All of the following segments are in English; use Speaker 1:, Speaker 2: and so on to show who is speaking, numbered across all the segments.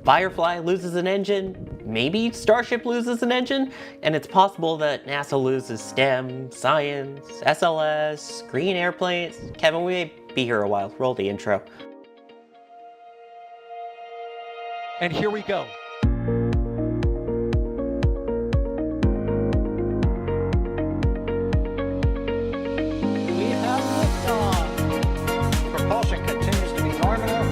Speaker 1: Firefly loses an engine, maybe Starship loses an engine, and it's possible that NASA loses STEM, science, SLS, green airplanes. Kevin, we may be here a while. Roll the intro.
Speaker 2: And here we go. We have liftoff. Propulsion continues to be nominal.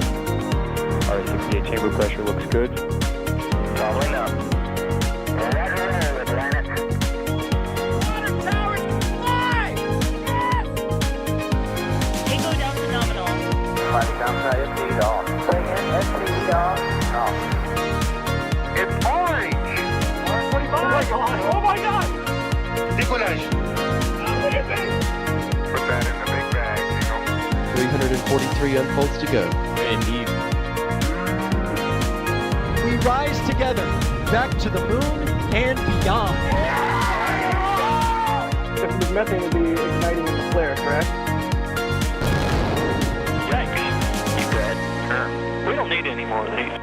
Speaker 3: RCPA chamber pressure looks good.
Speaker 4: Following up. Roger, with planet.
Speaker 2: Water towers, fly! Yes!
Speaker 5: Tango down to nominal.
Speaker 4: Flight downside SPD off. Bring in SPD off. It's orange!
Speaker 2: 145! Oh my god! Oh my god!
Speaker 4: Decollage. Look at this! Put that in the big bag,
Speaker 6: 343 unfolds to go.
Speaker 3: Indeed.
Speaker 2: We rise together, back to the moon and beyond.
Speaker 7: If there's methane, would be igniting in the flare, correct?
Speaker 4: Yikes. You good? Sure. We don't need any more of these.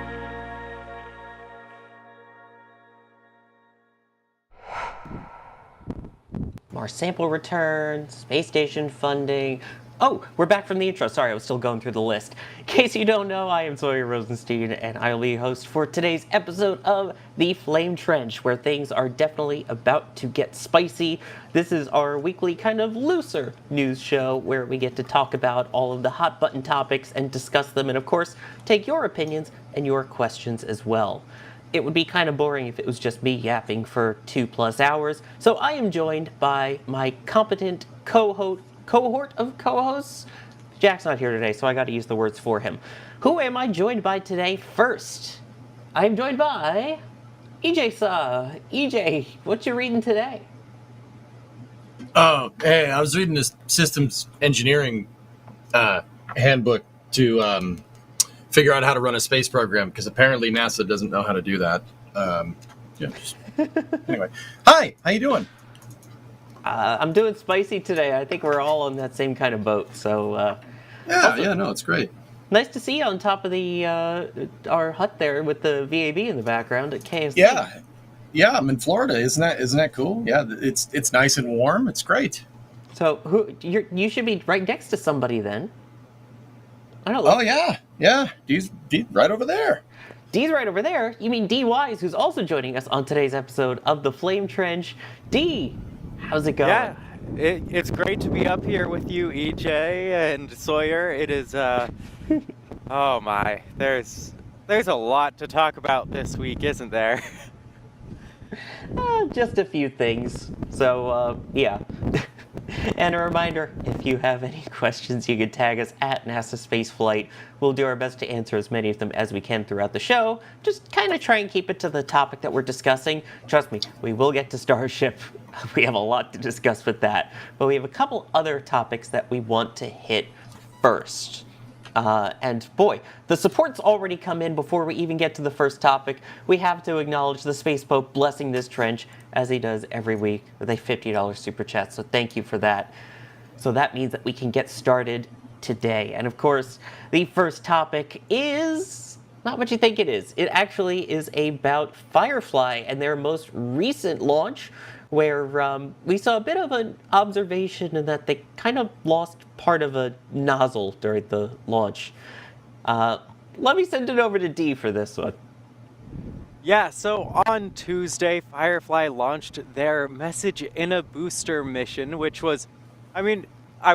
Speaker 1: Mars sample return, space station funding. Oh, we're back from the intro. Sorry, I was still going through the list. In case you don't know, I am Sawyer Rosenstein, and I'll be your host for today's episode of The Flame Trench, where things are definitely about to get spicy. This is our weekly kind of looser news show where we get to talk about all of the hot button topics and discuss them, and of course, take your opinions and your questions as well. It would be kind of boring if it was just me yapping for 2+ hours, so I am joined by my competent cohort of co-hosts. Jack's not here today, so I got to use the words for him. Who am I joined by today? First, I'm joined by EJ Saw. EJ, what you reading today?
Speaker 8: Oh, hey, I was reading this systems engineering handbook to figure out how to run a space program, because apparently NASA doesn't know how to do that. Anyway. Hi, how you doing?
Speaker 1: I'm doing spicy today. I think we're all on that same kind of boat, so...
Speaker 8: No, it's great.
Speaker 1: Nice to see you on top of the our hut there with the VAB in the background at KFC.
Speaker 8: Yeah, I'm in Florida. Isn't that cool? Yeah, it's nice and warm. It's great.
Speaker 1: So you should be right next to somebody then. I don't know.
Speaker 8: Oh yeah. Dee's right over there.
Speaker 1: Dee's right over there. You mean Dee Wise, who's also joining us on today's episode of The Flame Trench. Dee, how's it going?
Speaker 9: Yeah, it's great to be up here with you, EJ and Sawyer. It is, oh my, there's a lot to talk about this week, isn't there?
Speaker 1: Just a few things. So, yeah. And a reminder, if you have any questions, you can tag us at NASASpaceflight. We'll do our best to answer as many of them as we can throughout the show. Just kind of try and keep it to the topic that we're discussing. Trust me, we will get to Starship. We have a lot to discuss with that. But we have a couple other topics that we want to hit first. And boy, the support's already come in before we even get to the first topic. We have to acknowledge the Space Pope blessing this trench, as he does every week, with a $50 super chat, so thank you for that. So that means that we can get started today. And of course, the first topic is not what you think it is. It actually is about Firefly and their most recent launch, where we saw a bit of an observation in that they kind of lost part of a nozzle during the launch. Let me send it over to Dee for this one.
Speaker 9: Yeah, so on Tuesday, Firefly launched their Message in a Booster mission, which was, I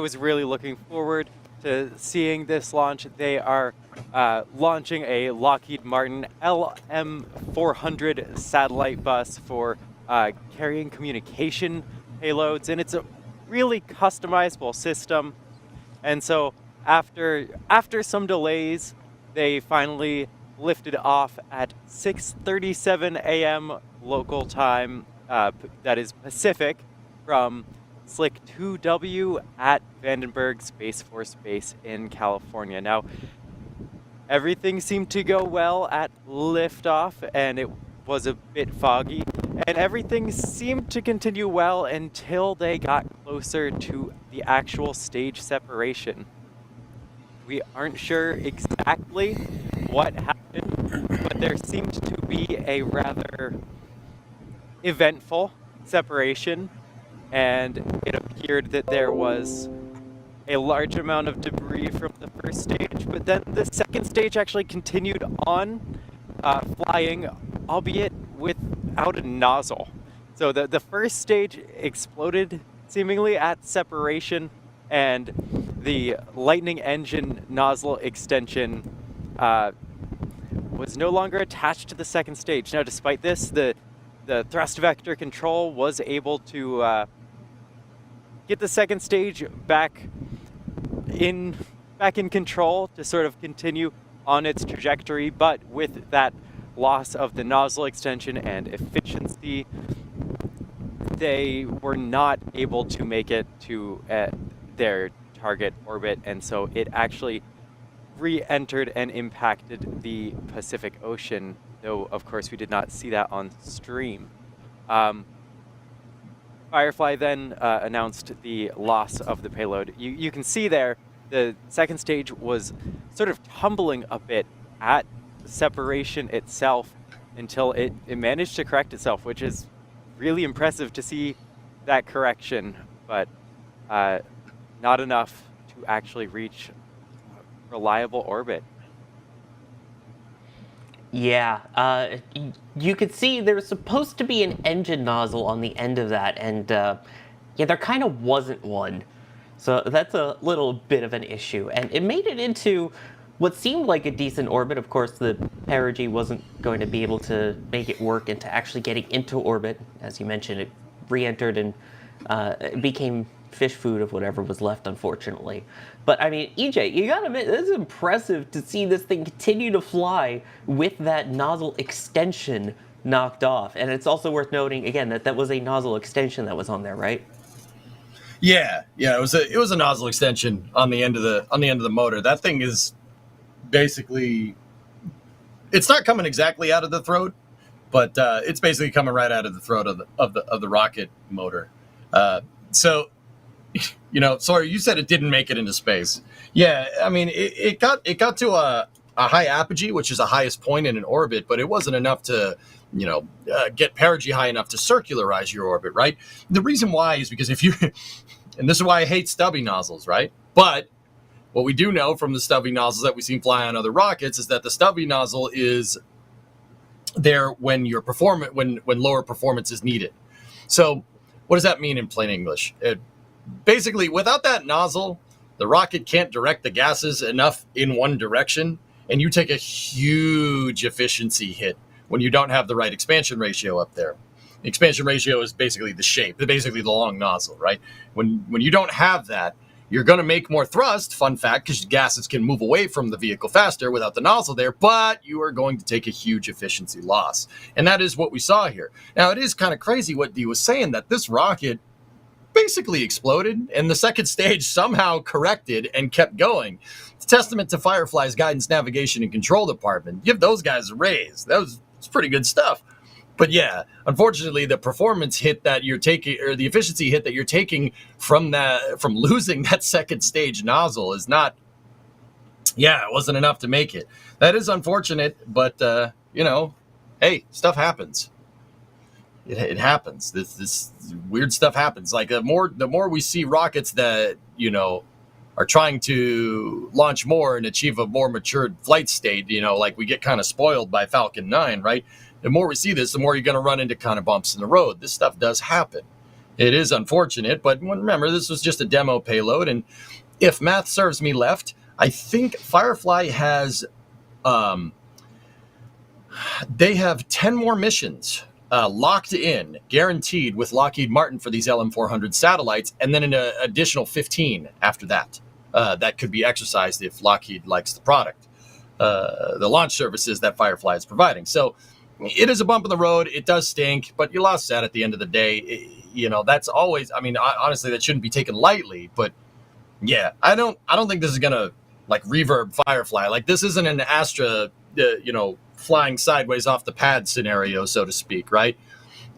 Speaker 9: was really looking forward to seeing this launch. They are launching a Lockheed Martin LM-400 satellite bus for carrying communication payloads, and it's a really customizable system. And so after some delays, they finally lifted off at 6:37 a.m. local time, that is Pacific, from Slick 2W at Vandenberg Space Force Base in California. Now, everything seemed to go well at liftoff, and it was a bit foggy, And everything seemed to continue well until they got closer to the actual stage separation. We aren't sure exactly what happened, but there seemed to be a rather eventful separation, and it appeared that there was a large amount of debris from the first stage, but then the second stage actually continued on flying, albeit without a nozzle. So the first stage exploded seemingly at separation, and the Lightning engine nozzle extension was no longer attached to the second stage. Now, despite this, the thrust vector control was able to get the second stage back in control to sort of continue on its trajectory, but with that loss of the nozzle extension and efficiency, they were not able to make it to their target orbit, and so it actually re-entered and impacted the Pacific Ocean, though of course we did not see that on stream. Firefly then announced the loss of the payload. You can see there the second stage was sort of tumbling a bit at separation itself until it managed to correct itself, which is really impressive to see that correction, but not enough to actually reach reliable orbit.
Speaker 1: Yeah, you could see there was supposed to be an engine nozzle on the end of that, and yeah, there kind of wasn't one. So that's a little bit of an issue, and it made it into what seemed like a decent orbit. Of course, the perigee wasn't going to be able to make it work into actually getting into orbit. As you mentioned, it re-entered and it became fish food of whatever was left, unfortunately. But I mean, EJ, you gotta admit, this is impressive to see this thing continue to fly with that nozzle extension knocked off. And it's also worth noting again that that was a nozzle extension that was on there, right?
Speaker 8: Yeah, it was a nozzle extension on the end of the motor. That thing is basically, it's not coming exactly out of the throat, but it's basically coming right out of the throat of the rocket motor. So, you know, sorry, you said it didn't make it into space. Yeah, I mean, it got to a high apogee, which is the highest point in an orbit, but it wasn't enough to, you know, get perigee high enough to circularize your orbit, right? The reason why is because if you, and this is why I hate stubby nozzles, right? But what we do know from the stubby nozzles that we've seen fly on other rockets is that the stubby nozzle is there when when lower performance is needed. So what does that mean in plain English? Basically, without that nozzle, the rocket can't direct the gases enough in one direction, and you take a huge efficiency hit when you don't have the right expansion ratio up there. The expansion ratio is basically the shape, basically the long nozzle, right? When you don't have that, you're going to make more thrust, fun fact, because gases can move away from the vehicle faster without the nozzle there, but you are going to take a huge efficiency loss. And that is what we saw here. Now, it is kind of crazy what he was saying, that this rocket basically exploded and the second stage somehow corrected and kept going. It's a testament to Firefly's guidance, navigation, and control department. Give those guys a raise. It's pretty good stuff. But yeah, unfortunately, the performance hit that you're taking, or the efficiency hit that you're taking from losing that second stage nozzle is not, it wasn't enough to make it. That is unfortunate, but you know, hey, stuff happens. It happens. This weird stuff happens. Like the more we see rockets that, you know, are trying to launch more and achieve a more matured flight state, you know, like we get kind of spoiled by Falcon 9, right? The more we see this, the more you're going to run into kind of bumps in the road. This stuff does happen. It is unfortunate, but remember, this was just a demo payload. And if math serves me left, I think Firefly has, they have 10 more missions locked in, guaranteed with Lockheed Martin for these LM-400 satellites, and then an additional 15 after that. That could be exercised if Lockheed likes the product, the launch services that Firefly is providing. So it is a bump in the road. It does stink, but you lost that at the end of the day. You know, that's always, I mean, honestly, that shouldn't be taken lightly, but yeah, I don't think this is going to like reverb Firefly. Like this isn't an Astra, you know, flying sideways off the pad scenario, so to speak, right?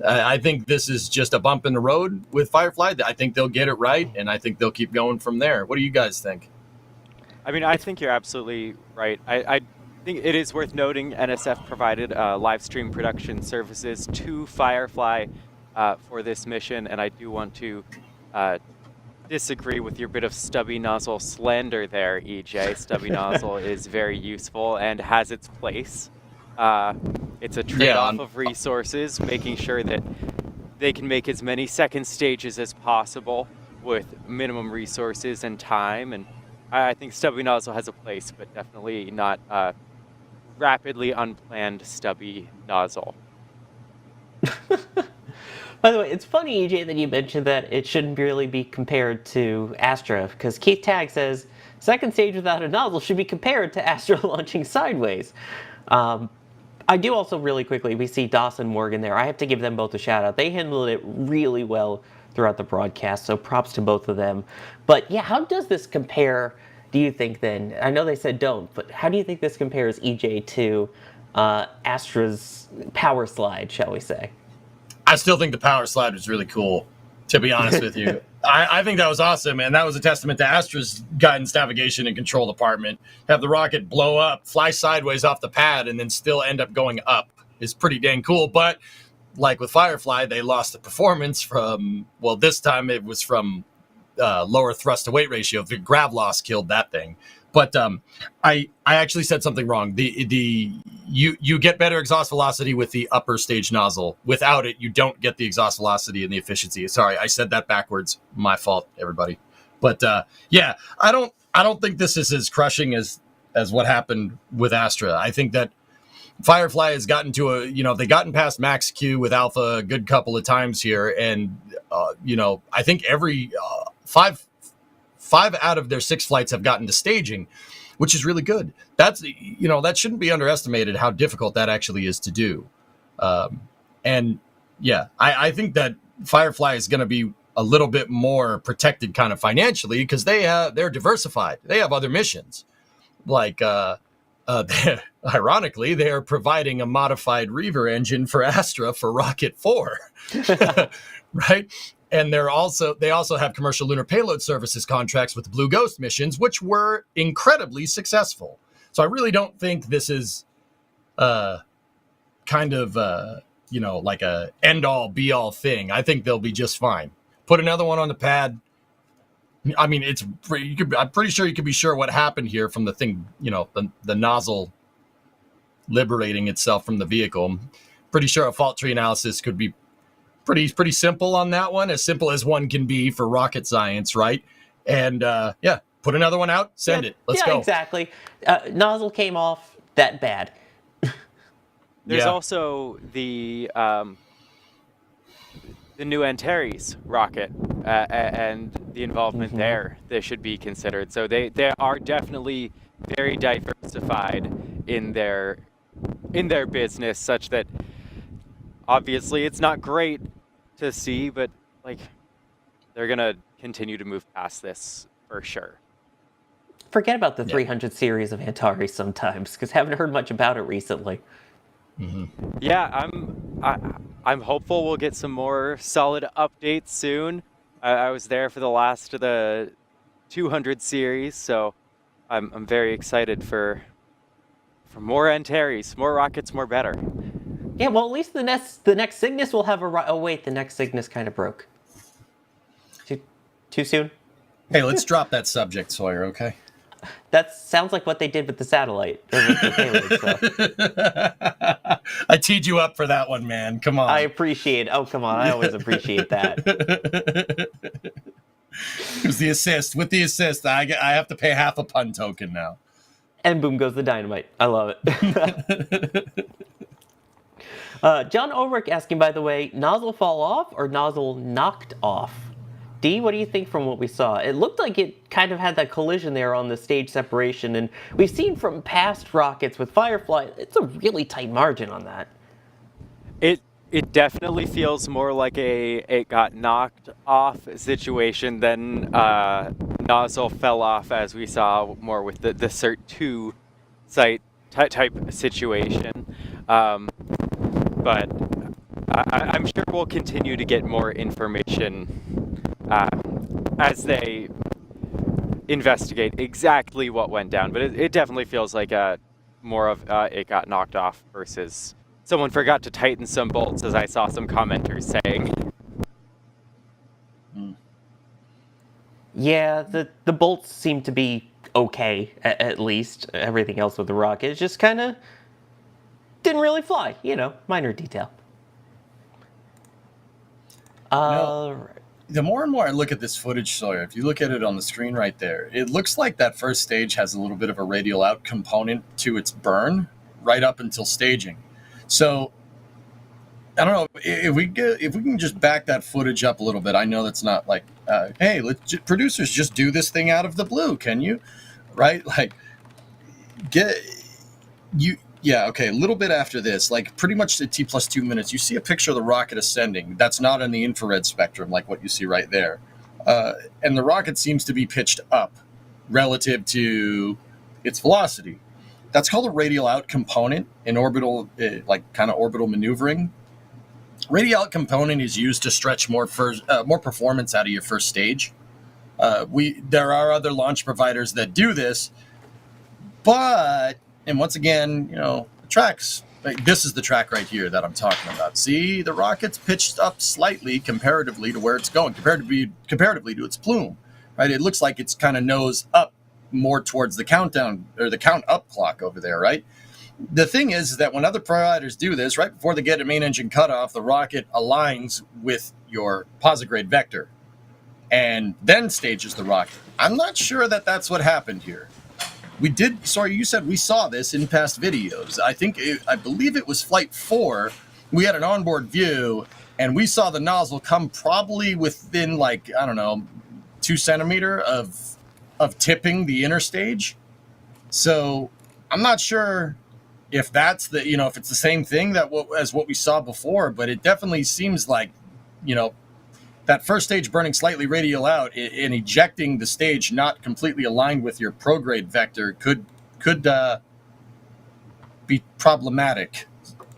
Speaker 8: I think this is just a bump in the road with Firefly. I think they'll get it right, and I think they'll keep going from there. What do you guys think?
Speaker 9: I mean, I think you're absolutely right. I think it is worth noting NSF provided live stream production services to Firefly for this mission, and I do want to disagree with your bit of stubby nozzle slander there, EJ. Stubby nozzle is very useful and has its place. It's a trade-off of resources, making sure that they can make as many second stages as possible with minimum resources and time. And I think stubby nozzle has a place, but definitely not rapidly unplanned stubby nozzle.
Speaker 1: By the way, it's funny, EJ, that you mentioned that it shouldn't really be compared to Astra, because Keith Tagg says second stage without a nozzle should be compared to Astra launching sideways. I do also really quickly, we see Dawson Morgan there. I have to give them both a shout out. They handled it really well throughout the broadcast, so props to both of them. But yeah, how does this compare, do you think then? I know they said don't, but how do you think this compares, EJ, to Astra's power slide, shall we say?
Speaker 8: I still think the power slide was really cool, to be honest with you. I think that was awesome, and that was a testament to Astra's guidance, navigation, and control department. Have the rocket blow up, fly sideways off the pad, and then still end up going up is pretty dang cool. But like with Firefly, they lost the performance from, well, this time it was from lower thrust to weight ratio. The grav loss killed that thing. But I actually said something wrong. You get better exhaust velocity with the upper stage nozzle. Without it, you don't get the exhaust velocity and the efficiency. Sorry, I said that backwards. My fault, everybody. But yeah, I don't think this is as crushing as what happened with Astra. I think that Firefly has gotten to they've gotten past max Q with Alpha a good couple of times here, and I think every five out of their 6 flights have gotten to staging, which is really good. That's that shouldn't be underestimated how difficult that actually is to do. And yeah, I think that Firefly is going to be a little bit more protected kind of financially because they're diversified. They have other missions. Like ironically, they are providing a modified Reaver engine for Astra for Rocket 4. Right? And they also have commercial lunar payload services contracts with the Blue Ghost missions, which were incredibly successful. So I really don't think this is kind of like a end all be all thing. I think they'll be just fine. Put another one on the pad. I mean, I'm pretty sure you could be sure what happened here from the thing, the nozzle liberating itself from the vehicle. I'm pretty sure a fault tree analysis could be pretty simple on that one, as simple as one can be for rocket science, right? And yeah, put another one out, send it. Let's go.
Speaker 1: Exactly. Nozzle came off that bad.
Speaker 9: There's also the new Antares rocket and the involvement there that should be considered. So they are definitely very diversified in their business, such that obviously it's not great to see, but like they're gonna continue to move past this for sure.
Speaker 1: Forget about the 300 series of Antares sometimes, because haven't heard much about it recently.
Speaker 8: Mm-hmm.
Speaker 9: Yeah, I'm hopeful we'll get some more solid updates soon. I was there for the last of the 200 series, so I'm very excited for more Antares, more rockets, more better.
Speaker 1: Yeah, well, at least the next Cygnus will have oh wait, the next Cygnus kind of broke. Too soon?
Speaker 8: Hey, let's drop that subject, Sawyer, okay?
Speaker 1: That sounds like what they did with the satellite. Or with the payload, so.
Speaker 8: I teed you up for that one, man. Come on.
Speaker 1: I appreciate. Oh, come on. I always appreciate that.
Speaker 8: It was the assist. With the assist, I have to pay half a pun token now.
Speaker 1: And boom goes the dynamite. I love it. John Ulrich asking, by the way, nozzle fall off or nozzle knocked off? D, what do you think from what we saw? It looked like it kind of had that collision there on the stage separation, and we've seen from past rockets with Firefly, it's a really tight margin on that.
Speaker 9: It definitely feels more like it got knocked off situation than nozzle fell off, as we saw more with the Cert 2 site type situation. But I'm sure we'll continue to get more information as they investigate exactly what went down. But it definitely feels like more of it got knocked off versus someone forgot to tighten some bolts, as I saw some commenters saying.
Speaker 1: Yeah, the bolts seem to be okay, at least. Everything else with the rocket is just kind of didn't really fly. Minor detail.
Speaker 8: The more and more I look at this footage, Sawyer, if you look at it on the screen right there, it looks like that first stage has a little bit of a radial out component to its burn right up until staging. So I don't know if we can just back that footage up a little bit. I know that's not like, hey, producers just do this thing out of the blue. Can you? Right? Like, yeah, okay, a little bit after this, like pretty much at T+2 minutes, you see a picture of the rocket ascending. That's not in the infrared spectrum like what you see right there. And the rocket seems to be pitched up relative to its velocity. That's called a radial out component in orbital, like kind of orbital maneuvering. Radial out component is used to stretch more performance out of your first stage. There are other launch providers that do this, but, and once again, the tracks, like this is the track right here that I'm talking about. See, the rocket's pitched up slightly comparatively to where it's going, comparatively to its plume, right? It looks like it's kind of nose up more towards the countdown or the count up clock over there, right? The thing is that when other providers do this, right before they get a main engine cutoff, the rocket aligns with your posigrade vector and then stages the rocket. I'm not sure that that's what happened here. You said we saw this in past videos. I believe it was Flight 4. We had an onboard view, and we saw the nozzle come probably within, 2 centimeter of tipping the inner stage. So I'm not sure if that's if it's the same thing as what we saw before, but it definitely seems like, that first stage burning slightly radial out and ejecting the stage not completely aligned with your prograde vector could be problematic.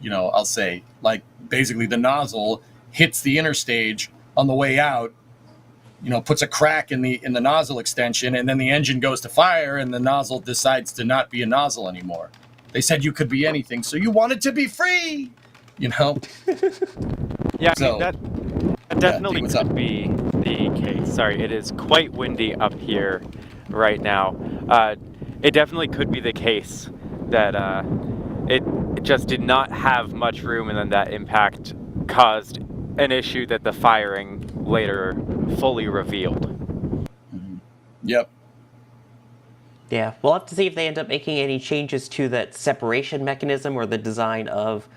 Speaker 8: I'll say, like, basically the nozzle hits the inner stage on the way out, puts a crack in the nozzle extension, and then the engine goes to fire and the nozzle decides to not be a nozzle anymore. They said you could be anything, so you wanted to be free,
Speaker 9: Yeah, that definitely could be the case. Sorry, it is quite windy up here right now. It definitely could be the case that it just did not have much room, and then that impact caused an issue that the firing later fully revealed.
Speaker 8: Mm-hmm. Yep.
Speaker 1: Yeah, we'll have to see if they end up making any changes to that separation mechanism or the design of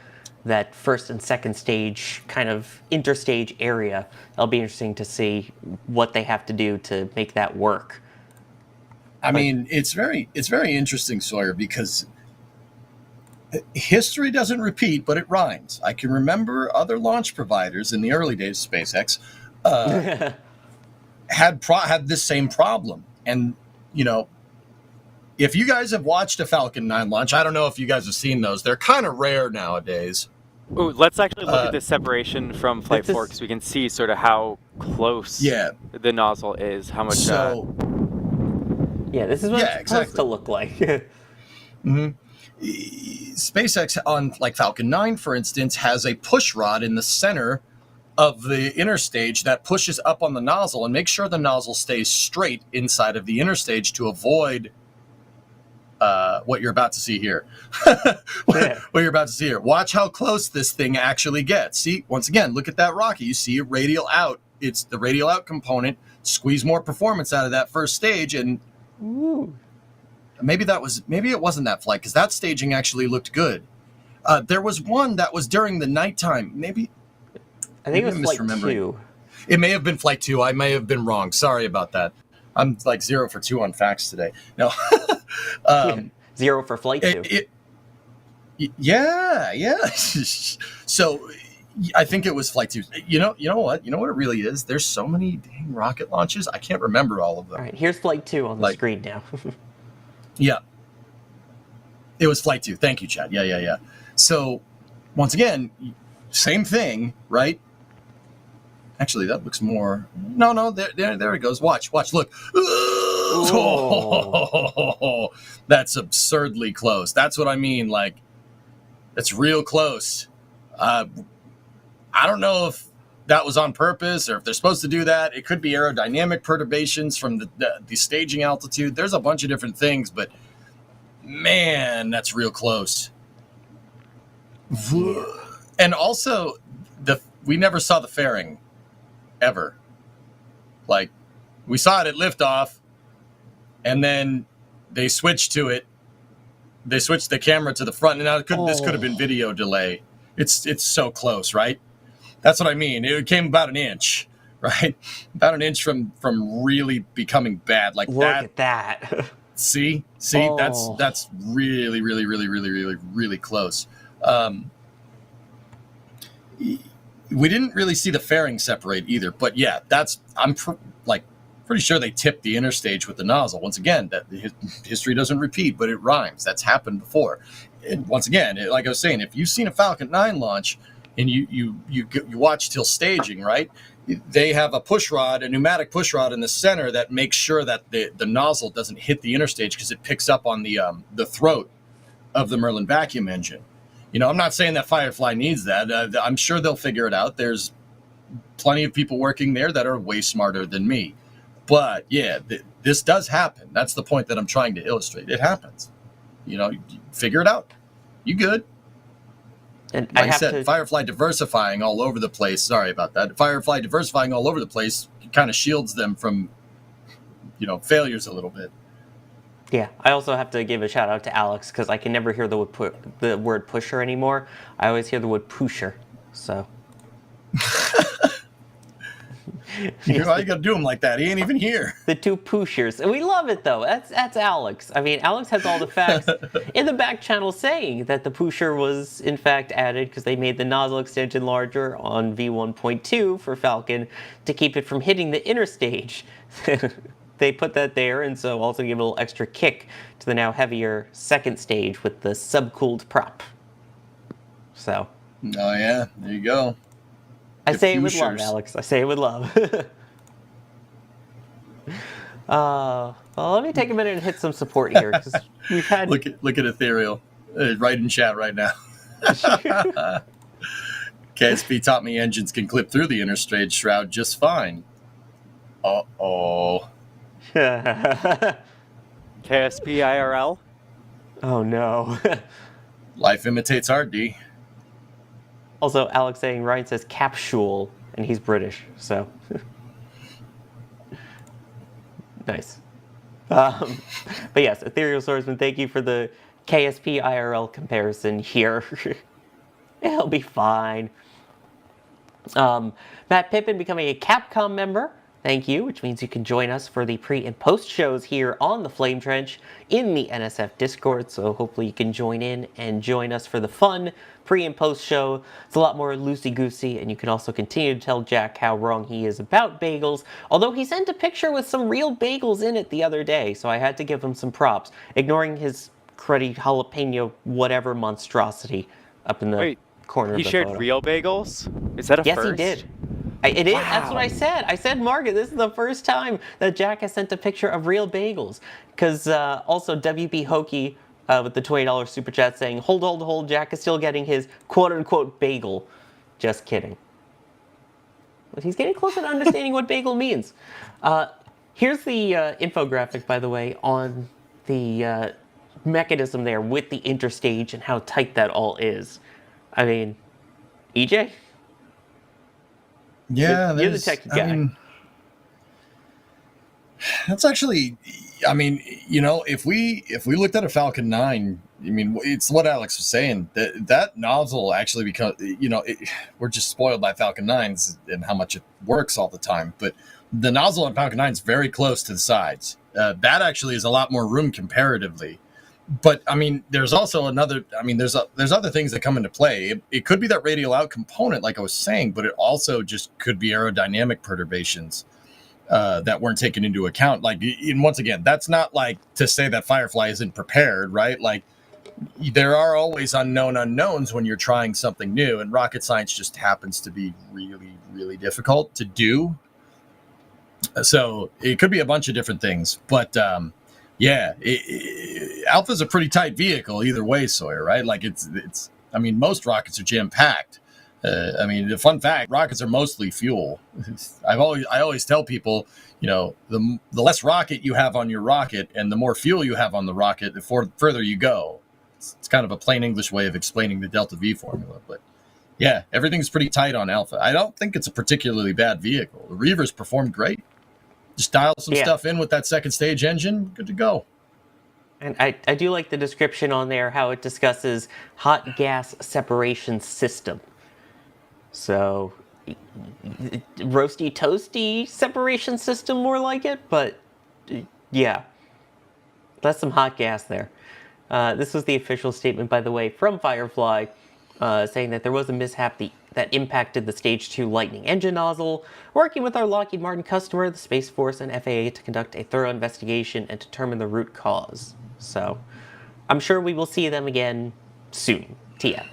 Speaker 1: that first and second stage kind of interstage area. It'll be interesting to see what they have to do to make that work.
Speaker 8: I mean, it's very interesting, Sawyer, because history doesn't repeat, but it rhymes. I can remember other launch providers in the early days of SpaceX had this same problem. And, if you guys have watched a Falcon 9 launch, I don't know if you guys have seen those. They're kind of rare nowadays.
Speaker 9: Ooh, let's actually look at the separation from Flight 4, because we can see sort of how close the nozzle is, how much...
Speaker 1: Yeah, this is what it's supposed to look like.
Speaker 8: Mm-hmm. SpaceX on Falcon 9, for instance, has a push rod in the center of the inner stage that pushes up on the nozzle and makes sure the nozzle stays straight inside of the inner stage to avoid what you're about to see here. What you're about to see here. Watch how close this thing actually gets. See, once again, look at that rocket. You see a radial out. It's the radial out component. Squeeze more performance out of that first stage, and maybe it wasn't that flight, because that staging actually looked good. There was one that was during the nighttime.
Speaker 1: I think it was Flight 2.
Speaker 8: It may have been Flight 2. I may have been wrong. Sorry about that. I'm 0 for 2 on facts today. No.
Speaker 1: 0 for Flight 2.
Speaker 8: Yeah. So I think it was Flight 2. You know what? You know what it really is? There's so many dang rocket launches. I can't remember all of them.
Speaker 1: All right, here's Flight 2 on the screen now.
Speaker 8: Yeah. It was Flight 2. Thank you, Chad. Yeah. So once again, Same thing, right? Actually, that looks more. No, there it goes. Watch, look. Oh, that's absurdly close. That's what I mean. Like, that's real close. I don't know if that was on purpose or if they're supposed to do that. It could be aerodynamic perturbations from the staging altitude. There's a bunch of different things, but man, that's real close. And also, we never saw the fairing ever. Like, we saw it at liftoff, and then they switched to it. They switched the camera to the front, and now this could have been video delay. It's so close, right? That's what I mean. It came about an inch, right? About an inch from really becoming bad. Like,
Speaker 1: look at that.
Speaker 8: See, that's really, really, really, really, really, really close. We didn't really see the fairing separate either, but yeah, I'm pretty sure they tipped the interstage with the nozzle. Once again, that history doesn't repeat, but it rhymes. That's happened before. And once again, like I was saying, if you've seen a Falcon 9 launch and you watch till staging, right? They have a pneumatic push rod in the center that makes sure that the nozzle doesn't hit the interstage because it picks up on the throat of the Merlin vacuum engine. You know, I'm not saying that Firefly needs that. I'm sure they'll figure it out. There's plenty of people working there that are way smarter than me. But yeah, this does happen. That's the point that I'm trying to illustrate. It happens. You know, you figure it out. You good.
Speaker 1: And
Speaker 8: like I said, Firefly diversifying all over the place. Sorry about that. Firefly diversifying all over the place kind of shields them from, failures a little bit.
Speaker 1: Yeah, I also have to give a shout out to Alex because I can never hear the word pusher anymore. I always hear the word pusher. So.
Speaker 8: Why you gotta do him like that? He ain't even here.
Speaker 1: The two pushers. And we love it, though. That's Alex. I mean, Alex has all the facts in the back channel saying that the pusher was, in fact, added because they made the nozzle extension larger on V1.2 for Falcon to keep it from hitting the inner stage. They put that there, and so also give a little extra kick to the now heavier second stage with the subcooled prop. So.
Speaker 8: Oh, yeah. There you go.
Speaker 1: I say it with love, Alex. I say it with love. Well, let me take a minute and hit some support here because we've had.
Speaker 8: Look at Ethereal, right in chat right now. KSP taught me engines can clip through the interstage shroud just fine. Uh-oh.
Speaker 9: KSP IRL.
Speaker 1: Oh no.
Speaker 8: Life imitates art, D.
Speaker 1: Also, Alex saying Ryan says capsule, and he's British, so nice. But yes, Ethereal Swordsman, thank you for the KSP IRL comparison here. It'll be fine. Matt Pippin becoming a Capcom member. Thank you, which means you can join us for the pre- and post shows here on the Flame Trench in the NSF Discord, so hopefully you can join in and join us for the fun pre- and post show. It's a lot more loosey-goosey, and you can also continue to tell Jack how wrong he is about bagels, although he sent a picture with some real bagels in it the other day, so I had to give him some props, ignoring his cruddy jalapeno whatever monstrosity up in the corner of the photo.
Speaker 9: He shared real bagels? Is that a first?
Speaker 1: Yes, he did. It is. Wow. That's what I said. I said, Margaret, this is the first time that Jack has sent a picture of real bagels. Because also WB Hokey with the $20 super chat saying, hold, Jack is still getting his quote-unquote bagel. Just kidding. But he's getting closer to understanding what bagel means. Here's the infographic, by the way, on the mechanism there with the interstage and how tight that all is. I mean, EJ?
Speaker 8: Yeah,
Speaker 1: you're the tech guy.
Speaker 8: I mean, that's actually, if we looked at a Falcon 9, it's what Alex was saying, that nozzle actually becomes, we're just spoiled by Falcon 9s and how much it works all the time. But the nozzle on Falcon 9 is very close to the sides. That actually is a lot more room comparatively. But there's also there's other things that come into play. It could be that radial out component, like I was saying, but it also just could be aerodynamic perturbations that weren't taken into account. And once again, that's not like to say that Firefly isn't prepared, right? Like there are always unknown unknowns when you're trying something new, and rocket science just happens to be really, really difficult to do. So it could be a bunch of different things, but Alpha's a pretty tight vehicle either way, Sawyer, right? Like it's. I mean, most rockets are jam packed. I mean, the fun fact: rockets are mostly fuel. I always tell people, the less rocket you have on your rocket, and the more fuel you have on the rocket, the further you go. It's kind of a plain English way of explaining the delta V formula, but yeah, everything's pretty tight on Alpha. I don't think it's a particularly bad vehicle. The Reavers performed great. Just dial some stuff in with that second stage engine, good to go.
Speaker 1: And I do like the description on there, how it discusses hot gas separation system. So, roasty toasty separation system, more like it, but yeah, that's some hot gas there. This was the official statement, by the way, from Firefly, saying that there was a mishap that impacted the Stage 2 Lightning engine nozzle, working with our Lockheed Martin customer, the Space Force, and FAA to conduct a thorough investigation and determine the root cause. So, I'm sure we will see them again soon. TM.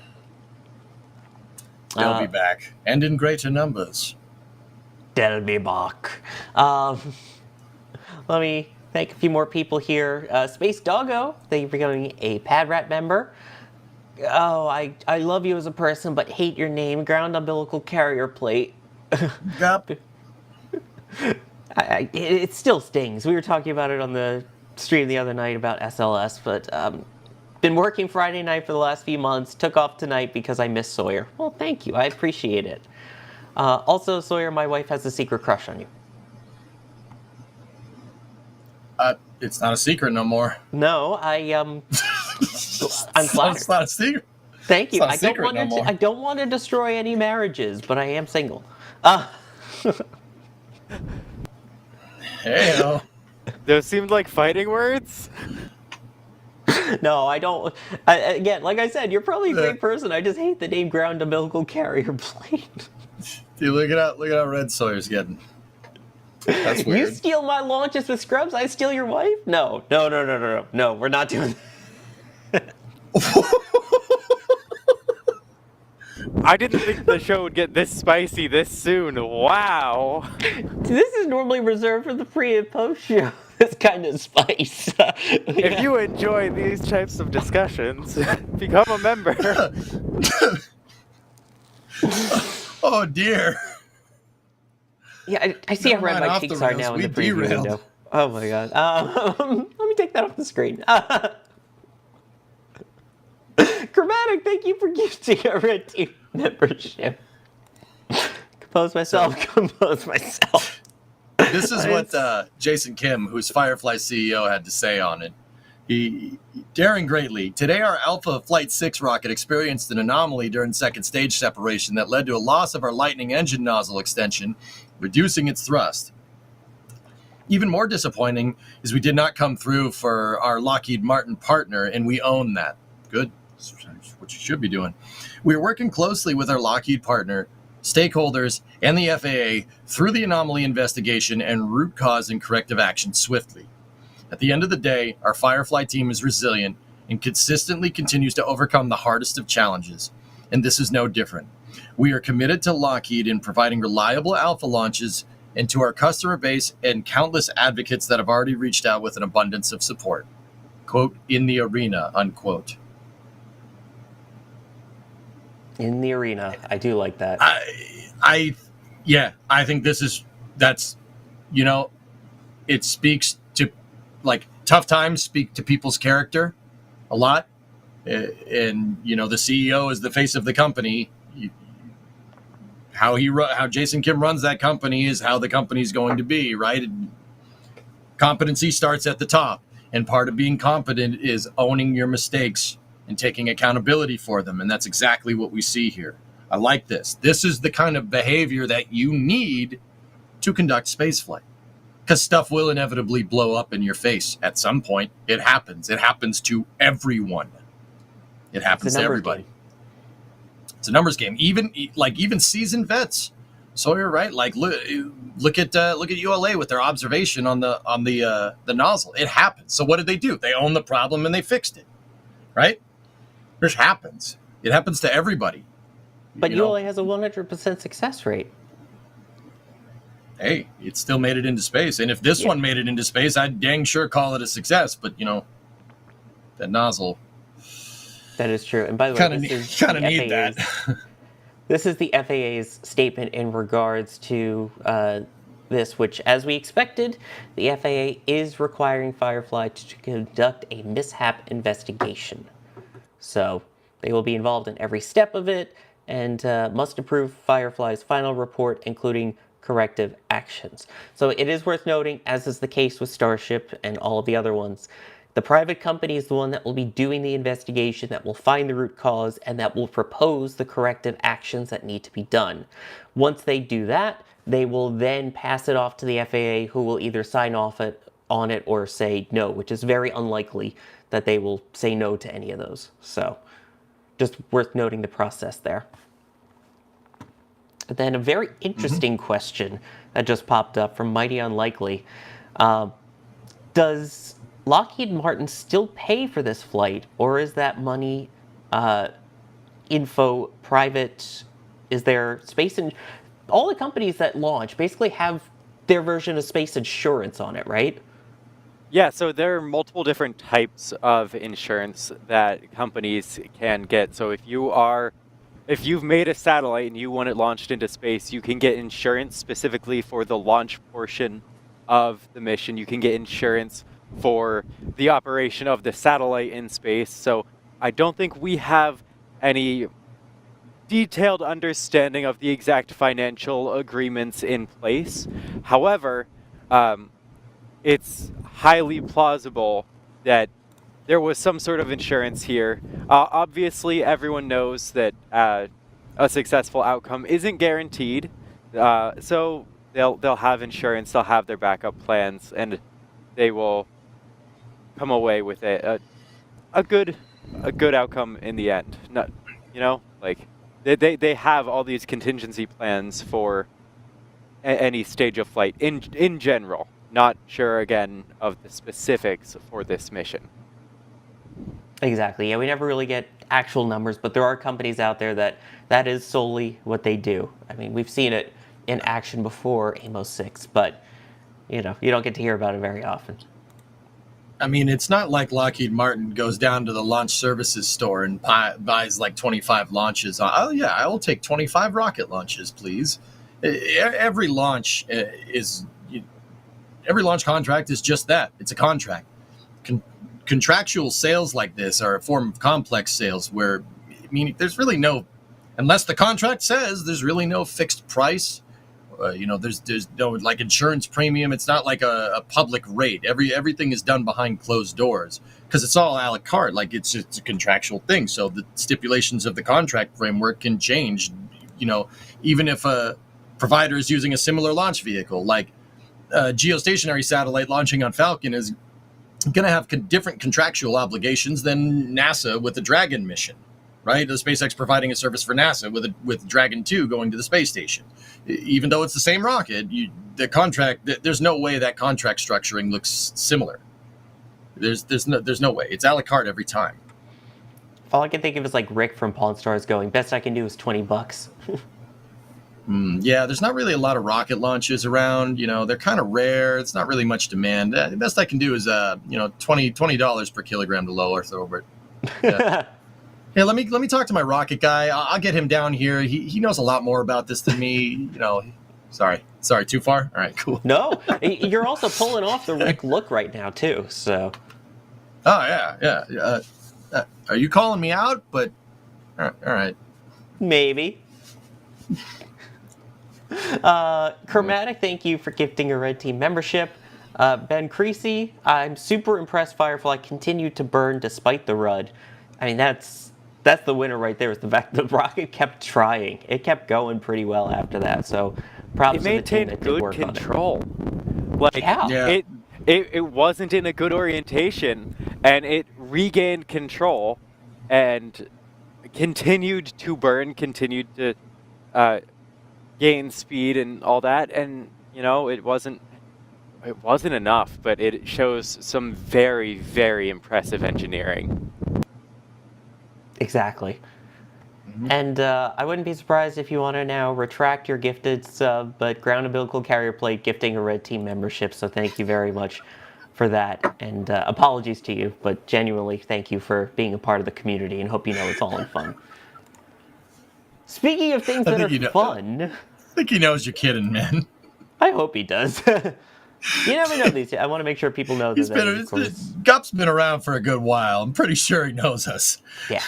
Speaker 8: They'll be back, and in greater numbers.
Speaker 1: They'll be back. Let me thank a few more people here. Space Doggo, thank you for becoming a Pad Rat member. Oh, I love you as a person, but hate your name. Ground umbilical carrier plate.
Speaker 8: Yep.
Speaker 1: It still stings. We were talking about it on the stream the other night about SLS, but been working Friday night for the last few months. Took off tonight because I miss Sawyer. Well, thank you. I appreciate it. Also, Sawyer, my wife has a secret crush on you.
Speaker 8: It's not a secret no more.
Speaker 1: No, I'm flattered.
Speaker 8: It's not a secret.
Speaker 1: Thank you.
Speaker 8: I
Speaker 1: don't want to destroy any marriages, but I am single.
Speaker 8: Hey-o.
Speaker 9: Those seemed like fighting words.
Speaker 1: No, I don't. Again, like I said, you're probably a great person. I just hate the name ground umbilical carrier plate.
Speaker 8: Dude, look at how red Sawyer's getting. That's weird.
Speaker 1: You steal my launches with scrubs, I steal your wife? No, we're not doing that.
Speaker 9: I didn't think the show would get this spicy this soon. Wow.
Speaker 1: This is normally reserved for the pre and post show. This kind of spice.
Speaker 9: If you enjoy these types of discussions, become a member.
Speaker 8: Oh dear.
Speaker 1: Yeah, I see how red my cheeks are now in the preview window. Oh my god. Let me take that off the screen. Chromatic, thank you for gifting a Red Team membership. Compose myself.
Speaker 8: This is what Jason Kim, who's Firefly CEO, had to say on it. He daring greatly. Today, our Alpha Flight 6 rocket experienced an anomaly during second stage separation that led to a loss of our Lightning engine nozzle extension, reducing its thrust. Even more disappointing is we did not come through for our Lockheed Martin partner, and we own that. Good. That's what you should be doing. We are working closely with our Lockheed partner, stakeholders, and the FAA through the anomaly investigation and root cause and corrective action swiftly. At the end of the day, our Firefly team is resilient and consistently continues to overcome the hardest of challenges, and this is no different. We are committed to Lockheed in providing reliable Alpha launches and to our customer base and countless advocates that have already reached out with an abundance of support. Quote, in the arena, unquote.
Speaker 1: In the arena. I do like that.
Speaker 8: I think that's it speaks to, like, tough times speak to people's character a lot. And, the CEO is the face of the company. How Jason Kim runs that company is how the company's going to be, right? And competency starts at the top. And part of being competent is owning your mistakes and taking accountability for them. And that's exactly what we see here. I like this. This is the kind of behavior that you need to conduct spaceflight. Because stuff will inevitably blow up in your face at some point. It happens. It happens to everyone. It happens to everybody.
Speaker 1: Game.
Speaker 8: It's a numbers game. Even seasoned vets. Sawyer, right? Like look at ULA with their observation on the nozzle. It happens. So what did they do? They owned the problem and they fixed it, right? This happens. It happens to everybody.
Speaker 1: But
Speaker 8: you know?
Speaker 1: ULA has a 100% success rate.
Speaker 8: Hey, it still made it into space. And if this one made it into space, I'd dang sure call it a success. But, that nozzle.
Speaker 1: That is true. And by the way,
Speaker 8: Kind of need that.
Speaker 1: This is the FAA's statement in regards to this, which, as we expected, the FAA is requiring Firefly to conduct a mishap investigation. So they will be involved in every step of it and must approve Firefly's final report, including corrective actions. So it is worth noting, as is the case with Starship and all of the other ones, the private company is the one that will be doing the investigation, that will find the root cause, and that will propose the corrective actions that need to be done. Once they do that, they will then pass it off to the FAA, who will either sign off on it or say no, which is very unlikely that they will say no to any of those. So just worth noting the process there. But then a very interesting question that just popped up from Mighty Unlikely. Does Lockheed Martin still pay for this flight, or is that money info private? Is there space and all the companies that launch basically have their version of space insurance on it, right?
Speaker 9: Yeah, so there are multiple different types of insurance that companies can get. So if you've made a satellite and you want it launched into space, you can get insurance specifically for the launch portion of the mission. You can get insurance for the operation of the satellite in space. So I don't think we have any detailed understanding of the exact financial agreements in place. However, it's highly plausible that there was some sort of insurance here. Obviously, everyone knows that a successful outcome isn't guaranteed, so they'll have insurance, they'll have their backup plans, and they will come away with a good outcome in the end. Not, they have all these contingency plans for any stage of flight in general. Not sure again of the specifics for this mission.
Speaker 1: Exactly. Yeah, we never really get actual numbers, but there are companies out there that is solely what they do. I mean, we've seen it in action before, Amos 6, but you don't get to hear about it very often.
Speaker 8: I mean, it's not like Lockheed Martin goes down to the launch services store and buys like 25 launches. Oh yeah, I will take 25 rocket launches, please. Every launch every launch contract is just that. It's a contract. Contractual sales like this are a form of complex sales where, there's really no, unless the contract says there's really no fixed price. There's no like insurance premium. It's not like a public rate. Everything is done behind closed doors because it's all a la carte. Like it's a contractual thing. So the stipulations of the contract framework can change. Even if a provider is using a similar launch vehicle, like a geostationary satellite launching on Falcon is going to have different contractual obligations than NASA with the Dragon mission, right? The SpaceX providing a service for NASA with Dragon 2 going to the space station. Even though it's the same rocket, there's no way that contract structuring looks similar. There's no way. It's a la carte every time.
Speaker 1: All I can think of is like Rick from Pawn Stars going, best I can do is $20.
Speaker 8: Yeah, there's not really a lot of rocket launches around. They're kind of rare. It's not really much demand. The best I can do is $20 per kilogram to low Earth orbit. Yeah. Hey, let me talk to my rocket guy. I'll get him down here. He knows a lot more about this than me. Sorry, too far. All right, cool.
Speaker 1: No, you're also pulling off the Rick look right now too. So.
Speaker 8: Oh yeah. Are you calling me out? But all right.
Speaker 1: Maybe. Chromatic, thank you for gifting a Red Team membership. Ben Creasy, I'm super impressed Firefly continued to burn despite the RUD. I mean, that's the winner right there, is the fact the rocket kept trying. It kept going pretty well after that, so props to the team that did work on it.
Speaker 9: It maintained good control. It wasn't in a good orientation, and it regained control and continued to burn, continued to gain speed and all that, and it wasn't enough, but it shows some very, very impressive engineering.
Speaker 1: Exactly. And I wouldn't be surprised if you want to now retract your gifted sub, but ground umbilical carrier plate gifting a red team membership. So thank you very much for that. And apologies to you, but genuinely thank you for being a part of the community, and hope you know it's all in fun. Speaking of things that are fun,
Speaker 8: I think he knows you're kidding, man.
Speaker 1: I hope he does. You never know these. I want to make sure people know that.
Speaker 8: Gup's been around for a good while. I'm pretty sure he knows us.
Speaker 1: Yeah.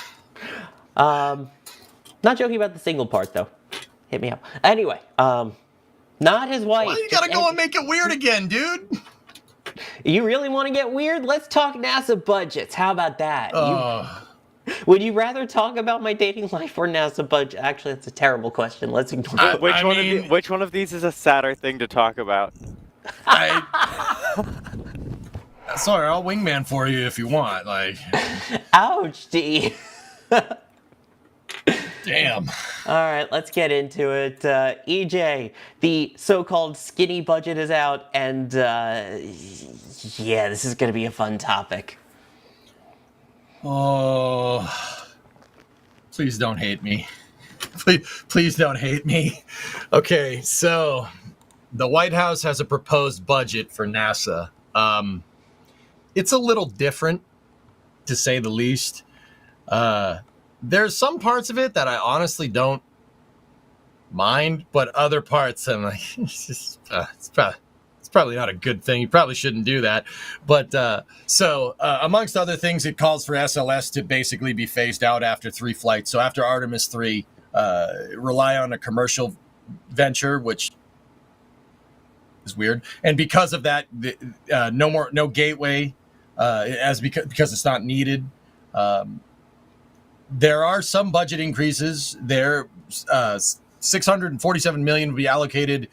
Speaker 1: Not joking about the single part though. Hit me up. Anyway, not his wife.
Speaker 8: Why you gotta go and make it weird again, dude?
Speaker 1: You really want to get weird? Let's talk NASA budgets. How about that? Would you rather talk about my dating life or NASA budget? Actually, that's a terrible question. Let's ignore it.
Speaker 9: Which one of these is a sadder thing to talk about?
Speaker 8: Sorry, I'll wingman for you if you want. Like,
Speaker 1: ouch, D.
Speaker 8: Damn.
Speaker 1: All right, let's get into it. EJ, the so-called skinny budget is out, and yeah, this is going to be a fun topic.
Speaker 8: Oh, please don't hate me. Please don't hate me. Okay, so the White House has a proposed budget for NASA. It's a little different, to say the least. There's some parts of it that I honestly don't mind, but other parts I'm like, it's probably not a good thing. You probably shouldn't do that. But so amongst other things, it calls for SLS to basically be phased out after 3 flights. So after Artemis 3, rely on a commercial venture, which is weird. And because of that, no gateway, because it's not needed. There are some budget increases. There, $647 million will be allocated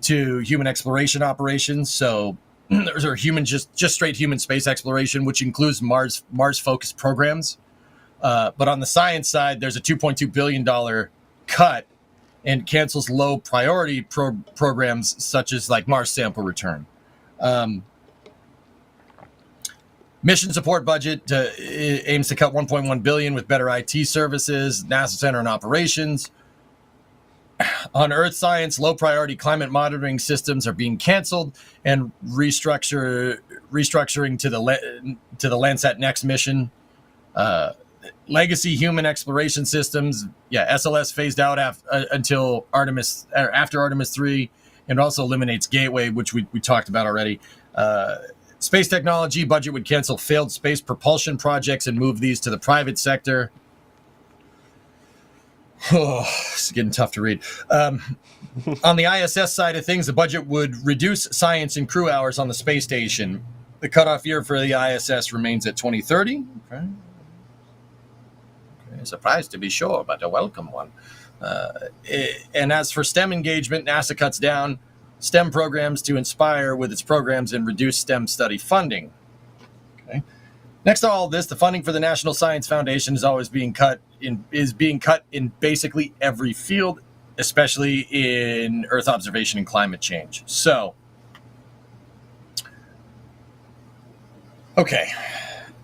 Speaker 8: to human exploration operations. So those are just straight human space exploration, which includes Mars-focused programs. But on the science side, there's a $2.2 billion cut and cancels low priority programs such as like Mars sample return. Mission support budget aims to cut $1.1 billion with better IT services, NASA Center and operations. On Earth science, low priority climate monitoring systems are being canceled, and restructuring to the Landsat Next mission. Legacy human exploration systems, SLS phased out until after Artemis 3, and also eliminates Gateway, which we talked about already. Space technology budget would cancel failed space propulsion projects and move these to the private sector. Oh, it's getting tough to read. On the ISS side of things, the budget would reduce science and crew hours on the space station. The cutoff year for the ISS remains at 2030. Okay. Surprised to be sure, but a welcome one. And as for STEM engagement, NASA cuts down STEM programs to inspire with its programs and reduce STEM study funding. Okay. Next to all of this, the funding for the National Science Foundation is being cut in basically every field, especially in Earth observation and climate change. So, okay,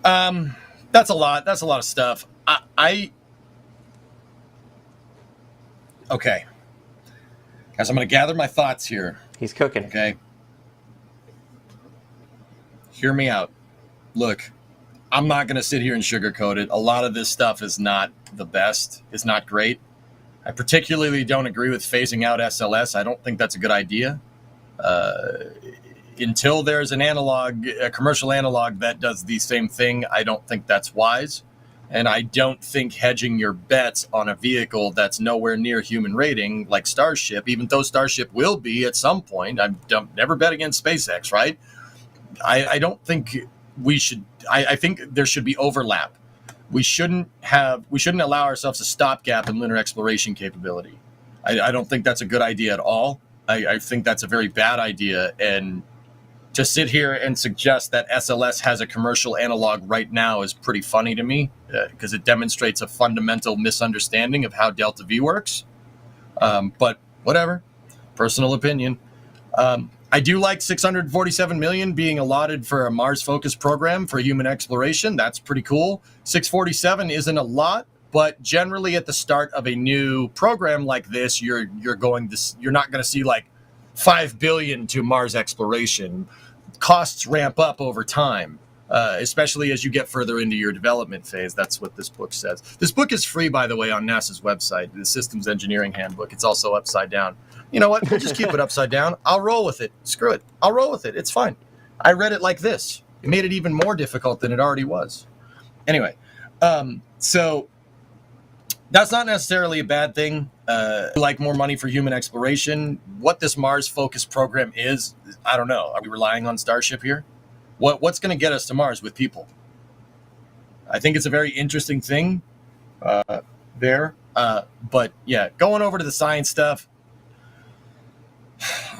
Speaker 8: that's a lot. That's a lot of stuff. Okay. Guys, I'm going to gather my thoughts here.
Speaker 1: He's cooking.
Speaker 8: Okay. Hear me out. Look, I'm not going to sit here and sugarcoat it. A lot of this stuff is not the best. It's not great. I particularly don't agree with phasing out SLS. I don't think that's a good idea. Until there's a commercial analog that does the same thing, I don't think that's wise. And I don't think hedging your bets on a vehicle that's nowhere near human rating, like Starship, even though Starship will be at some point. I've never bet against SpaceX, right? I don't think we should. I think there should be overlap. We shouldn't allow ourselves a stopgap in lunar exploration capability. I don't think that's a good idea at all. I think that's a very bad idea. And to sit here and suggest that SLS has a commercial analog right now is pretty funny to me, because it demonstrates a fundamental misunderstanding of how Delta V works. But whatever, personal opinion. I do like $647 million being allotted for a Mars-focused program for human exploration. That's pretty cool. 647 isn't a lot, but generally at the start of a new program like this, you're not going to see like 5 billion to Mars exploration. Costs ramp up over time, especially as you get further into your development phase. That's what this book says. This book is free, by the way, on NASA's website, the Systems Engineering Handbook. It's also upside down. You know what? We'll just keep it upside down. I'll roll with it. Screw it. I'll roll with it. It's fine. I read it like this. It made it even more difficult than it already was. Anyway, so that's not necessarily a bad thing. Like more money for human exploration. What this Mars focused program is, I don't know. Are we relying on Starship here? What's going to get us to Mars with people? I think it's a very interesting thing there. But yeah, going over to the science stuff,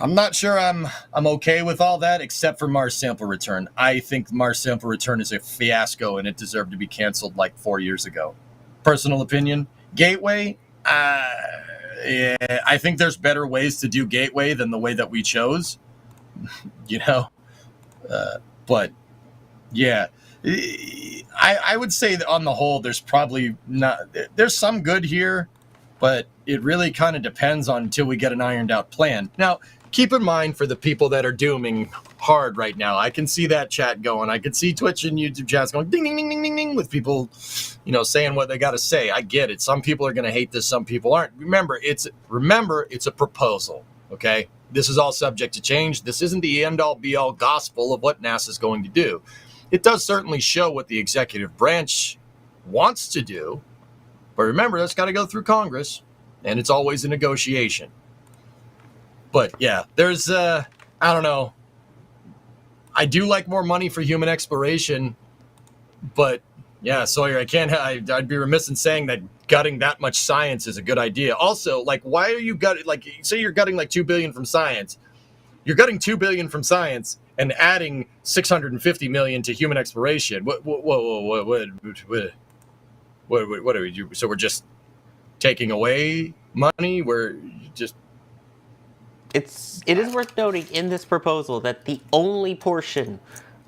Speaker 8: I'm not sure I'm okay with all that, except for Mars Sample Return. I think Mars Sample Return is a fiasco, and it deserved to be canceled like 4 years ago. Personal opinion. Gateway, yeah, I think there's better ways to do Gateway than the way that we chose. You know, but yeah, I would say that on the whole, there's probably not. There's some good here, but it really kind of depends on until we get an ironed out plan. Now, keep in mind for the people that are dooming hard right now, I can see that chat going. I can see Twitch and YouTube chats going ding, ding, ding, ding, ding, ding, with people, you know, saying what they got to say. I get it. Some people are going to hate this. Some people aren't. Remember, it's a proposal. Okay. This is all subject to change. This isn't the end all be all gospel of what NASA's going to do. It does certainly show what the executive branch wants to do. But remember, that's got to go through Congress, and it's always a negotiation. But yeah, there's, I don't know. I do like more money for human exploration, but yeah, Sawyer, I'd be remiss in saying that gutting that much science is a good idea. Also, like, why are you gutting, like, say you're gutting like 2 billion from science. You're gutting 2 billion from science and adding 650 million to human exploration. What are we do? So we're just taking away money? We're just...
Speaker 1: It is worth noting in this proposal that the only portion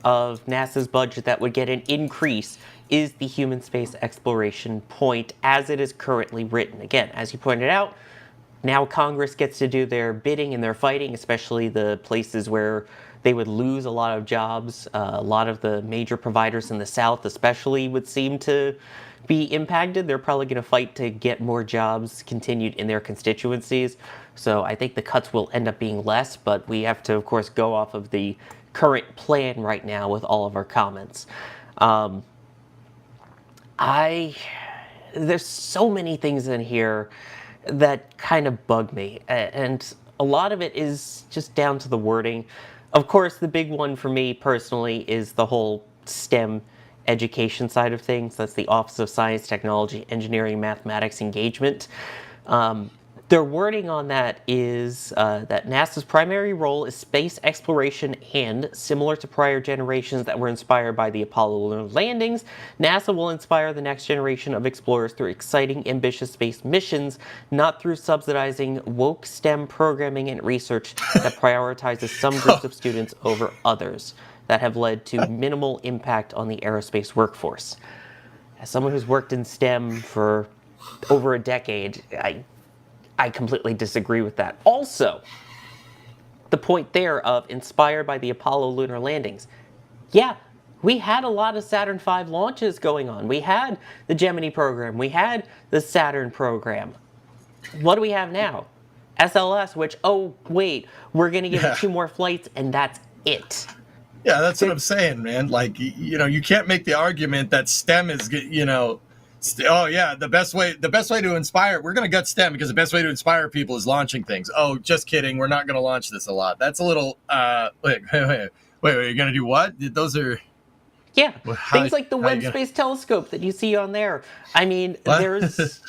Speaker 1: of NASA's budget that would get an increase is the human space exploration point as it is currently written. Again, as you pointed out, now Congress gets to do their bidding and their fighting, especially the places where they would lose a lot of jobs. A lot of the major providers in the South especially would seem to be impacted. They're probably going to fight to get more jobs continued in their constituencies. So I think the cuts will end up being less, but we have to, of course, go off of the current plan right now with all of our comments. There's so many things in here that kind of bug me, and a lot of it is just down to the wording. Of course, the big one for me personally is the whole STEM education side of things. That's the Office of Science, Technology, Engineering, Mathematics Engagement. Their wording on that is that NASA's primary role is space exploration, and similar to prior generations that were inspired by the Apollo lunar landings, NASA will inspire the next generation of explorers through exciting, ambitious space missions, not through subsidizing woke STEM programming and research that prioritizes some groups of students over others, that have led to minimal impact on the aerospace workforce. As someone who's worked in STEM for over a decade, I completely disagree with that. Also, the point there of inspired by the Apollo lunar landings. Yeah, we had a lot of Saturn V launches going on. We had the Gemini program. We had the Saturn program. What do we have now? SLS, which, oh, wait, we're going to give it 2 more flights, and that's it.
Speaker 8: Yeah, that's what I'm saying, man. Like, you know, you can't make the argument that STEM is, you know, oh yeah, the best way to inspire, we're going to gut STEM because the best way to inspire people is launching things. Oh, just kidding. We're not going to launch this a lot. That's a little, wait, you're going to do what? Those are...
Speaker 1: Yeah, things like the Webb Space Telescope that you see on there. I mean, there's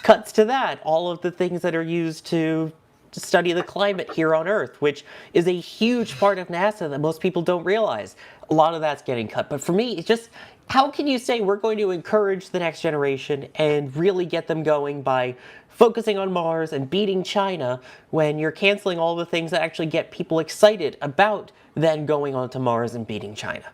Speaker 1: cuts to that. All of the things that are used to study the climate here on Earth, which is a huge part of NASA that most people don't realize. A lot of that's getting cut. But for me, it's just, how can you say we're going to encourage the next generation and really get them going by focusing on Mars and beating China when you're canceling all the things that actually get people excited about then going on to Mars and beating China?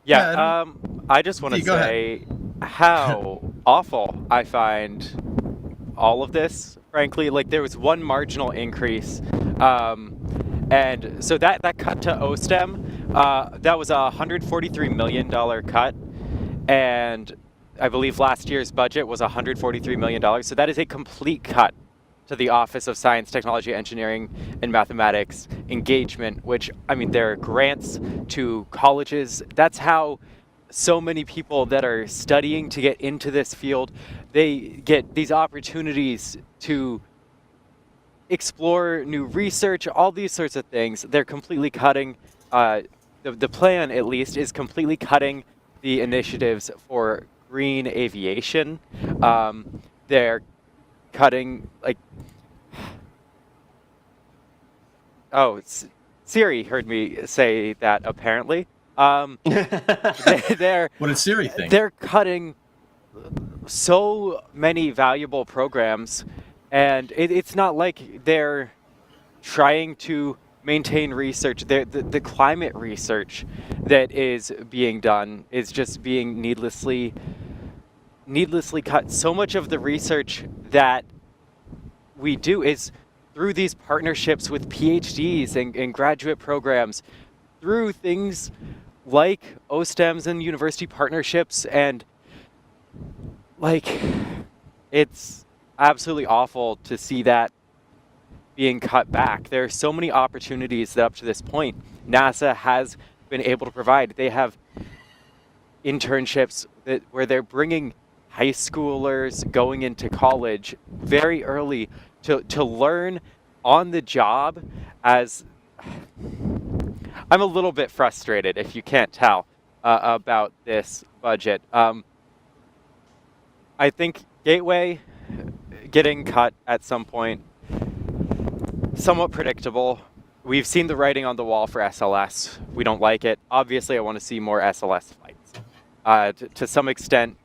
Speaker 9: Yeah, I just want to say, how awful I find all of this, frankly. Like, there was one marginal increase. And so that cut to OSTEM, that was a $143 million cut. And I believe last year's budget was $143 million. So that is a complete cut to the Office of Science, Technology, Engineering, and Mathematics engagement, which, I mean, there are grants to colleges. That's how so many people that are studying to get into this field, they get these opportunities to explore new research, all these sorts of things. They're completely cutting, the plan at least is completely cutting the initiatives for green aviation. They're cutting, like, Siri heard me say that apparently. They're
Speaker 8: What did Siri think?
Speaker 9: They're cutting so many valuable programs, and it's not like they're trying to maintain research. The climate research that is being done is just being needlessly cut. So much of the research that we do is through these partnerships with PhDs and graduate programs, through things like OSTEMs and university partnerships, and like, it's absolutely awful to see that being cut back. There are so many opportunities that up to this point NASA has been able to provide. They have internships where they're bringing high schoolers going into college very early to learn on the job. As I'm a little bit frustrated, if you can't tell, about this budget. I think Gateway getting cut at some point, somewhat predictable. We've seen the writing on the wall for SLS. We don't like it. Obviously, I want to see more SLS flights. To some extent,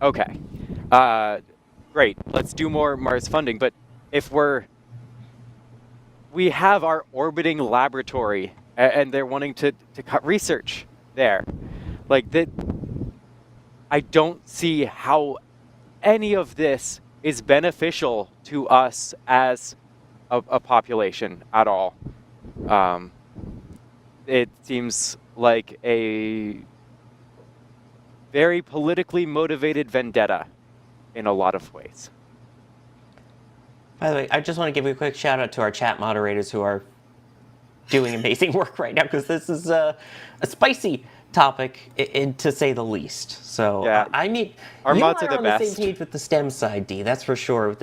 Speaker 9: okay. Great, let's do more Mars funding. But if we have our orbiting laboratory, and they're wanting to cut research there, like that, I don't see how any of this is beneficial to us as a population at all. It seems like a very politically motivated vendetta in a lot of ways.
Speaker 1: By the way, I just want to give you a quick shout out to our chat moderators who are doing amazing work right now, because this is a spicy topic, to say the least. So
Speaker 9: yeah,
Speaker 1: I mean,
Speaker 9: our
Speaker 1: you
Speaker 9: mods
Speaker 1: are
Speaker 9: are the
Speaker 1: on
Speaker 9: best.
Speaker 1: the same page with the STEM side, D. That's for sure.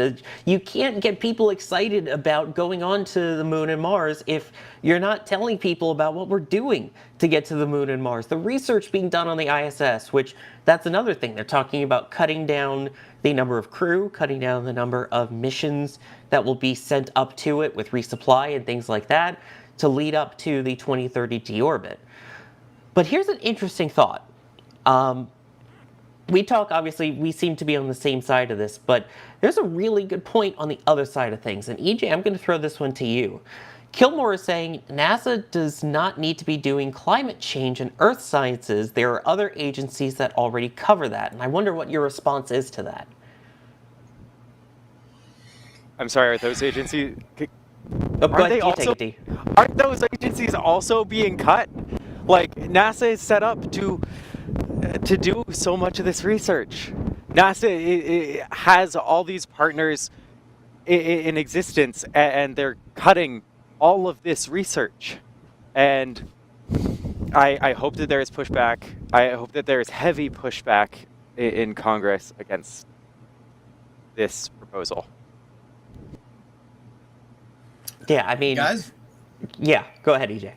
Speaker 1: You can't get people excited about going on to the moon and Mars if you're not telling people about what we're doing to get to the moon and Mars. The research being done on the ISS, which that's another thing. They're talking about cutting down the number of crew, cutting down the number of missions that will be sent up to it with resupply and things like that to lead up to the 2030 deorbit. But here's an interesting thought. Obviously, we seem to be on the same side of this, but there's a really good point on the other side of things. And EJ, I'm going to throw this one to you. Kilmore is saying NASA does not need to be doing climate change and earth sciences. There are other agencies that already cover that. And I wonder what your response is to that.
Speaker 9: I'm sorry, are those agencies...
Speaker 1: Aren't
Speaker 9: those agencies also being cut? Like, NASA is set up to do so much of this research. NASA it has all these partners in existence, and they're cutting all of this research. And I hope that there is pushback. I hope that there is heavy pushback in Congress against this proposal.
Speaker 1: Yeah, I mean...
Speaker 8: Guys?
Speaker 1: Yeah, go ahead, EJ.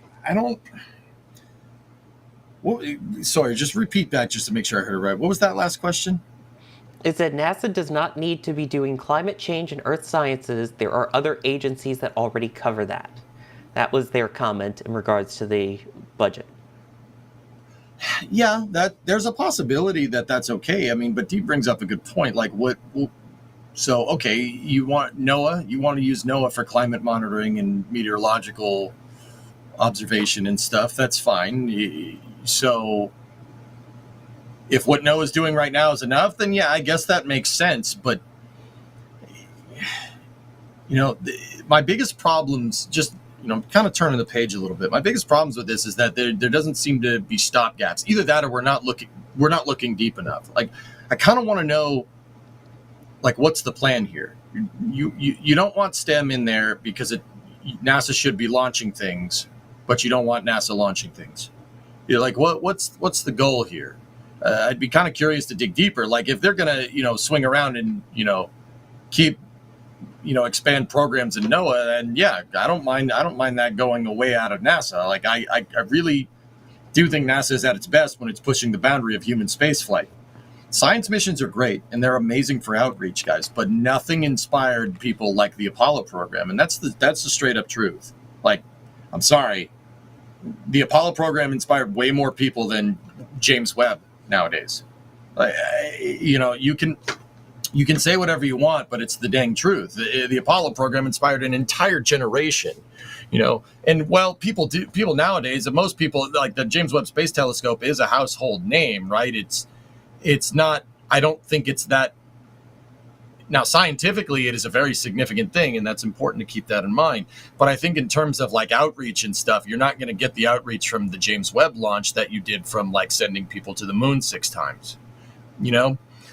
Speaker 8: Sorry, just repeat that just to make sure I heard it right. What was that last question?
Speaker 1: It said NASA does not need to be doing climate change and earth sciences. There are other agencies that already cover that. That was their comment in regards to the budget.
Speaker 8: Yeah, there's a possibility that that's okay. I mean, but Dee brings up a good point. Like, so, okay, you want NOAA? You want to use NOAA for climate monitoring and meteorological observation and stuff. That's fine. So if what NOAA's doing right now is enough, then yeah, I guess that makes sense. But my biggest problems, just kind of turning the page a little bit. My biggest problems with this is that there doesn't seem to be stopgaps. Either that, or we're not looking deep enough. Like, I kind of want to know, like, what's the plan here? You don't want STEM in there because NASA should be launching things, but you don't want NASA launching things. You're like, what's the goal here? I'd be kind of curious to dig deeper. Like, if they're gonna swing around and keep expand programs in NOAA, and yeah, I don't mind that going away out of NASA. Like, I really do think NASA is at its best when it's pushing the boundary of human spaceflight. Science missions are great and they're amazing for outreach, guys, but nothing inspired people like the Apollo program, and that's the straight up truth. Like, I'm sorry, the Apollo program inspired way more people than James Webb nowadays. You can say whatever you want, but it's the dang truth. The Apollo program inspired an entire generation, and well, people nowadays, most people, like, the James Webb Space Telescope is a household name, right? It's not, I don't think it's that. Now, scientifically, it is a very significant thing, and that's important to keep that in mind. But I think in terms of, like, outreach and stuff, you're not going to get the outreach from the James Webb launch that you did from, like, sending people to the moon 6 times,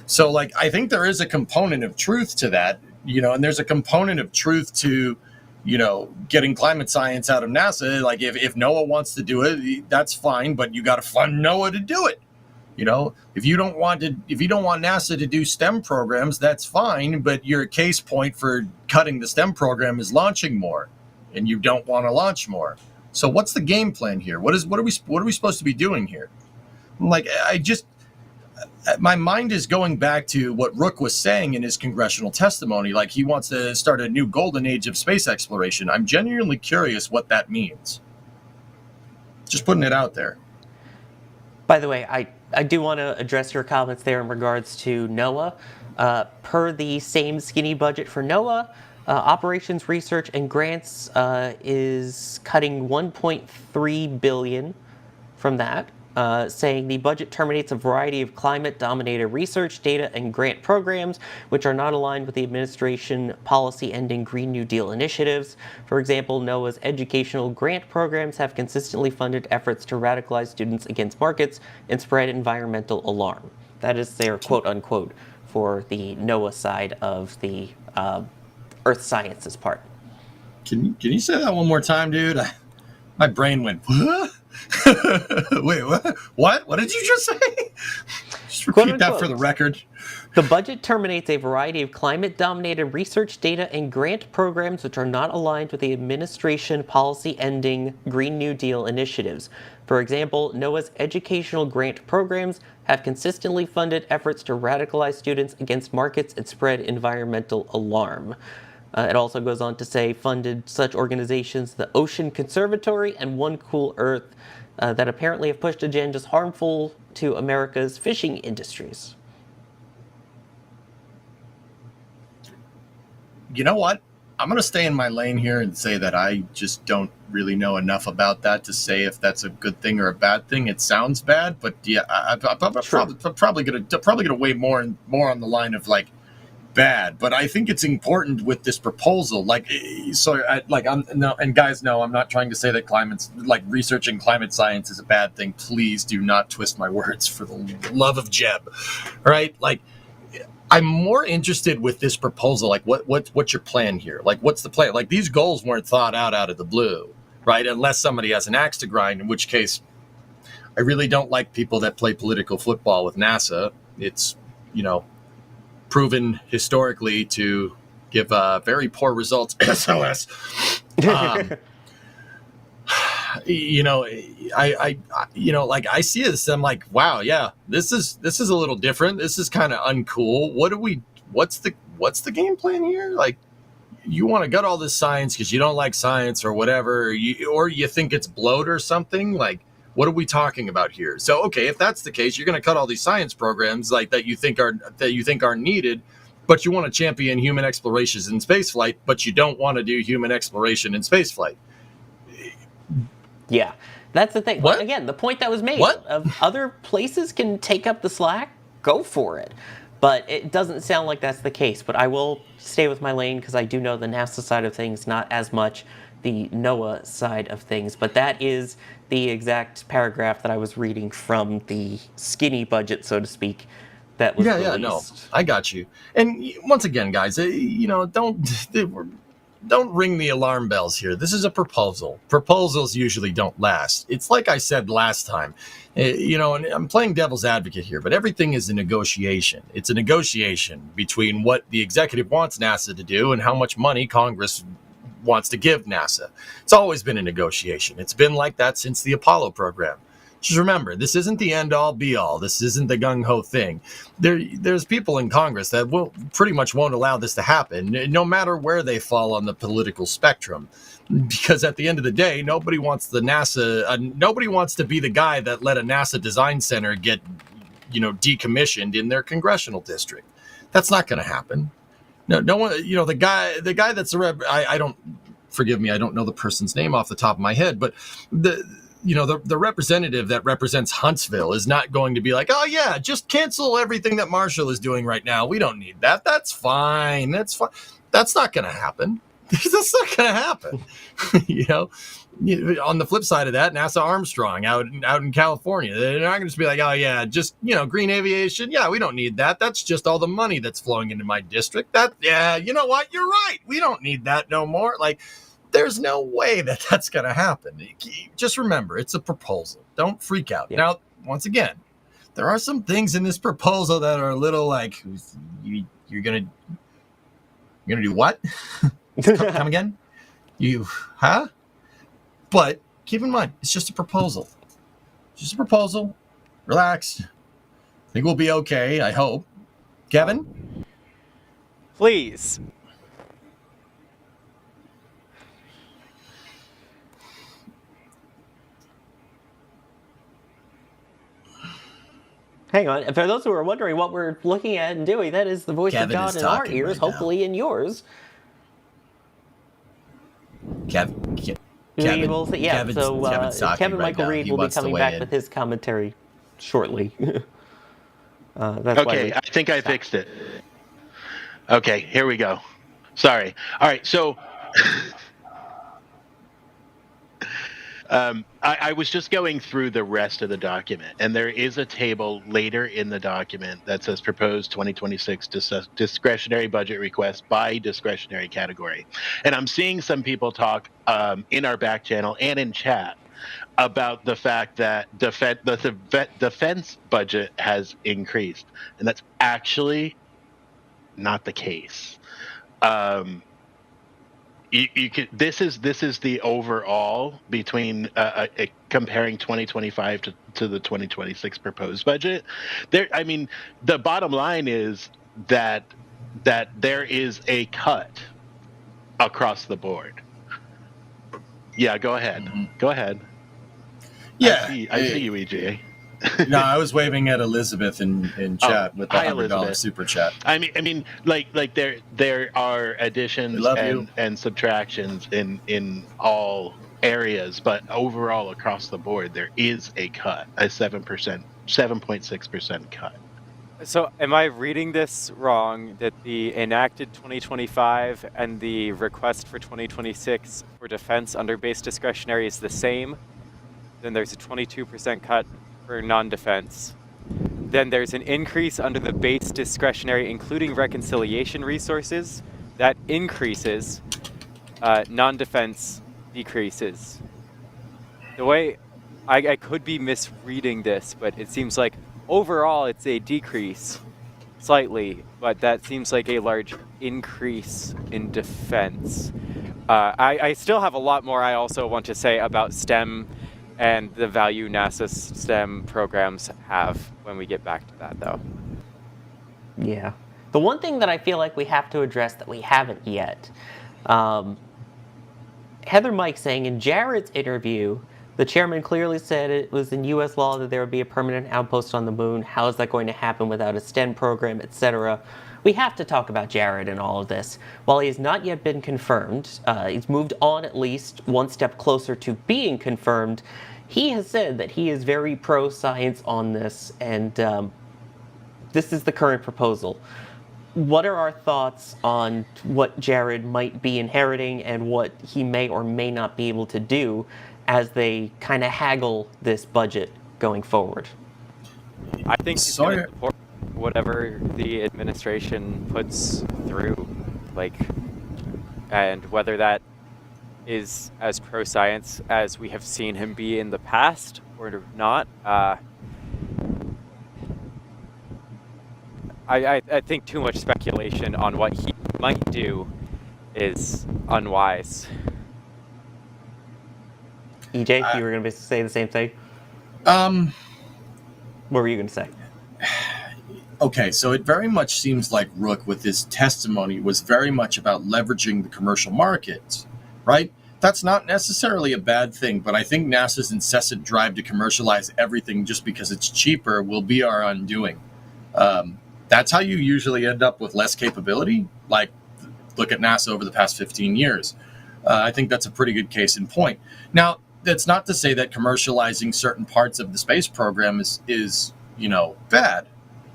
Speaker 8: So, like, I think there is a component of truth to that, and there's a component of truth to, getting climate science out of NASA. Like, if NOAA wants to do it, that's fine, but you got to fund NOAA to do it. If you don't want NASA to do STEM programs, that's fine, but your case point for cutting the STEM program is launching more, and you don't want to launch more. So what's the game plan here? What are we supposed to be doing here? Like, my mind is going back to what Rook was saying in his congressional testimony. Like, he wants to start a new golden age of space exploration. I'm genuinely curious what that means. Just putting it out there.
Speaker 1: By the way, I do want to address your comments there in regards to NOAA. Per the same skinny budget for NOAA, operations, research, and grants is cutting $1.3 billion from that, saying the budget terminates a variety of climate-dominated research, data, and grant programs which are not aligned with the administration policy ending Green New Deal initiatives. For example, NOAA's educational grant programs have consistently funded efforts to radicalize students against markets and spread environmental alarm. That is their quote-unquote for the NOAA side of the Earth Sciences part.
Speaker 8: Can you say that one more time, dude? My brain went, what? Wait, what? What did you just say? Just repeat that for the record.
Speaker 1: The budget terminates a variety of climate-dominated research, data, and grant programs which are not aligned with the administration policy-ending Green New Deal initiatives. For example, NOAA's educational grant programs have consistently funded efforts to radicalize students against markets and spread environmental alarm. It also goes on to say funded such organizations, the Ocean Conservatory and One Cool Earth, that apparently have pushed agendas harmful to America's fishing industries.
Speaker 8: You know what? I'm going to stay in my lane here and say that I just don't really know enough about that to say if that's a good thing or a bad thing. It sounds bad, but yeah, I'm probably going to weigh more on the line of, like, bad. But I think it's important with this proposal. Like, so, and guys know I'm not trying to say that researching climate science is a bad thing. Please do not twist my words, for the love of Jeb. All right, like, I'm more interested with this proposal. Like, what's your plan here? Like, what's the plan? Like, these goals weren't thought out of the blue, right? Unless somebody has an axe to grind, in which case I really don't like people that play political football with NASA. It's, proven historically to give very poor results. SOS. I see this, I'm like, wow, yeah, this is a little different. This is kind of uncool. What's the game plan here? Like, you want to gut all this science because you don't like science or whatever, or you think it's bloat or something. Like, what are we talking about here? So, okay, if that's the case, you're going to cut all these science programs like that you think are needed, but you want to champion human explorations in spaceflight, but you don't want to do human exploration in spaceflight.
Speaker 1: Yeah, That's the thing.
Speaker 8: What?
Speaker 1: Again, the point that was made.
Speaker 8: What?
Speaker 1: Of other places can take up the slack, go for it. But it doesn't sound like that's the case. But I will stay with my lane because I do know the NASA side of things, not as much the NOAA side of things. But that is the exact paragraph that I was reading from the skinny budget, so to speak, that was released.
Speaker 8: No, I got you. And once again, guys, don't ring the alarm bells here. This is a proposal. Proposals usually don't last. It's like I said last time, and I'm playing devil's advocate here, but everything is a negotiation. It's a negotiation between what the executive wants NASA to do and how much money Congress wants to give NASA. It's always been a negotiation. It's been like that since the Apollo program. Just remember, this isn't the end-all, be-all. This isn't the gung-ho thing. There's people in Congress that pretty much won't allow this to happen, no matter where they fall on the political spectrum. Because at the end of the day, nobody wants to be the guy that let a NASA design center get, decommissioned in their congressional district. That's not going to happen. No one. The guy that's I don't. Forgive me, I don't know the person's name off the top of my head, but the representative that represents Huntsville is not going to be like, oh yeah, just cancel everything that Marshall is doing right now. We don't need that. That's fine. That's fine. That's not going to happen. That's not going to happen. On the flip side of that, NASA Armstrong out in California, they're not going to be like, oh yeah, just, green aviation. Yeah, we don't need that. That's just all the money that's flowing into my district. You know what? You're right. We don't need that no more. Like, there's no way that that's going to happen. Just remember, it's a proposal. Don't freak out. Yeah. Now, once again, there are some things in this proposal that are a little like, you're going to do what? Come again? Huh? But keep in mind, it's just a proposal. Just a proposal. Relax. I think we'll be okay, I hope. Kevin?
Speaker 9: Please.
Speaker 1: Hang on. For those who are wondering what we're looking at and doing, that is the voice
Speaker 8: Kevin
Speaker 1: of God in our ears,
Speaker 8: right
Speaker 1: hopefully in yours.
Speaker 8: Kevin,
Speaker 1: Kevin
Speaker 8: Kevin
Speaker 1: Michael Reed will be coming back with his commentary shortly.
Speaker 10: Okay, I think I fixed it. Okay, here we go. Sorry. All right, so I was just going through the rest of the document, and there is a table later in the document that says proposed 2026 discretionary budget request by discretionary category. And I'm seeing some people talk in our back channel and in chat about the fact that the defense budget has increased, and that's actually not the case. You could. This is the overall between comparing 2025 to the 2026 proposed budget. The bottom line is that there is a cut across the board. Yeah, go ahead. Mm-hmm. Go ahead.
Speaker 8: Yeah,
Speaker 10: I see you, EJ.
Speaker 8: No, I was waving at Elizabeth in chat with the $100 super chat.
Speaker 10: I mean, like there are additions and subtractions in all areas, but overall across the board there is a cut, a 7.6% cut.
Speaker 9: So am I reading this wrong, that the enacted 2025 and the request for 2026 for defense under base discretionary is the same? Then there's a 22% cut for non-defense. Then there's an increase under the base discretionary, including reconciliation resources. That increases. Non-defense decreases. The way I could be misreading this, but it seems like overall it's a decrease slightly, but that seems like a large increase in defense. I still have a lot more I also want to say about STEM and the value NASA STEM programs have when we get back to that, though.
Speaker 1: Yeah. The one thing that I feel like we have to address that we haven't yet, Heather Mike saying, in Jared's interview, the chairman clearly said it was in U.S. law that there would be a permanent outpost on the moon. How is that going to happen without a STEM program, etc.? We have to talk about Jared and all of this. While he has not yet been confirmed, he's moved on at least one step closer to being confirmed. he has said that he is very pro-science on this, and this is the current proposal. What are our thoughts on what Jared might be inheriting and what he may or may not be able to do as they kind of haggle this budget going forward?
Speaker 9: I think he's going to support whatever the administration puts through, and whether that is as pro-science as we have seen him be in the past or not. I think too much speculation on what he might do is unwise.
Speaker 1: EJ, you were going to say the same thing? What were you going to say?
Speaker 8: Okay, so it very much seems like Rook, with his testimony, was very much about leveraging the commercial markets, right? That's not necessarily a bad thing, but I think NASA's incessant drive to commercialize everything just because it's cheaper will be our undoing. That's how you usually end up with less capability. Like, look at NASA over the past 15 years. I think that's a pretty good case in point. Now, that's not to say that commercializing certain parts of the space program is bad.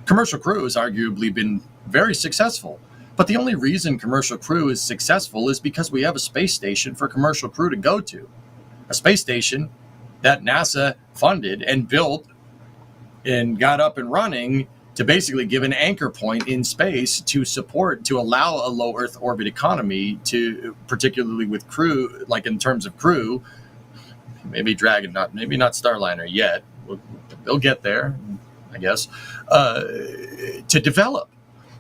Speaker 8: Commercial Crew has arguably been very successful. But the only reason Commercial Crew is successful is because we have a space station for Commercial Crew to go to. A space station that NASA funded and built and got up and running to basically give an anchor point in space to allow a low Earth orbit economy to, particularly with crew, like in terms of crew, maybe Dragon, maybe not Starliner yet. They'll get there, I guess, to develop.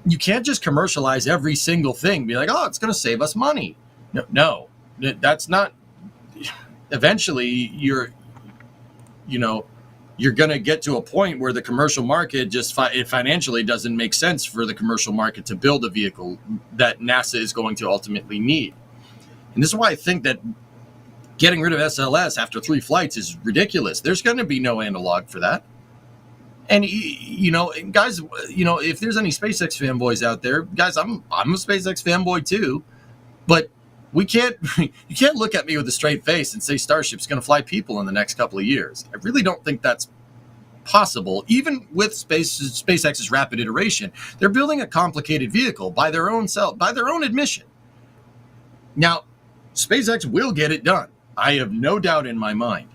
Speaker 8: You can't just commercialize every single thing, be like, oh, it's going to save us money. No, that's not. Eventually, you're going to get to a point where the commercial market it financially doesn't make sense for the commercial market to build a vehicle that NASA is going to ultimately need. And this is why I think that getting rid of SLS after 3 flights is ridiculous. There's going to be no analog for that. And guys, if there's any SpaceX fanboys out there, guys, I'm a SpaceX fanboy too, but you can't look at me with a straight face and say Starship's going to fly people in the next couple of years. I really don't think that's possible. Even with SpaceX's rapid iteration, they're building a complicated vehicle by their own admission. Now, SpaceX will get it done. I have no doubt in my mind.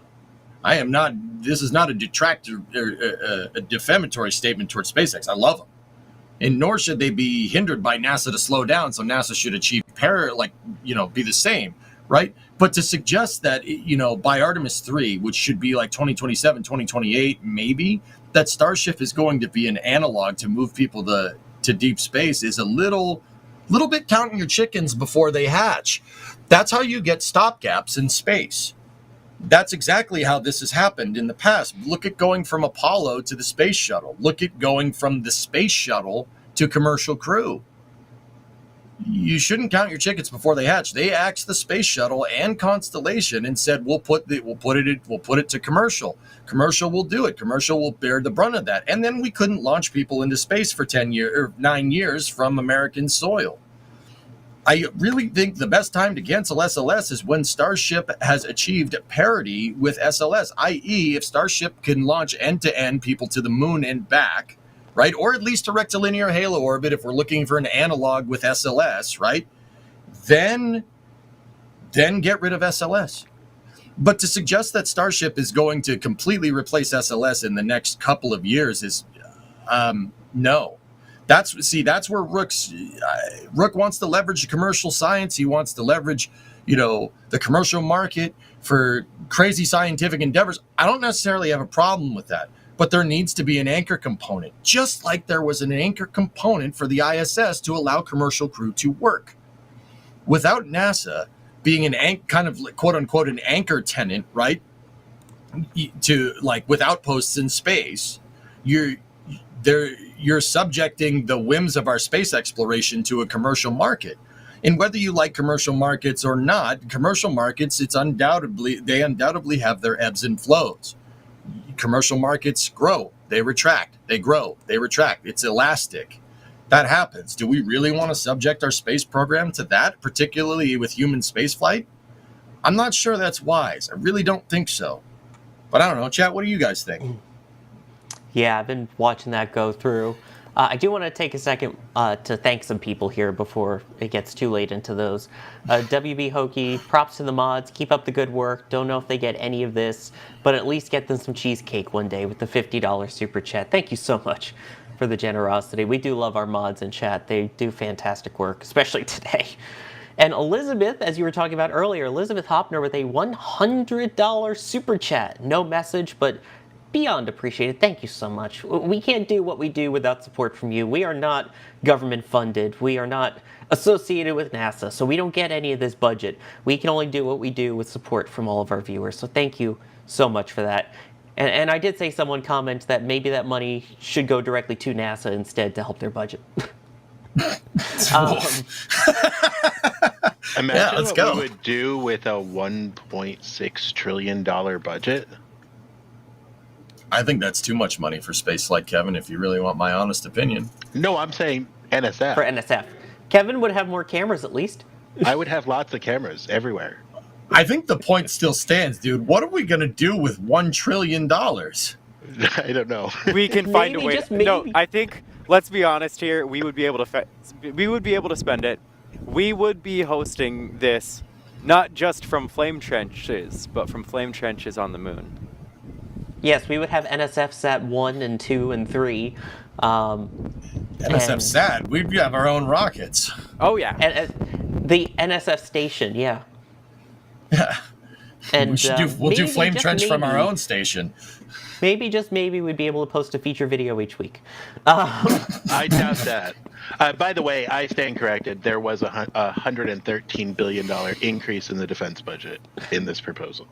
Speaker 8: This is not a detractor or a defamatory statement towards SpaceX. I love them. And nor should they be hindered by NASA to slow down, so NASA should achieve be the same, right? But to suggest that, by Artemis 3, which should be like 2027, 2028, maybe, that Starship is going to be an analog to move people to deep space is a little bit counting your chickens before they hatch. That's how you get stopgaps in space. That's exactly how this has happened in the past. Look at going from Apollo to the space shuttle. Look at going from the space shuttle to Commercial Crew. You shouldn't count your chickens before they hatch. They axed the space shuttle and Constellation and said, we'll put it to commercial. Commercial will do it. Commercial will bear the brunt of that. And then we couldn't launch people into space for 9 years from American soil. I really think the best time to cancel SLS is when Starship has achieved parity with SLS, i.e. if Starship can launch end-to-end people to the moon and back, right? Or at least a rectilinear halo orbit if we're looking for an analog with SLS, right? Then get rid of SLS. But to suggest that Starship is going to completely replace SLS in the next couple of years is no. That's where Rook wants to leverage the commercial science. He wants to leverage, the commercial market for crazy scientific endeavors. I don't necessarily have a problem with that, but there needs to be an anchor component, just like there was an anchor component for the ISS to allow Commercial Crew to work. Without NASA being kind of quote unquote an anchor tenant, right? With outposts in space, you're subjecting the whims of our space exploration to a commercial market. And whether you like commercial markets or not, commercial markets, they undoubtedly have their ebbs and flows. Commercial markets grow, they retract, they grow, they retract. It's elastic. That happens. Do we really want to subject our space program to that, particularly with human spaceflight? I'm not sure that's wise. I really don't think so. But I don't know, chat, what do you guys think?
Speaker 1: Yeah, I've been watching that go through. I do want to take a second to thank some people here before it gets too late into those. WB Hokey, props to the mods. Keep up the good work. Don't know if they get any of this, but at least get them some cheesecake one day with the $50 super chat. Thank you so much for the generosity. We do love our mods in chat. They do fantastic work, especially today. And Elizabeth, as you were talking about earlier, Elizabeth Hopner with a $100 super chat. No message, but beyond appreciated. Thank you so much. We can't do what we do without support from you. We are not government funded. We are not associated with NASA, so we don't get any of this budget. We can only do what we do with support from all of our viewers. So thank you so much for that. And I did say someone comment that maybe that money should go directly to NASA instead to help their budget.
Speaker 10: Imagine what we would do with a $1.6 trillion budget.
Speaker 8: I think that's too much money for spaceflight, Kevin, if you really want my honest opinion.
Speaker 10: No, I'm saying NSF.
Speaker 1: For NSF. Kevin would have more cameras at least.
Speaker 10: I would have lots of cameras everywhere.
Speaker 8: I think the point still stands, dude. What are we going to do with $1 trillion?
Speaker 10: I don't know.
Speaker 9: We can find a way.
Speaker 1: Maybe.
Speaker 9: No, I think, let's be honest here, we would be able to spend it. We would be hosting this not just from flame trenches, but from flame trenches on the moon.
Speaker 1: Yes, we would have NSF Sat 1 and 2 and 3.
Speaker 8: NSF SAT, we'd have our own rockets.
Speaker 9: Oh, yeah.
Speaker 1: And, the NSF station, yeah.
Speaker 8: Yeah.
Speaker 1: And
Speaker 8: we'll do flame trench from our own station.
Speaker 1: Maybe, just maybe, we'd be able to post a feature video each week.
Speaker 10: I doubt that. By the way, I stand corrected. There was a $113 billion increase in the defense budget in this proposal.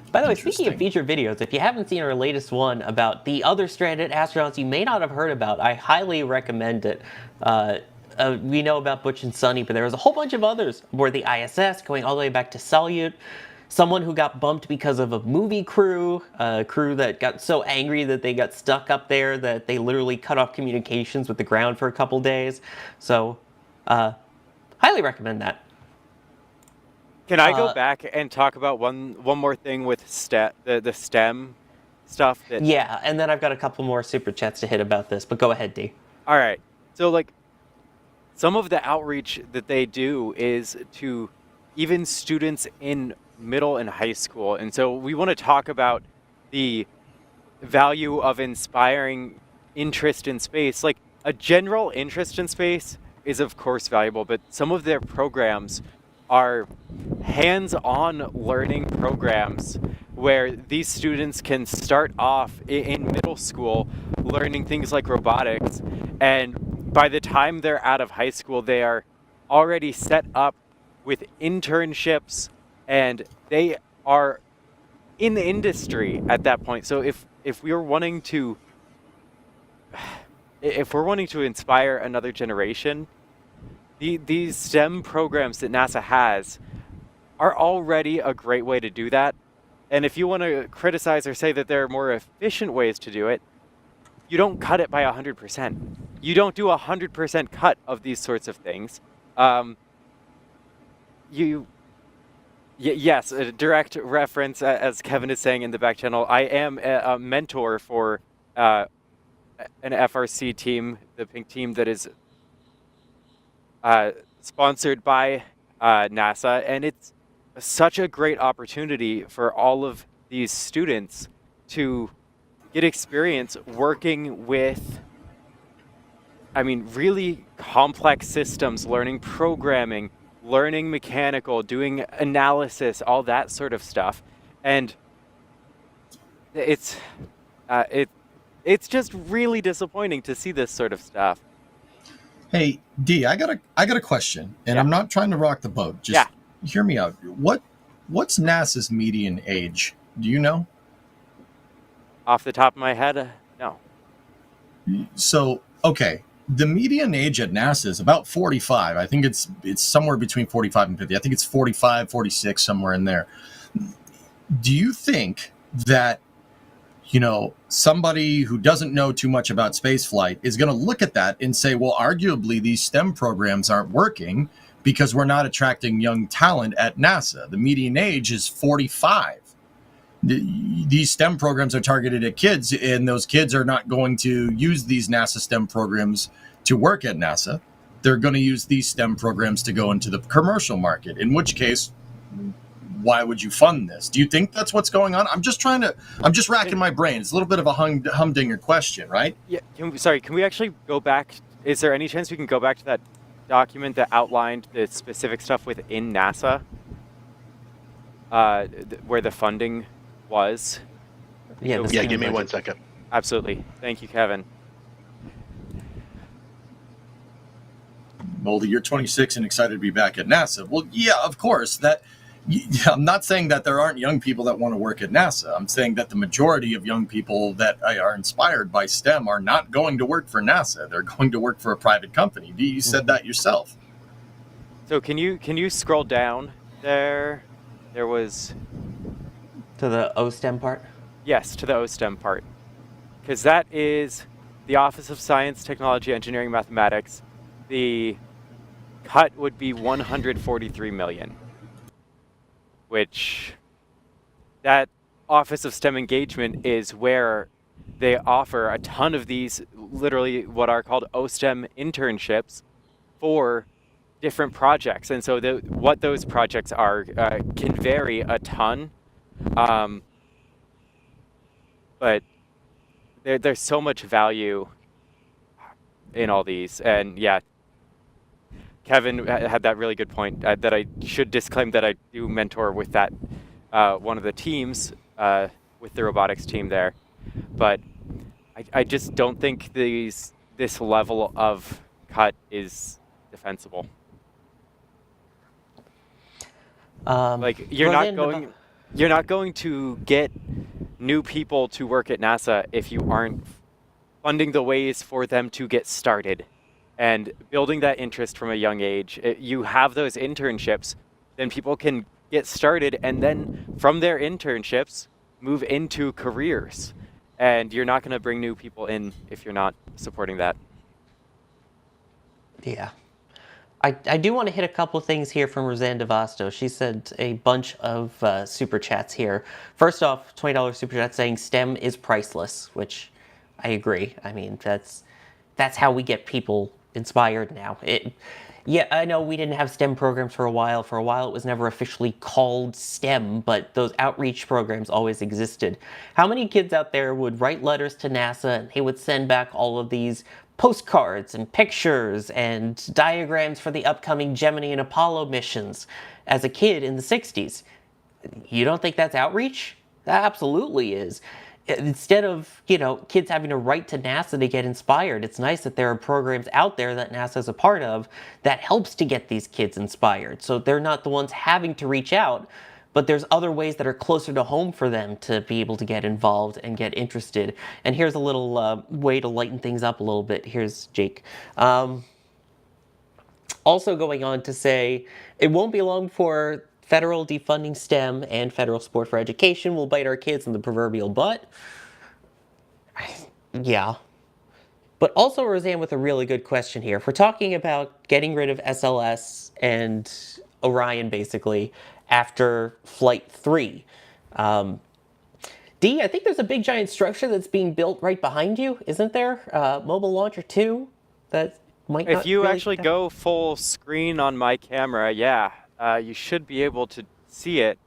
Speaker 1: By the way, speaking of feature videos, if you haven't seen our latest one about the other stranded astronauts you may not have heard about, I highly recommend it. We know about Butch and Sunny, but there was a whole bunch of others aboard the ISS, going all the way back to Salyut. Someone who got bumped because of a movie crew, a crew that got so angry that they got stuck up there that they literally cut off communications with the ground for a couple days. So, highly recommend that.
Speaker 9: Can I go back and talk about one more thing with the STEM stuff?
Speaker 1: Yeah, and then I've got a couple more super chats to hit about this, but go ahead, D.
Speaker 9: All right. So, like, some of the outreach that they do is to even students in middle and high school. And so we want to talk about the value of inspiring interest in space. Like, a general interest in space is, of course, valuable, but some of their programs are hands-on learning programs where these students can start off in middle school learning things like robotics, and by the time they're out of high school, they are already set up with internships, and they are in the industry at that point. So if we're wanting to inspire another generation, these STEM programs that NASA has are already a great way to do that. And if you want to criticize or say that there are more efficient ways to do it, you don't cut it by 100%. You don't do 100% cut of these sorts of things. Yes, a direct reference, as Kevin is saying in the back channel. I am a mentor for an FRC team, the pink team that is sponsored by NASA, and it's such a great opportunity for all of these students to get experience working with, really complex systems, learning programming, learning mechanical, doing analysis, all that sort of stuff. And it's just really disappointing to see this sort of stuff.
Speaker 8: Hey, D, I got a question, and I'm not trying to rock the boat. Just hear me out. What's NASA's median age? Do you know?
Speaker 9: Off the top of my head, no.
Speaker 8: So, okay, the median age at NASA is about 45. I think it's somewhere between 45 and 50. I think it's 45, 46, somewhere in there. Do you think that, somebody who doesn't know too much about spaceflight is going to look at that and say, well, arguably these STEM programs aren't working because we're not attracting young talent at NASA? The median age is 45. these STEM programs are targeted at kids, and those kids are not going to use these NASA STEM programs to work at NASA. They're going to use these STEM programs to go into the commercial market, in which case, why would you fund this? Do you think that's what's going on? I'm just racking my brain. It's a little bit of a humdinger question, right?
Speaker 9: Yeah. Can we actually go back? Is there any chance we can go back to that document that outlined the specific stuff within NASA, where the funding was?
Speaker 1: Yeah,
Speaker 10: Yeah, give me 1 second.
Speaker 9: Absolutely. Thank you, Kevin.
Speaker 8: Moldy, you're 26 and excited to be back at NASA. Well, yeah, of course. I'm not saying that there aren't young people that want to work at NASA. I'm saying that the majority of young people that are inspired by STEM are not going to work for NASA. They're going to work for a private company. You said that yourself.
Speaker 9: So can you scroll down there? There was...
Speaker 1: To the OSTEM part?
Speaker 9: Yes, to the OSTEM part. Because that is the Office of Science, Technology, Engineering, Mathematics. The cut would be $143 million. Which, that Office of STEM Engagement is where they offer a ton of these, literally what are called OSTEM internships for different projects. And so what those projects are can vary a ton. But there's so much value in all these. And yeah, Kevin had that really good point that I should disclaim that I do mentor with that one of the teams with the robotics team there, but I just don't think this level of cut is defensible. Like you're not going to get new people to work at NASA if you aren't funding the ways for them to get started. And building that interest from a young age, you have those internships, then people can get started and then from their internships move into careers. And you're not going to bring new people in if you're not supporting that.
Speaker 1: Yeah. I do want to hit a couple of things here from Roseanne DeVasto. She said a bunch of super chats here. First off, $20 super chat saying STEM is priceless, which I agree. I mean, that's how we get people inspired now. Yeah, I know we didn't have STEM programs for a while. For a while, it was never officially called STEM, but those outreach programs always existed. How many kids out there would write letters to NASA and they would send back all of these postcards and pictures and diagrams for the upcoming Gemini and Apollo missions as a kid in the 60s? You don't think that's outreach? That absolutely is. Instead of, kids having to write to NASA to get inspired, it's nice that there are programs out there that NASA is a part of that helps to get these kids inspired. So they're not the ones having to reach out, but there's other ways that are closer to home for them to be able to get involved and get interested. And here's a little way to lighten things up a little bit. Here's Jake. Also going on to say, it won't be long before federal defunding STEM and federal support for education will bite our kids in the proverbial butt. Yeah. But also Roseanne with a really good question here. If we're talking about getting rid of SLS and Orion basically after Flight 3, D, I think there's a big giant structure that's being built right behind you, isn't there? Mobile Launcher 2? That might not
Speaker 9: If you
Speaker 1: really
Speaker 9: actually go full screen on my camera, yeah. You should be able to see it.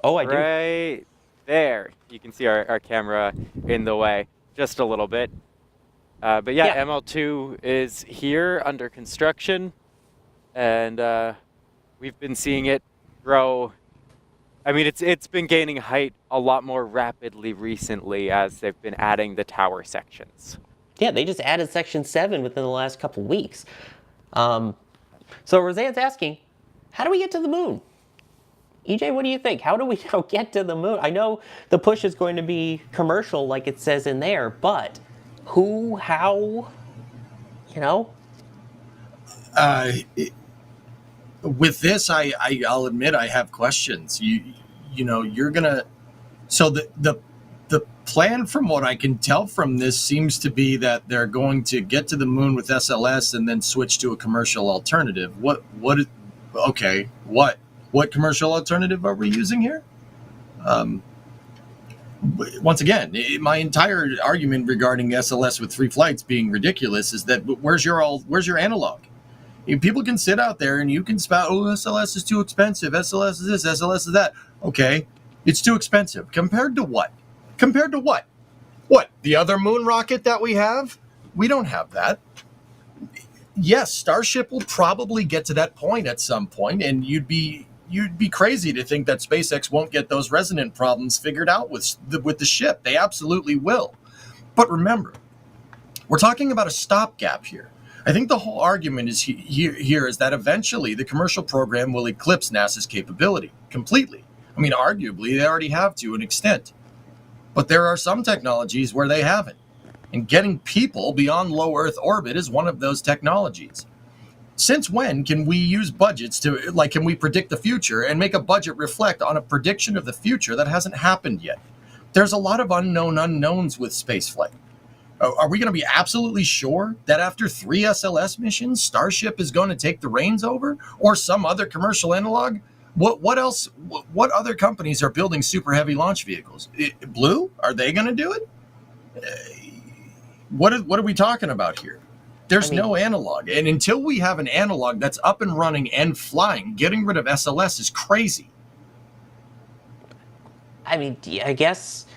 Speaker 1: Oh, I do.
Speaker 9: Right there. You can see our camera in the way just a little bit. But yeah, ML2 is here under construction. And we've been seeing it grow. I mean, it's been gaining height a lot more rapidly recently as they've been adding the tower sections.
Speaker 1: Yeah, they just added Section 7 within the last couple weeks. So Roseanne's asking, how do we get to the moon? EJ, what do you think? How do we now get to the moon? I know the push is going to be commercial like it says in there, but who, how,
Speaker 8: With this, I'll admit I have questions. You're gonna. So the plan, from what I can tell from this, seems to be that they're going to get to the moon with SLS and then switch to a commercial alternative. What commercial alternative are we using here? Once again, my entire argument regarding SLS with 3 flights being ridiculous is that where's your analog? People can sit out there and you can spout, oh, SLS is too expensive, SLS is this, SLS is that. Okay, it's too expensive. Compared to what? Compared to what? What, the other moon rocket that we have? We don't have that. Yes, Starship will probably get to that point at some point, and you'd be crazy to think that SpaceX won't get those resonant problems figured out with the ship. They absolutely will. But remember, we're talking about a stopgap here. I think the whole argument is here is that eventually the commercial program will eclipse NASA's capability completely. I mean, arguably, they already have to an extent. But there are some technologies where they haven't. And getting people beyond low Earth orbit is one of those technologies. Since when can we use budgets can we predict the future and make a budget reflect on a prediction of the future that hasn't happened yet? There's a lot of unknown unknowns with spaceflight. Are we going to be absolutely sure that after 3 SLS missions, Starship is going to take the reins over, or some other commercial analog? What else? What other companies are building super heavy launch vehicles? Blue? Are they going to do it? What are we talking about here? There's no analog. And until we have an analog that's up and running and flying, getting rid of SLS is crazy.
Speaker 1: I mean, I guess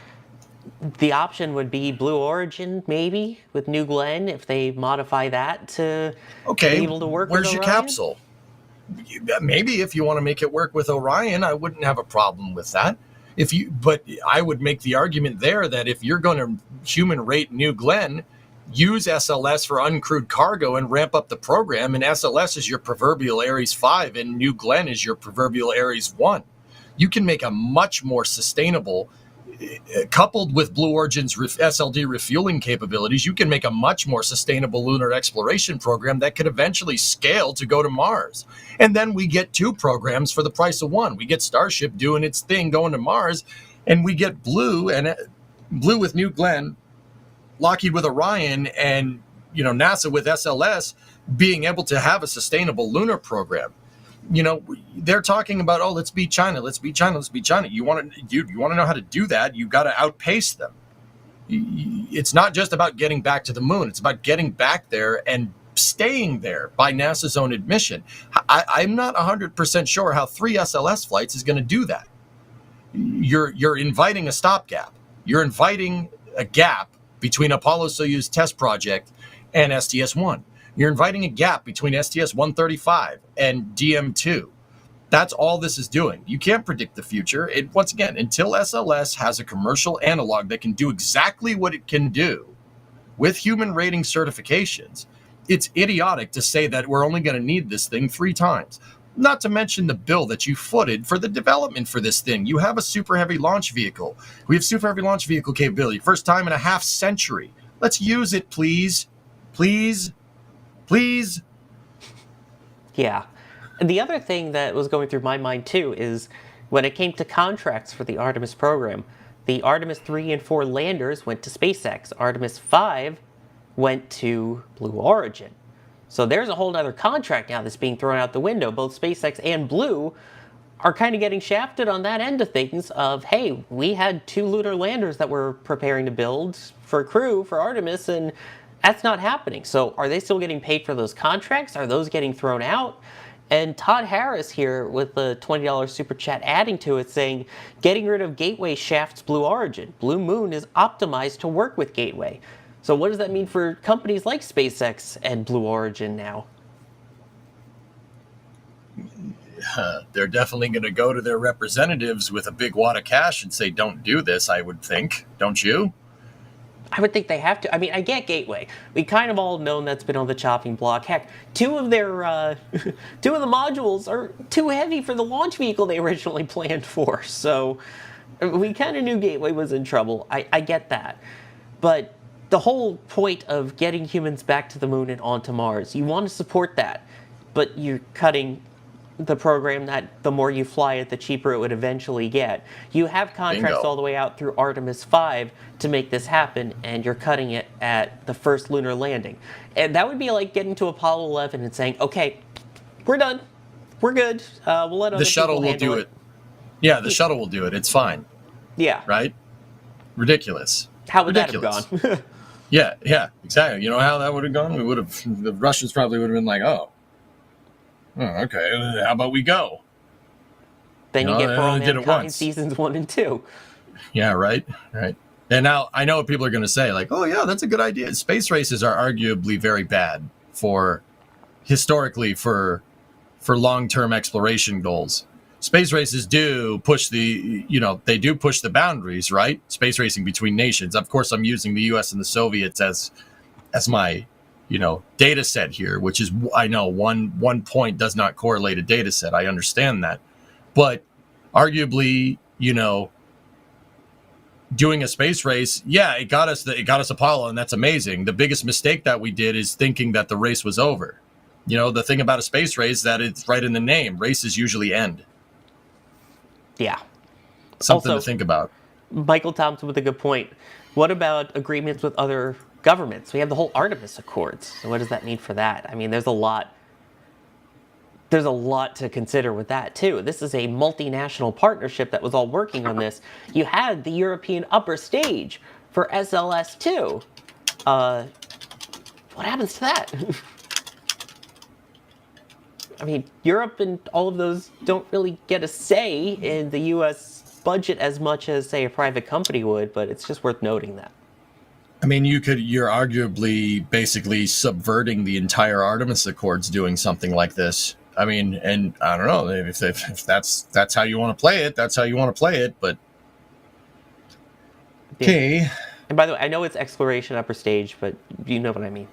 Speaker 1: the option would be Blue Origin, maybe, with New Glenn, if they modify that to be able to work with
Speaker 8: where's your
Speaker 1: Orion?
Speaker 8: capsule? Maybe if you want to make it work with Orion, I wouldn't have a problem with that. But I would make the argument there that if you're going to human rate New Glenn, use SLS for uncrewed cargo and ramp up the program, and SLS is your proverbial Ares 5 and New Glenn is your proverbial Ares 1. You can make a much more sustainable, coupled with Blue Origin's SLD refueling capabilities, you can make a much more sustainable lunar exploration program that could eventually scale to go to Mars. And then we get 2 programs for the price of 1. We get Starship doing its thing going to Mars, and we get Blue with New Glenn, Lockheed with Orion, and NASA with SLS being able to have a sustainable lunar program. They're talking about, let's beat China, let's beat China, let's beat China. You want to know how to do that? You got to outpace them. It's not just about getting back to the moon. It's about getting back there and staying there by NASA's own admission. I'm not 100% sure how 3 SLS flights is going to do that. You're inviting a stopgap. You're inviting a gap between Apollo-Soyuz test project and STS-1. You're inviting a gap between STS-135 and DM-2. That's all this is doing. You can't predict the future. Once again, until SLS has a commercial analog that can do exactly what it can do with human rating certifications, it's idiotic to say that we're only going to need this thing 3 times. Not to mention the bill that you footed for the development for this thing. You have a super heavy launch vehicle. We have super heavy launch vehicle capability. First time in a half century. Let's use it, please. Please. Please.
Speaker 1: Yeah. And the other thing that was going through my mind, too, is when it came to contracts for the Artemis program, the Artemis 3 and 4 landers went to SpaceX. Artemis 5 went to Blue Origin. So there's a whole other contract now that's being thrown out the window. Both SpaceX and Blue are kind of getting shafted on that end of things of, hey, we had 2 lunar landers that we're preparing to build for crew for Artemis, and that's not happening. So are they still getting paid for those contracts? Are those getting thrown out? And Todd Harris here with the $20 super chat adding to it saying, getting rid of Gateway shafts Blue Origin. Blue Moon is optimized to work with Gateway. So what does that mean for companies like SpaceX and Blue Origin now?
Speaker 8: They're definitely going to go to their representatives with a big wad of cash and say, don't do this, I would think. Don't you?
Speaker 1: I would think they have to. I mean, I get Gateway. We kind of all known that's been on the chopping block. Heck, 2 of their 2 of the modules are too heavy for the launch vehicle they originally planned for. So we kind of knew Gateway was in trouble. I get that. But the whole point of getting humans back to the moon and onto Mars, you want to support that, but you're cutting the program that the more you fly it, the cheaper it would eventually get. You have contracts
Speaker 8: Bingo.
Speaker 1: all the way out through Artemis 5 to make this happen, and you're cutting it at the first lunar landing. And that would be like getting to Apollo 11 and saying, okay, we're done. We're good. We'll let other
Speaker 8: The shuttle
Speaker 1: people
Speaker 8: will
Speaker 1: handle
Speaker 8: do it. Yeah, the shuttle will do it. It's fine.
Speaker 1: Yeah.
Speaker 8: Right? Ridiculous.
Speaker 1: How would that have
Speaker 8: Ridiculous.
Speaker 1: gone?
Speaker 8: Yeah, exactly. You know how that would have gone? The Russians probably would have been like, oh, okay, how about we go?
Speaker 1: Then you
Speaker 8: No,
Speaker 1: get
Speaker 8: they
Speaker 1: For All
Speaker 8: only did it
Speaker 1: Mankind
Speaker 8: once.
Speaker 1: seasons 1 and 2.
Speaker 8: Yeah, right. And now I know what people are going to say, like, oh yeah, that's a good idea. Space races are arguably very bad historically for long-term exploration goals. Space races do push the boundaries, right? Space racing between nations. Of course, I'm using the U.S. and the Soviets as my, data set here, which is, I know one point does not correlate a data set. I understand that. But arguably, doing a space race, yeah, it got us Apollo, and that's amazing. The biggest mistake that we did is thinking that the race was over. The thing about a space race that it's right in the name. Races usually end.
Speaker 1: Yeah.
Speaker 8: Something
Speaker 1: Also,
Speaker 8: to think about.
Speaker 1: Michael Thompson with a good point. What about agreements with other governments? We have the whole Artemis Accords. So what does that mean for that? I mean, there's a lot to consider with that too. This is a multinational partnership that was all working on this. You had the European upper stage for SLS-2. What happens to that? I mean, Europe and all of those don't really get a say in the U.S. budget as much as, say, a private company would, but it's just worth noting that.
Speaker 8: I mean, you're arguably basically subverting the entire Artemis Accords doing something like this. I mean, and I don't know if that's how you want to play it. That's how you want to play it. But okay.
Speaker 1: Yeah. And by the way, I know it's exploration upper stage, but you know what I mean.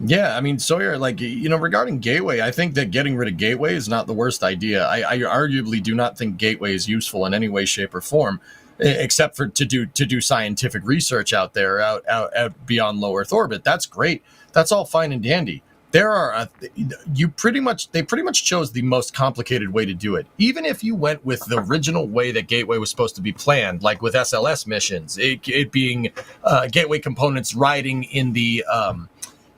Speaker 8: Yeah, I mean, Sawyer, regarding Gateway, I think that getting rid of Gateway is not the worst idea. I arguably do not think Gateway is useful in any way, shape, or form, except for to do scientific research out there, out beyond low Earth orbit. That's great. That's all fine and dandy. They pretty much chose the most complicated way to do it. Even if you went with the original way that Gateway was supposed to be planned, like with SLS missions, it being Gateway components riding in the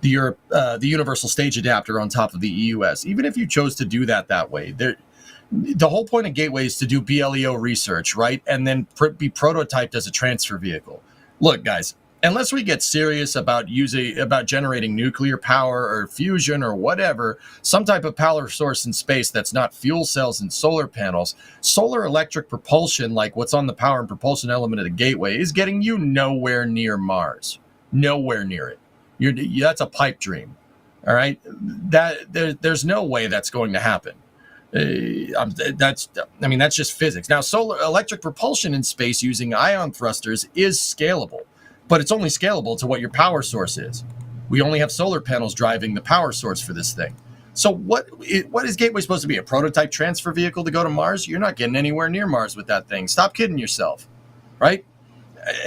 Speaker 8: Universal Stage Adapter on top of the EUS. Even if you chose to do that way, the whole point of Gateway is to do BLEO research, right? And then be prototyped as a transfer vehicle. Look, guys, unless we get serious about generating nuclear power or fusion or whatever, some type of power source in space that's not fuel cells and solar panels, solar electric propulsion, like what's on the power and propulsion element of the Gateway, is getting you nowhere near Mars. Nowhere near it. That's a pipe dream. All right, there's no way that's going to happen. That's just physics. Now, solar electric propulsion in space using ion thrusters is scalable, but it's only scalable to what your power source is. We only have solar panels driving the power source for this thing. So what is Gateway supposed to be? A prototype transfer vehicle to go to Mars? You're not getting anywhere near Mars with that thing. Stop kidding yourself, right?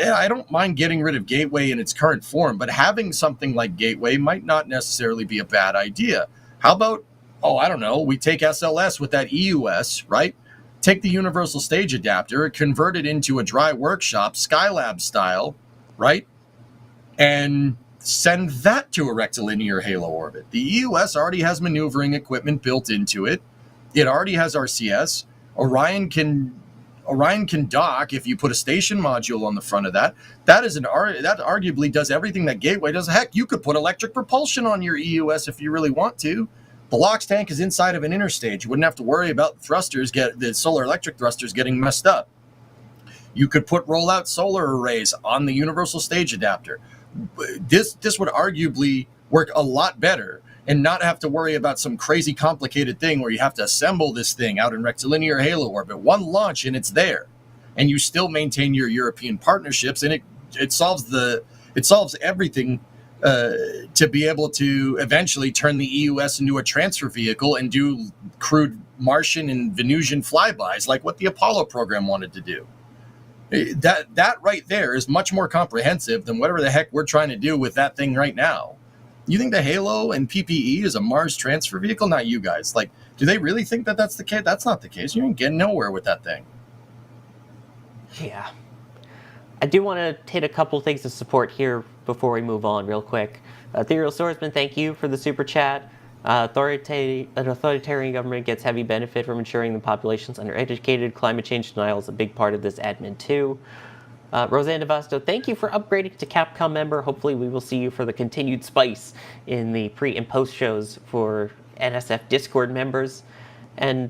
Speaker 8: I don't mind getting rid of Gateway in its current form, but having something like Gateway might not necessarily be a bad idea. How about, I don't know, we take SLS with that EUS, right? Take the Universal Stage Adapter, convert it into a dry workshop, Skylab style, right? And send that to a rectilinear halo orbit. The EUS already has maneuvering equipment built into it. It already has RCS. Orion can dock if you put a station module on the front of that. That arguably does everything that Gateway does. Heck, you could put electric propulsion on your EUS if you really want to. The LOX tank is inside of an interstage. You wouldn't have to worry about the solar electric thrusters getting messed up. You could put rollout solar arrays on the Universal Stage Adapter. This would arguably work a lot better and not have to worry about some crazy complicated thing where you have to assemble this thing out in rectilinear halo orbit. One launch and it's there. And you still maintain your European partnerships, and it solves everything to be able to eventually turn the EUS into a transfer vehicle and do crewed Martian and Venusian flybys like what the Apollo program wanted to do. That right there is much more comprehensive than whatever the heck we're trying to do with that thing right now. You think the Halo and PPE is a Mars transfer vehicle? Not you guys. Do they really think that that's the case? That's not the case. You ain't getting nowhere with that thing.
Speaker 1: Yeah. I do want to hit a couple things of support here before we move on real quick. Ethereal Swordsman, thank you for the super chat. An authoritarian government gets heavy benefit from ensuring the population's undereducated. Climate change denial is a big part of this admin too. Roseanne DeVasto, thank you for upgrading to Capcom member. Hopefully we will see you for the continued spice in the pre and post shows for NSF Discord members. And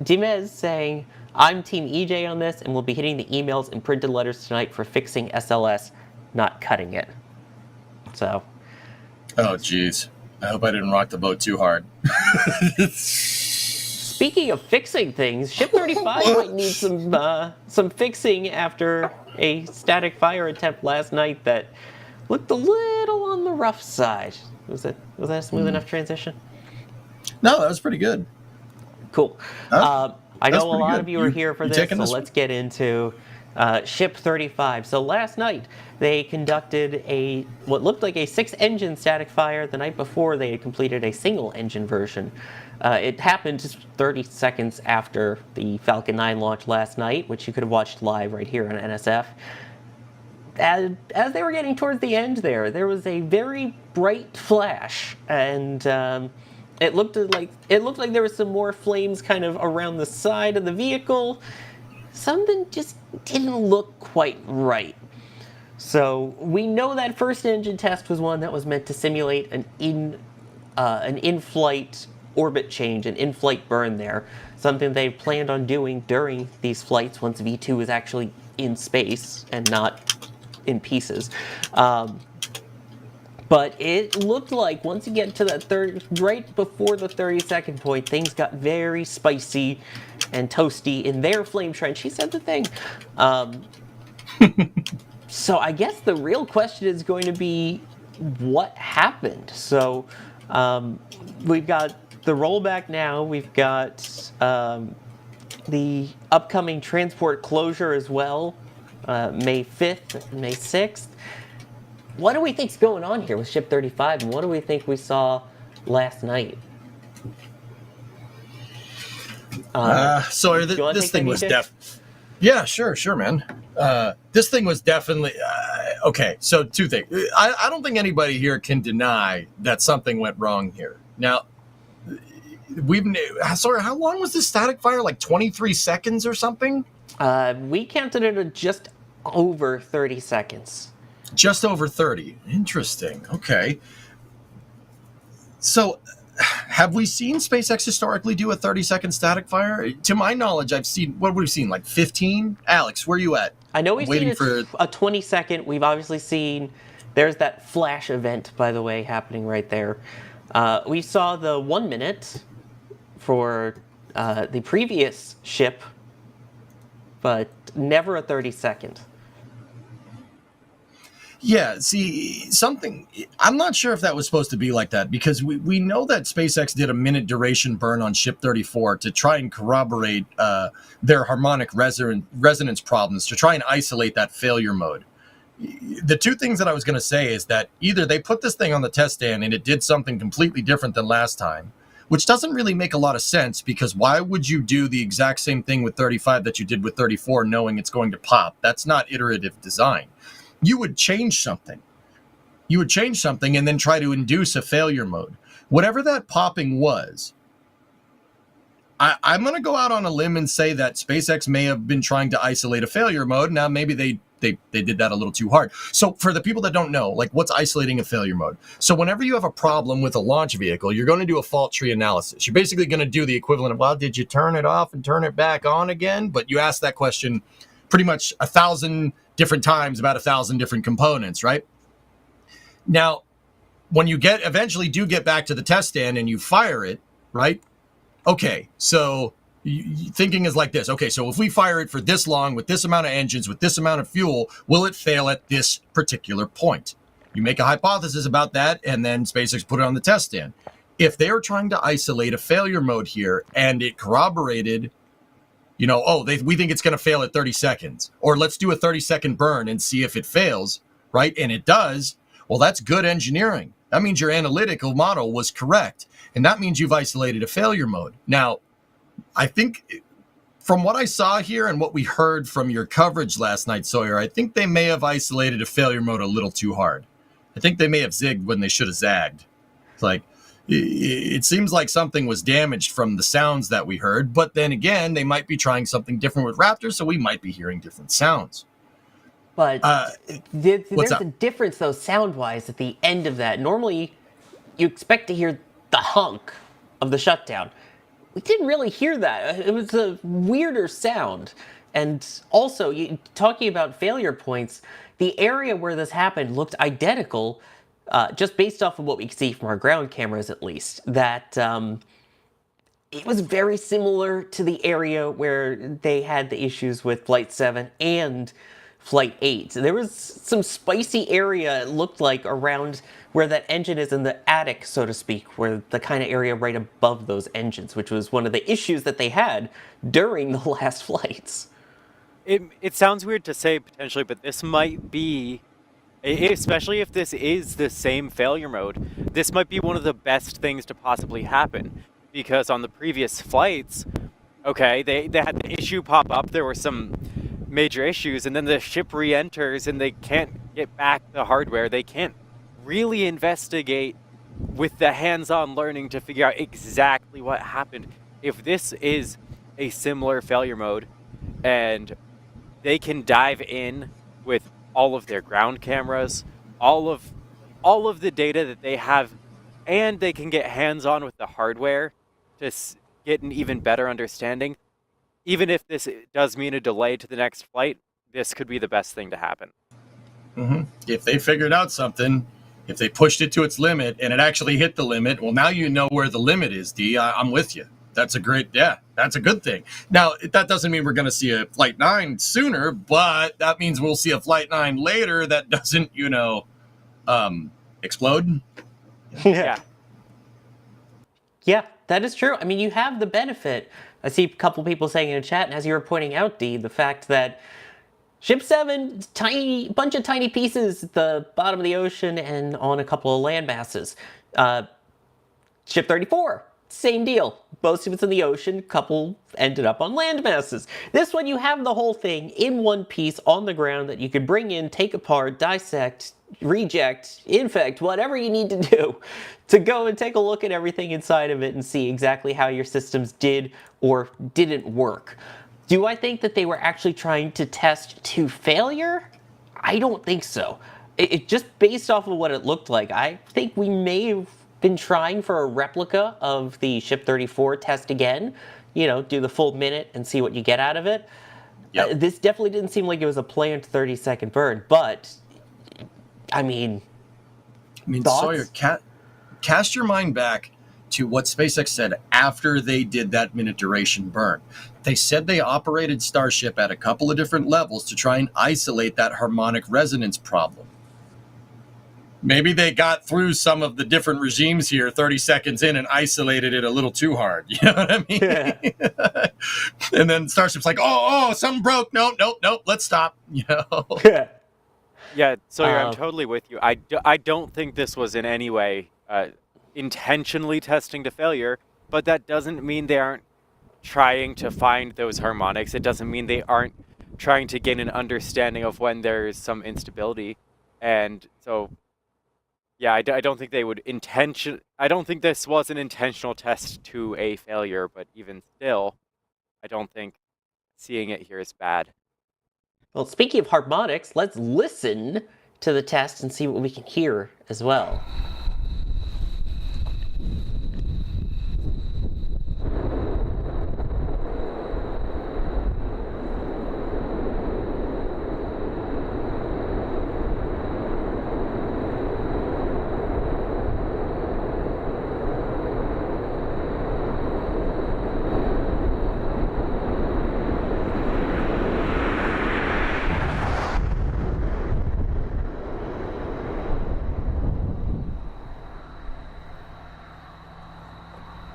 Speaker 1: Dimez saying, I'm Team EJ on this and will be hitting the emails and printed letters tonight for fixing SLS, not cutting it. So.
Speaker 8: Oh, geez. I hope I didn't rock the boat too hard.
Speaker 1: Speaking of fixing things, Ship 35 might need some fixing after a static fire attempt last night that looked a little on the rough side. Was that a smooth enough transition?
Speaker 8: No, that was pretty good.
Speaker 1: Cool. I know a lot
Speaker 8: good.
Speaker 1: of you are here for this, so let's get into Ship 35. So last night, they conducted what looked like a 6-engine static fire. The night before, they had completed a single-engine version. It happened just 30 seconds after the Falcon 9 launch last night, which you could have watched live right here on NSF. As they were getting towards the end there was a very bright flash, and it looked like there was some more flames kind of around the side of the vehicle. Something just didn't look quite right. So we know that first engine test was one that was meant to simulate an in-flight orbit change, an in-flight burn there, something they planned on doing during these flights once V2 is actually in space and not in pieces. But it looked like once you get to that right before the 30-second point, things got very spicy and toasty in their flame trench. He said the thing. So I guess the real question is going to be what happened. So we've got the rollback now. We've got the upcoming transport closure as well, May 5th, May 6th. What do we think's going on here with Ship 35, and what do we think we saw last night?
Speaker 8: So this thing was Yeah, sure, man. This thing was definitely okay. So two things. I don't think anybody here can deny that something went wrong here. Now, how long was this static fire? Like 23 seconds or something?
Speaker 1: We counted it at just over 30 seconds.
Speaker 8: Just over 30. Interesting. Okay. So, have we seen SpaceX historically do a 30-second static fire? To my knowledge, I've seen, what have we seen, like 15? Alex, where are you at?
Speaker 1: I know we've seen a 20-second. We've obviously seen, there's that flash event, by the way, happening right there. We saw the 1 minute for the previous ship, but never a 30-second.
Speaker 8: Yeah, see, I'm not sure if that was supposed to be like that, because we know that SpaceX did a minute duration burn on Ship 34 to try and corroborate their harmonic resonance problems, to try and isolate that failure mode. The two things that I was going to say is that either they put this thing on the test stand and it did something completely different than last time, which doesn't really make a lot of sense, because why would you do the exact same thing with 35 that you did with 34 knowing it's going to pop? That's not iterative design. You would change something. And then try to induce a failure mode. Whatever that popping was, I'm going to go out on a limb and say that SpaceX may have been trying to isolate a failure mode. Now, maybe they did that a little too hard. So for the people that don't know, like, what's isolating a failure mode? So whenever you have a problem with a launch vehicle, you're going to do a fault tree analysis. You're basically going to do the equivalent of, well, did you turn it off and turn it back on again? But you ask that question pretty much 1,000 different times about 1,000 different components, right? Now, when you eventually do get back to the test stand and you fire it, right? Okay, so thinking is like this. Okay, so if we fire it for this long, with this amount of engines, with this amount of fuel, will it fail at this particular point? You make a hypothesis about that, and then SpaceX put it on the test stand. If they are trying to isolate a failure mode here, and it corroborated, we think it's going to fail at 30 seconds, or let's do a 30-second burn and see if it fails, right? And it does. Well, that's good engineering. That means your analytical model was correct, and that means you've isolated a failure mode. Now, I think from what I saw here and what we heard from your coverage last night, Sawyer, I think they may have isolated a failure mode a little too hard. I think they may have zigged when they should have zagged. It's like, it seems like something was damaged from the sounds that we heard, but then again, they might be trying something different with Raptor, so we might be hearing different sounds.
Speaker 1: But there's
Speaker 8: up?
Speaker 1: a difference, though, sound-wise, at the end of that. Normally, you expect to hear the honk of the shutdown. We didn't really hear that. It was a weirder sound. And also, talking about failure points, the area where this happened looked identical, just based off of what we could see from our ground cameras, at least. That it was very similar to the area where they had the issues with Flight 7 and Flight 8. There was some spicy area, it looked like, around where that engine is in the attic, so to speak, where the kind of area right above those engines, which was one of the issues that they had during the last flights.
Speaker 9: It sounds weird to say potentially, but this might be, especially if this is the same failure mode, this might be one of the best things to possibly happen. Because on the previous flights, okay, they had the issue pop up, there were some major issues, and then the ship re-enters and they can't get back the hardware. They can't really investigate with the hands-on learning to figure out exactly what happened. If this is a similar failure mode and they can dive in with all of their ground cameras, all of the data that they have, and they can get hands-on with the hardware to get an even better understanding, even if this does mean a delay to the next flight, this could be the best thing to happen.
Speaker 8: Mm-hmm. If they figured out something, if they pushed it to its limit and it actually hit the limit, well, now you know where the limit is, D. I'm with you. That's a good thing. Now, that doesn't mean we're going to see a Flight 9 sooner, but that means we'll see a Flight 9 later that doesn't, explode.
Speaker 9: Yeah.
Speaker 1: Yeah, that is true. I mean, you have the benefit. I see a couple people saying in the chat, and as you were pointing out, D, the fact that Ship 7, bunch of tiny pieces at the bottom of the ocean and on a couple of land masses. Ship 34, same deal. Most of it's in the ocean, couple ended up on land masses. This one, you have the whole thing in one piece on the ground that you could bring in, take apart, dissect, reject, infect, whatever you need to do to go and take a look at everything inside of it and see exactly how your systems did or didn't work. Do I think that they were actually trying to test to failure? I don't think so. It just based off of what it looked like, I think we may have been trying for a replica of the Ship 34 test again, do the full minute and see what you get out of it. Yep. This definitely didn't seem like it was a planned 30-second burn, but I mean,
Speaker 8: Sawyer, cast your mind back to what SpaceX said after they did that minute duration burn. They said they operated Starship at a couple of different levels to try and isolate that harmonic resonance problem. Maybe they got through some of the different regimes here 30 seconds in and isolated it a little too hard. You know what I mean? Yeah. And then Starship's like, oh, something broke. Nope, let's stop.
Speaker 9: Yeah, Sawyer, I'm totally with you. I don't think this was in any way intentionally testing to failure, but that doesn't mean they aren't trying to find those harmonics. It doesn't mean they aren't trying to gain an understanding of when there's some instability. And so, yeah, I don't think they would I don't think this was an intentional test to a failure, but even still, I don't think seeing it here is bad.
Speaker 1: Well, speaking of harmonics, let's listen to the test and see what we can hear as well.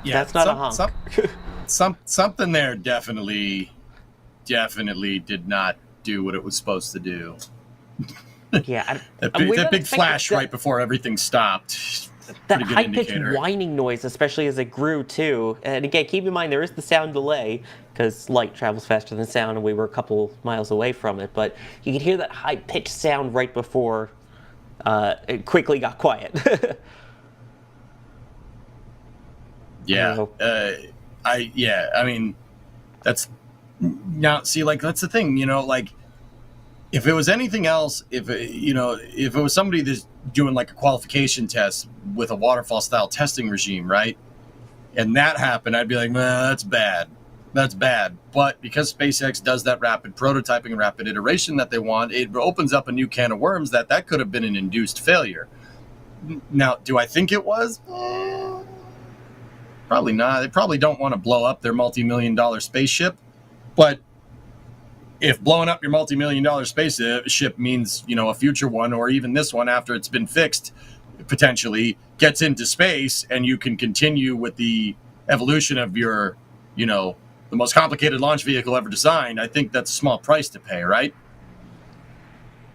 Speaker 8: Yeah,
Speaker 1: that's not a honk.
Speaker 8: Something there definitely did not do what it was supposed to do.
Speaker 1: Yeah,
Speaker 8: that big flash right before everything stopped.
Speaker 1: That high-pitched whining noise, especially as it grew too. And again, keep in mind there is the sound delay because light travels faster than sound, and we were a couple miles away from it. But you could hear that high-pitched sound right before it quickly got quiet.
Speaker 8: Yeah. I mean, that's now see, like, that's the thing, you know, like, if it was anything else, if it was somebody that's doing like a qualification test with a waterfall style testing regime, right? And that happened, I'd be like, man, that's bad. That's bad. But because SpaceX does that rapid prototyping, rapid iteration that they want, it opens up a new can of worms that could have been an induced failure. Now, do I think it was? Probably not. They probably don't want to blow up their multi-million-dollar spaceship. But if blowing up your multi-million-dollar spaceship means, you know, a future one, or even this one after it's been fixed, potentially gets into space, and you can continue with the evolution of your, you know, the most complicated launch vehicle ever designed, I think that's a small price to pay, right?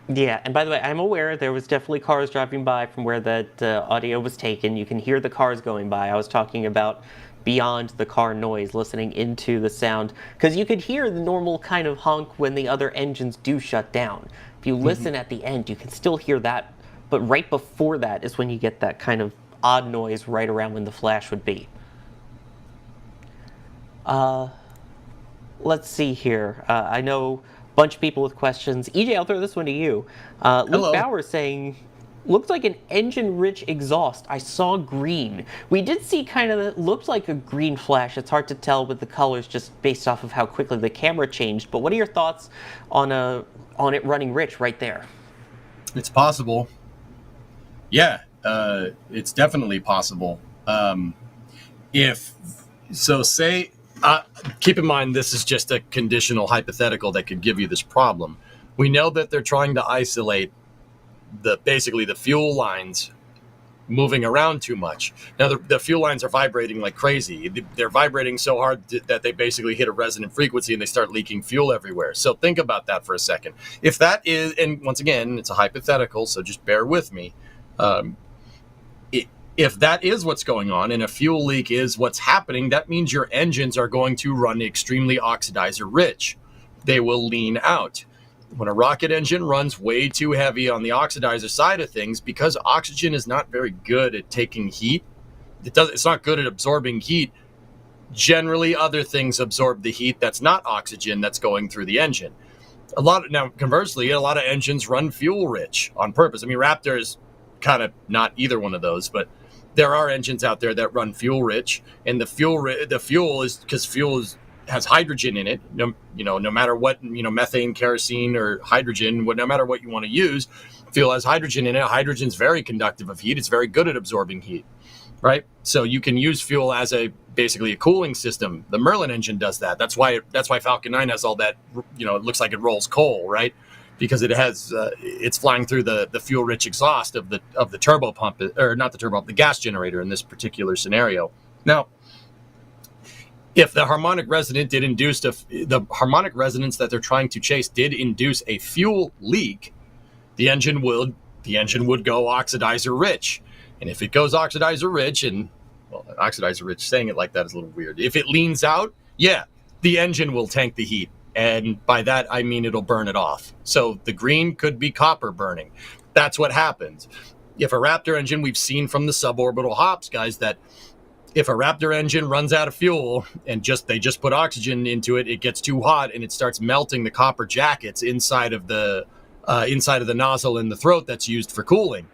Speaker 1: Yeah, and by the way, I'm aware there was definitely cars driving by from where that audio was taken. You can hear the cars going by. I was talking about beyond the car noise, listening into the sound, because you could hear the normal kind of honk when the other engines do shut down. If you listen at the end, you can still hear that, but right before that is when you get that kind of odd noise right around when the flash would be. Let's see here. I know a bunch of people with questions. EJ, I'll throw this one to you. Luke Bauer saying, looks like an engine-rich exhaust. I saw green. We did see kind of, it looked like a green flash. It's hard to tell with the colors just based off of how quickly the camera changed. But what are your thoughts on it running rich right there?
Speaker 8: It's possible. Yeah, it's definitely possible. Keep in mind, this is just a conditional hypothetical that could give you this problem. We know that they're trying to isolate basically the fuel lines moving around too much. Now, the fuel lines are vibrating like crazy. They're vibrating so hard that they basically hit a resonant frequency and they start leaking fuel everywhere. So think about that for a second. If that is, and once again, it's a hypothetical, so just bear with me. If that is what's going on and a fuel leak is what's happening, that means your engines are going to run extremely oxidizer rich. They will lean out. When a rocket engine runs way too heavy on the oxidizer side of things, because oxygen is not very good at taking heat, it's not good at absorbing heat. Generally, other things absorb the heat that's not oxygen that's going through the engine. Conversely, a lot of engines run fuel rich on purpose. I mean, Raptor is kind of not either one of those, but there are engines out there that run fuel rich, and the fuel is because has hydrogen in it. No matter what, methane, kerosene, or hydrogen, no matter what you want to use, fuel has hydrogen in it. Hydrogen's very conductive of heat. It's very good at absorbing heat, right? So you can use fuel as basically a cooling system. The Merlin engine does that. That's why Falcon 9 has all that. It looks like it rolls coal, right? Because it has it's flying through the fuel-rich exhaust of the turbo pump, or not the turbo pump, the gas generator in this particular scenario. Now, if the harmonic resonance the harmonic resonance that they're trying to chase did induce a fuel leak, the engine would go oxidizer rich, and if it goes oxidizer rich, oxidizer rich, saying it like that is a little weird. If it leans out, yeah, the engine will tank the heat. And by that, I mean it'll burn it off. So the green could be copper burning. That's what happens. If a Raptor engine, we've seen from the suborbital hops, guys, that if a Raptor engine runs out of fuel and they just put oxygen into it, it gets too hot and it starts melting the copper jackets inside of the nozzle in the throat that's used for cooling.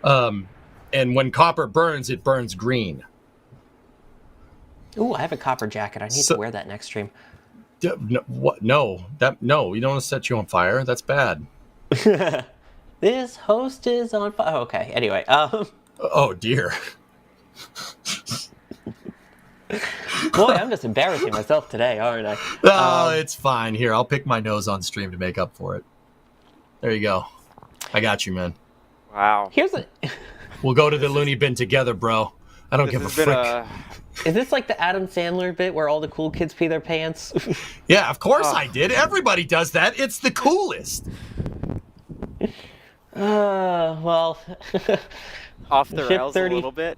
Speaker 8: And when copper burns, it burns green.
Speaker 1: Ooh, I have a copper jacket. I need to wear that next stream.
Speaker 8: No, what? No, you don't want to set you on fire. That's bad.
Speaker 1: This host is on fire. Oh, okay. Anyway,
Speaker 8: Oh dear.
Speaker 1: Boy, I'm just embarrassing myself today, aren't I?
Speaker 8: Oh, it's fine. Here, I'll pick my nose on stream to make up for it. There you go. I got you, man.
Speaker 9: Wow.
Speaker 8: We'll go to the loony bin together, bro. I don't give a frick.
Speaker 1: Is this like the Adam Sandler bit where all the cool kids pee their pants?
Speaker 8: Yeah, of course I did. Everybody does that. It's the coolest.
Speaker 1: Well.
Speaker 9: Off the rails a little bit.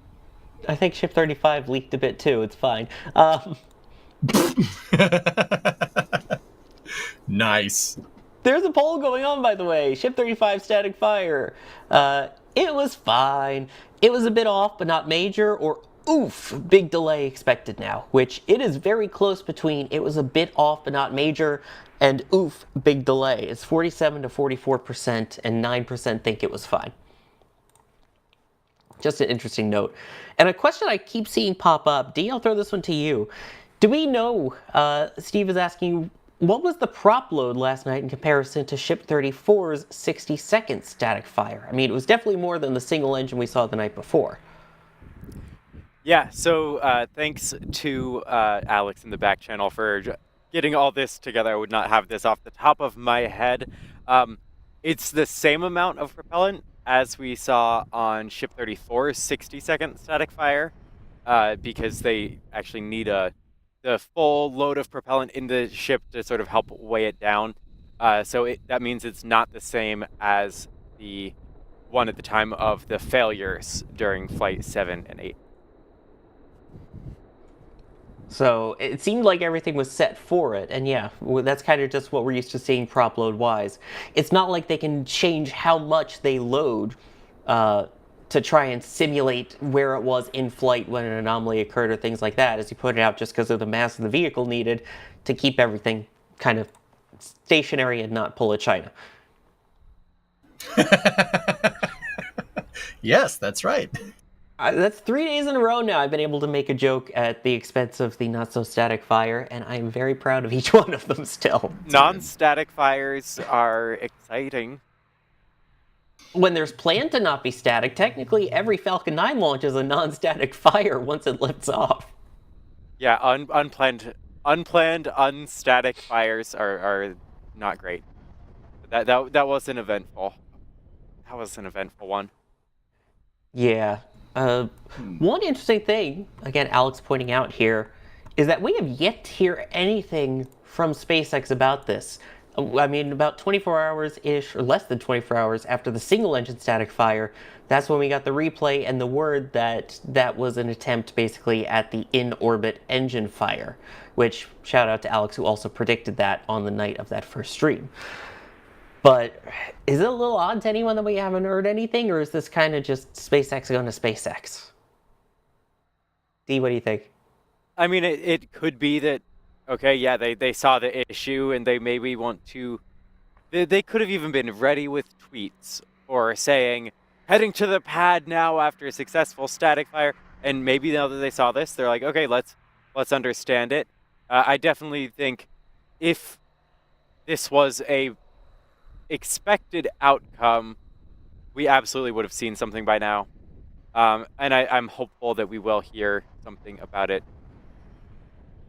Speaker 1: I think Ship 35 leaked a bit too. It's fine.
Speaker 8: Nice.
Speaker 1: There's a poll going on, by the way. Ship 35 static fire. It was fine. It was a bit off, but not major. Or oof, big delay expected now, which it is very close between it was a bit off but not major, and oof, big delay. It's 47 to 44%, and 9% think it was fine. Just an interesting note. And a question I keep seeing pop up, Dee, I'll throw this one to you. Do we know, Steve is asking, what was the prop load last night in comparison to Ship 34's 60-second static fire? I mean, it was definitely more than the single engine we saw the night before.
Speaker 9: Yeah, so thanks to Alex in the back channel for getting all this together. I would not have this off the top of my head. It's the same amount of propellant as we saw on Ship 34's 60-second static fire, because they actually need the full load of propellant in the ship to sort of help weigh it down. So that means it's not the same as the one at the time of the failures during Flight 7 and 8.
Speaker 1: So it seemed like everything was set for it, and yeah, that's kind of just what we're used to seeing prop load wise. It's not like they can change how much they load to try and simulate where it was in flight when an anomaly occurred or things like that, as you put it out, just because of the mass of the vehicle needed to keep everything kind of stationary and not pull a China.
Speaker 8: Yes, that's right.
Speaker 1: That's 3 days in a row now I've been able to make a joke at the expense of the not-so-static fire, and I'm very proud of each one of them still.
Speaker 9: Non-static fires are exciting.
Speaker 1: When there's planned to not be static, technically every Falcon 9 launch is a non-static fire once it lifts off.
Speaker 9: Yeah, unplanned, unstatic fires are not great. That was an eventful. That was an eventful one.
Speaker 1: Yeah. One interesting thing, again, Alex pointing out here, is that we have yet to hear anything from SpaceX about this. I mean, about 24 hours-ish, or less than 24 hours after the single-engine static fire, that's when we got the replay and the word that that was an attempt, basically, at the in-orbit engine fire, which, shout out to Alex, who also predicted that on the night of that first stream. But is it a little odd to anyone that we haven't heard anything, or is this kind of just SpaceX going to SpaceX? Dee, what do you think?
Speaker 9: I mean, it could be that, okay, yeah, they saw the issue and they maybe want to... They could have even been ready with tweets or saying, heading to the pad now after a successful static fire. And maybe now that they saw this, they're like, okay, let's understand it. I definitely think if this was a expected outcome, we absolutely would have seen something by now. And I'm hopeful that we will hear something about it.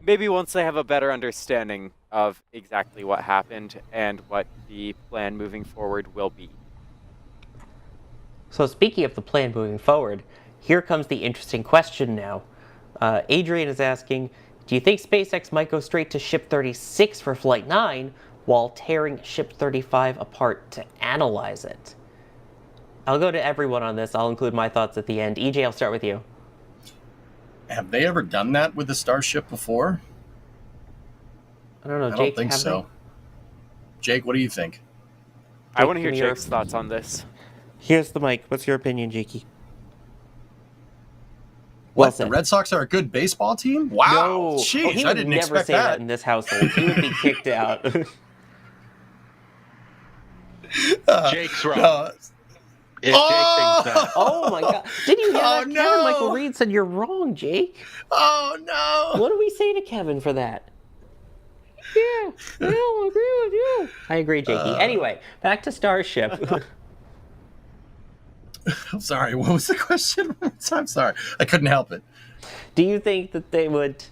Speaker 9: Maybe once they have a better understanding of exactly what happened and what the plan moving forward will be.
Speaker 1: So speaking of the plan moving forward, here comes the interesting question now. Adrian is asking, do you think SpaceX might go straight to Ship 36 for Flight 9 while tearing Ship 35 apart to analyze it? I'll go to everyone on this. I'll include my thoughts at the end. EJ, I'll start with you.
Speaker 8: Have they ever done that with the Starship before?
Speaker 1: I don't know, Jake.
Speaker 8: I don't think so. Jake, what do you think?
Speaker 9: I want to hear Jake's thoughts on this.
Speaker 1: Here's the mic. What's your opinion, Jakey?
Speaker 8: What, the Red Sox are a good baseball team? Wow.
Speaker 1: No.
Speaker 8: Jeez, I didn't expect
Speaker 1: say that in this household. He would be kicked out.
Speaker 10: Jake's wrong. Jake thinks that.
Speaker 1: Oh my God! Did you hear that?
Speaker 8: No.
Speaker 1: Kevin Michael Reed said you're wrong, Jake.
Speaker 8: Oh no!
Speaker 1: What do we say to Kevin for that? Yeah, I don't agree with you. I agree, Jakey. Anyway, back to Starship.
Speaker 8: I'm sorry. What was the question? I'm sorry. I couldn't help it.
Speaker 1: Do you think that they would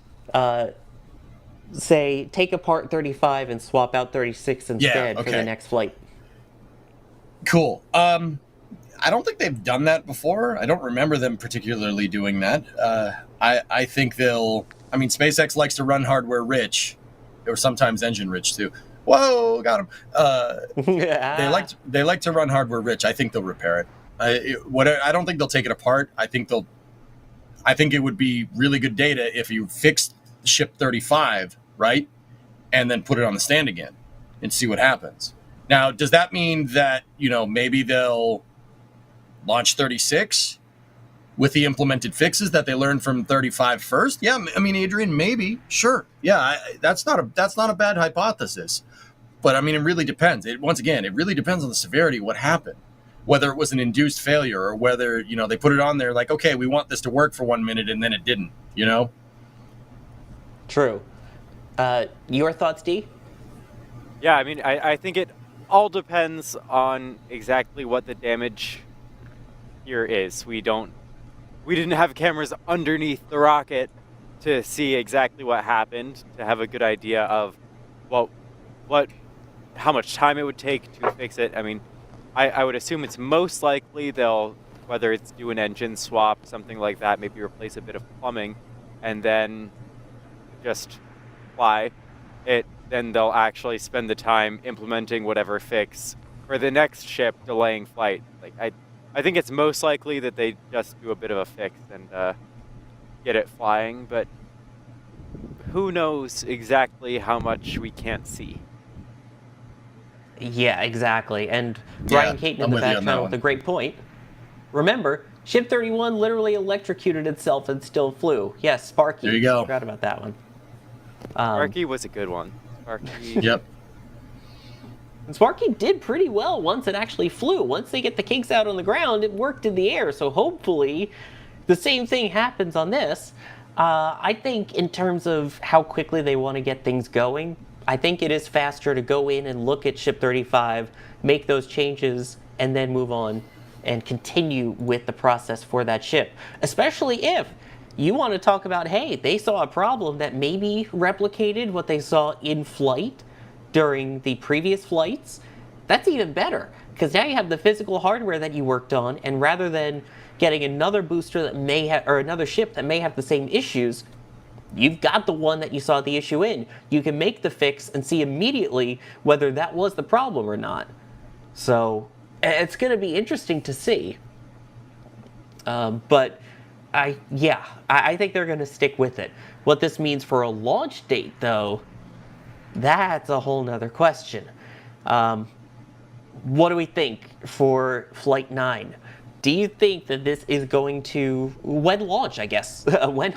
Speaker 1: say take apart 35 and swap out 36 instead for the next flight?
Speaker 8: Cool. I don't think they've done that before. I don't remember them particularly doing that. I think they'll... I mean, SpaceX likes to run hardware rich, or sometimes engine rich too. Whoa, got him. They like to run hardware rich. I think they'll repair it. I don't think they'll take it apart. I think it would be really good data if you fixed Ship 35, right, and then put it on the stand again and see what happens. Now, does that mean that maybe they'll launch 36? with the implemented fixes that they learned from 35 first. Yeah, I mean, Adrian, maybe, sure. Yeah, that's not a bad hypothesis. But I mean, it really depends. Once again, it really depends on the severity of what happened. Whether it was an induced failure or whether, they put it on there like, okay, we want this to work for 1 minute and then it didn't,
Speaker 1: True. Your thoughts, D?
Speaker 9: Yeah, I mean, I think it all depends on exactly what the damage here is. We didn't have cameras underneath the rocket to see exactly what happened, to have a good idea of how much time it would take to fix it. I mean, I would assume it's most likely they'll, whether it's do an engine swap, something like that, maybe replace a bit of plumbing, and then just fly it. Then they'll actually spend the time implementing whatever fix for the next ship, delaying flight. Like I think it's most likely that they just do a bit of a fix and get it flying, but who knows exactly how much we can't see.
Speaker 1: Yeah, exactly. And Brian Caton in the back channel with a great point. Remember, Ship 31 literally electrocuted itself and still flew. Yes, Sparky.
Speaker 8: There you go.
Speaker 1: Forgot about that one.
Speaker 9: Sparky was a good one. Sparky.
Speaker 8: Yep.
Speaker 1: And Sparky did pretty well once it actually flew. Once they get the kinks out on the ground, it worked in the air. So hopefully the same thing happens on this. I think in terms of how quickly they want to get things going, I think it is faster to go in and look at Ship 35, make those changes, and then move on and continue with the process for that ship. Especially if you want to talk about, hey, they saw a problem that maybe replicated what they saw in flight during the previous flights. That's even better, because now you have the physical hardware that you worked on, and rather than getting another booster that may have, or another ship that may have the same issues, you've got the one that you saw the issue in. You can make the fix and see immediately whether that was the problem or not. So it's going to be interesting to see. But I think they're going to stick with it. What this means for a launch date, though, that's a whole nother question. What do we think for Flight 9? Do you think that this is going to, when launch, I guess, when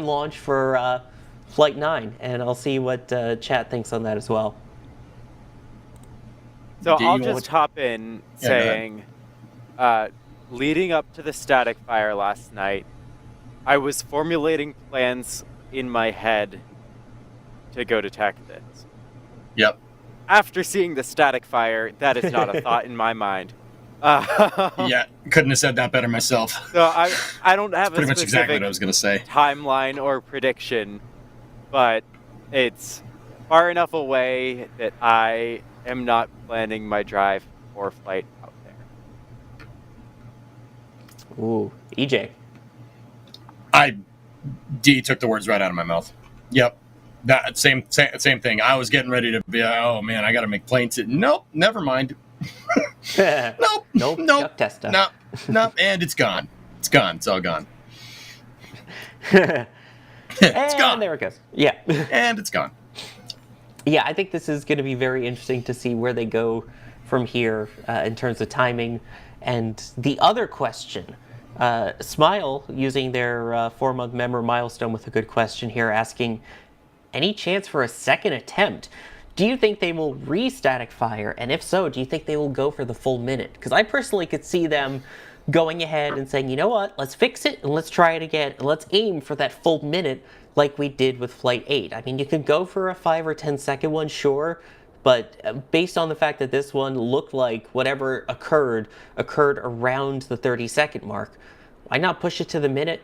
Speaker 1: launch for Flight 9? And I'll see what chat thinks on that as well.
Speaker 9: So I'll just hop in saying, leading up to the static fire last night, I was formulating plans in my head to go detect this.
Speaker 8: Yep.
Speaker 9: After seeing the static fire, that is not a thought in my mind.
Speaker 8: Yeah, couldn't have said that better myself.
Speaker 9: So I don't have
Speaker 8: pretty
Speaker 9: a
Speaker 8: much
Speaker 9: specific
Speaker 8: exactly what I was going to say.
Speaker 9: Timeline or prediction, but it's far enough away that I am not planning my drive or flight out there.
Speaker 1: Ooh, EJ.
Speaker 8: D took the words right out of my mouth. Yep. That same thing. I was getting ready to be, oh man, I got to make planes. Nope, never mind. Nope.
Speaker 1: Testa.
Speaker 8: Nope. And it's gone. It's gone. It's all gone.
Speaker 1: It's gone. There it goes. Yeah.
Speaker 8: And it's gone.
Speaker 1: Yeah, I think this is going to be very interesting to see where they go from here in terms of timing. And the other question, Smile, using their 4-month member milestone with a good question here, asking, any chance for a second attempt? Do you think they will re-static fire? And if so, do you think they will go for the full minute? Because I personally could see them going ahead and saying, you know what, let's fix it and let's try it again. And let's aim for that full minute like we did with Flight 8. I mean, you could go for a 5 or 10 second one, sure. But based on the fact that this one looked like whatever occurred around the 30-second mark, why not push it to the minute?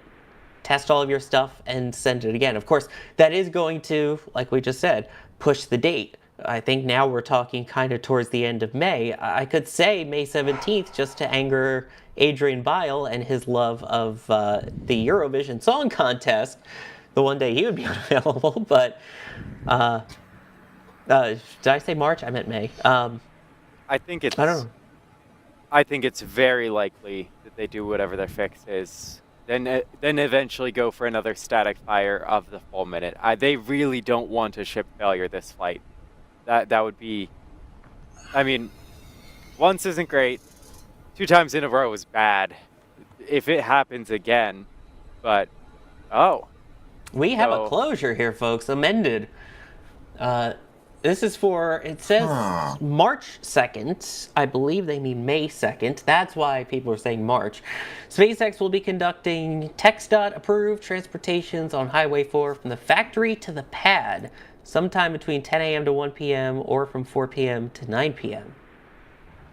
Speaker 1: Test all of your stuff and send it again. Of course, that is going to, like we just said, push the date. I think now we're talking kind of towards the end of May. I could say May 17th just to anger Adrian Bile and his love of the Eurovision Song Contest. The one day he would be unavailable, but did I say March? I meant May.
Speaker 9: I think it's.
Speaker 1: I don't know.
Speaker 9: I think it's very likely that they do whatever their fix is. Then eventually go for another static fire of the full minute. They really don't want a ship failure this flight. That would be. I mean, once isn't great. 2 times in a row is bad. if it happens again. But
Speaker 1: We have a
Speaker 9: So-
Speaker 1: closure here, folks. Amended. This is for, it says March 2nd. I believe they mean May 2nd. That's why people are saying March. SpaceX will be conducting TxDOT approved transportations on Highway 4 from the factory to the pad sometime between 10 a.m. to 1 p.m. or from 4 p.m. to 9 p.m.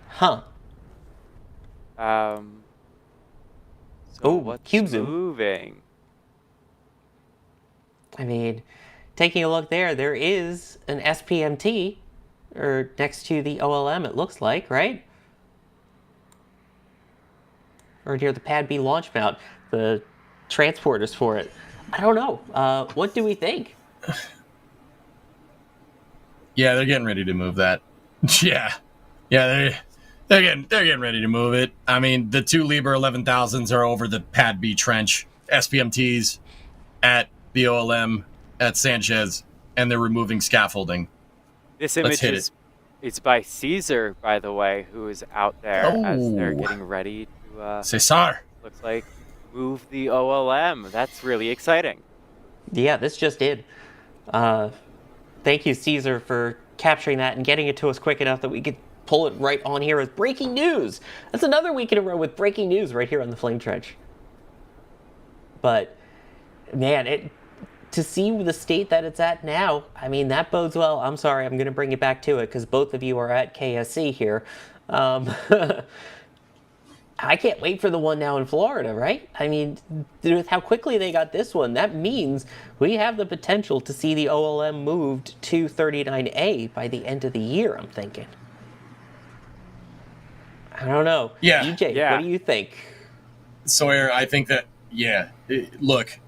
Speaker 1: Huh.
Speaker 9: so
Speaker 1: Oh,
Speaker 9: what's
Speaker 1: cube zoom.
Speaker 9: moving?
Speaker 1: I mean, taking a look there is an SPMT, or next to the OLM, it looks like, right? Or near the Pad B launch mount, the transporters for it. I don't know. What do we think?
Speaker 8: Yeah, they're getting ready to move that. Yeah, they're getting ready to move it. I mean, the two Liebherr 11,000s are over the Pad B trench, SPMTs at the OLM at Sanchez, and they're removing scaffolding.
Speaker 9: This
Speaker 8: Let's
Speaker 9: image
Speaker 8: hit
Speaker 9: is it's by Caesar, by the way, who is out there as they're getting ready to
Speaker 8: Cesar.
Speaker 9: looks like move the OLM. That's really exciting.
Speaker 1: Yeah, this just did. Thank you, Caesar, for capturing that and getting it to us quick enough that we could pull it right on here as breaking news. That's another week in a row with breaking news right here on the Flame Trench. But, man, to see the state that it's at now, I mean, that bodes well. I'm sorry, I'm going to bring it back to it because both of you are at KSC here. I can't wait for the one now in Florida, right? I mean, with how quickly they got this one, that means we have the potential to see the OLM moved to 39A by the end of the year, I'm thinking. I don't know.
Speaker 8: Yeah.
Speaker 1: DJ,
Speaker 9: Yeah.
Speaker 1: what do you think?
Speaker 8: Sawyer, I think that, look,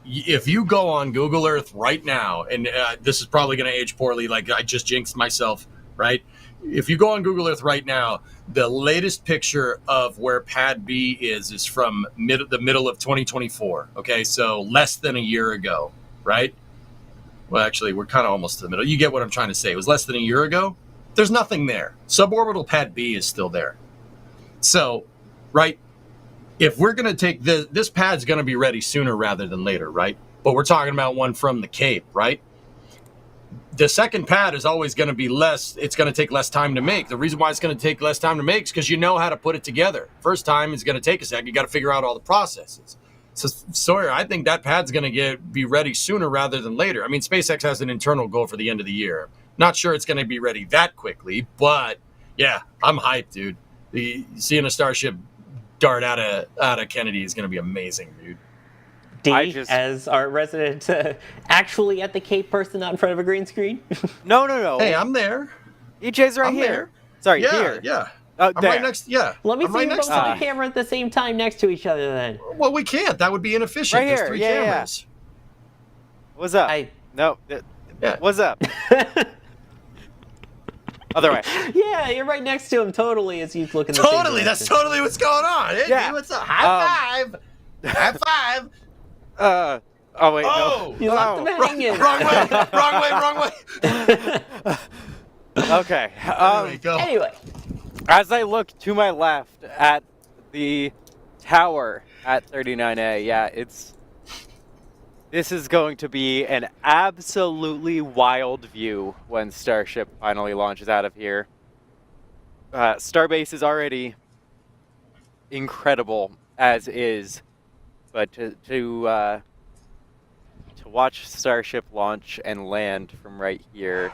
Speaker 8: if you go on Google Earth right now, and this is probably going to age poorly, like I just jinxed myself, right? If you go on Google Earth right now, the latest picture of where Pad B is from the middle of 2024. Okay, so less than a year ago, right? Well, actually, we're kind of almost to the middle. You get what I'm trying to say. It was less than a year ago. There's nothing there. Suborbital Pad B is still there. So, right, if we're going to take this pad's going to be ready sooner rather than later, right? But we're talking about one from the Cape, right? The second pad is always going to be less. It's going to take less time to make. The reason why it's going to take less time to make is because you know how to put it together. First time is going to take a second. You got to figure out all the processes. So, Sawyer, I think that pad's going to be ready sooner rather than later. I mean, SpaceX has an internal goal for the end of the year. Not sure it's going to be ready that quickly, but yeah, I'm hyped, dude. Seeing a Starship dart out of Kennedy is going to be amazing, dude.
Speaker 1: D,
Speaker 9: as
Speaker 1: our resident actually at the Cape person, not in front of a green screen.
Speaker 9: No.
Speaker 8: Hey, I'm there.
Speaker 9: EJ's right
Speaker 8: I'm
Speaker 9: here.
Speaker 8: there.
Speaker 9: Sorry,
Speaker 8: Yeah,
Speaker 9: here.
Speaker 8: yeah.
Speaker 9: I'm
Speaker 8: I'm right next. Yeah.
Speaker 1: Let me
Speaker 8: I'm
Speaker 1: see
Speaker 8: right
Speaker 1: you
Speaker 8: next
Speaker 1: both
Speaker 8: to
Speaker 1: on
Speaker 8: you.
Speaker 1: the camera at the same time next to each other then.
Speaker 8: Well, we can't. That would be inefficient.
Speaker 9: Right
Speaker 8: There's
Speaker 9: here.
Speaker 8: 3
Speaker 9: Yeah, yeah.
Speaker 8: cameras.
Speaker 9: What's up? No.
Speaker 8: Yeah.
Speaker 9: What's up? Other way.
Speaker 1: Yeah, you're right next to him totally as you look in the
Speaker 8: Totally.
Speaker 1: same
Speaker 8: That's
Speaker 1: direction.
Speaker 8: totally what's going on. Hey,
Speaker 9: Yeah.
Speaker 8: dude, what's up? High five. High five.
Speaker 9: Oh wait,
Speaker 8: Oh.
Speaker 1: You left him hanging.
Speaker 8: Wrong way.
Speaker 9: no. Okay.
Speaker 8: There we go.
Speaker 1: Anyway,
Speaker 9: As I look to my left at the tower at 39A, yeah, this is going to be an absolutely wild view when Starship finally launches out of here. Starbase is already incredible as is, but to watch Starship launch and land from right here.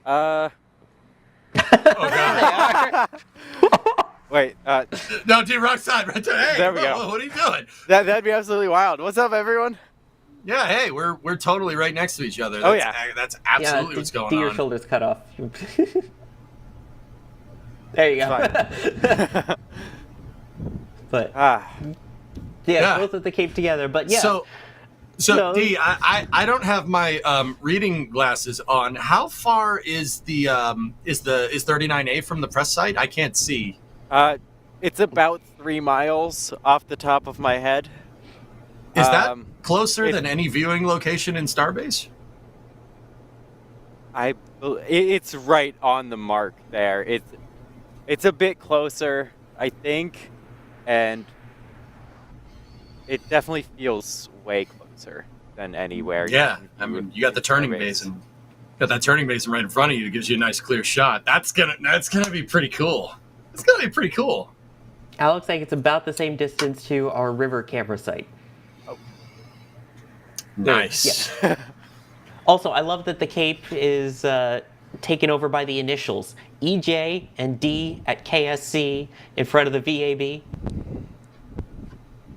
Speaker 8: Oh god.
Speaker 9: Wait,
Speaker 8: No, dude, wrong side right there. Hey,
Speaker 9: There we go.
Speaker 8: What are you doing?
Speaker 9: that'd be absolutely wild. What's up, everyone?
Speaker 8: Yeah, hey, we're totally right next to each other.
Speaker 9: Oh,
Speaker 8: That's absolutely
Speaker 1: yeah,
Speaker 8: what's going
Speaker 1: do your
Speaker 8: on.
Speaker 1: shoulders cut off. There you go. But
Speaker 8: Yeah.
Speaker 1: both at the Cape together. But yeah.
Speaker 8: So
Speaker 1: No.
Speaker 8: D, I don't have my reading glasses on. How far is the is 39A from the press site? I can't see.
Speaker 9: It's about 3 miles off the top of my head.
Speaker 8: Is that closer
Speaker 9: it-
Speaker 8: than any viewing location in Starbase?
Speaker 9: It's right on the mark there. It's a bit closer, I think, and it definitely feels way closer than anywhere.
Speaker 8: Yeah, I mean, you got the turning basin. Got that turning basin right in front of you. It gives you a nice clear shot. That's gonna be pretty cool. It's gonna be pretty cool.
Speaker 1: It looks like it's about the same distance to our river camera site.
Speaker 8: Nice.
Speaker 1: Yeah. Also, I love that the Cape is taken over by the initials EJ and D at KSC in front of the VAB.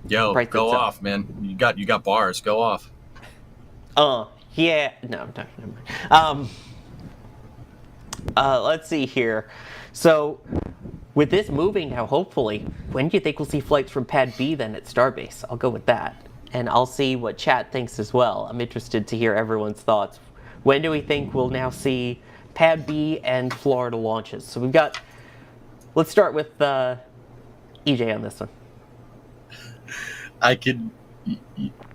Speaker 8: Yo,
Speaker 1: Right,
Speaker 8: go
Speaker 1: that's
Speaker 8: off, man. You got bars. Go off.
Speaker 1: Yeah. No, never mind. Let's see here. So, with this moving now, hopefully, when do you think we'll see flights from Pad B then at Starbase? I'll go with that. And I'll see what chat thinks as well. I'm interested to hear everyone's thoughts. When do we think we'll now see Pad B and Florida launches? So we've got, let's start with EJ on this one.
Speaker 8: I could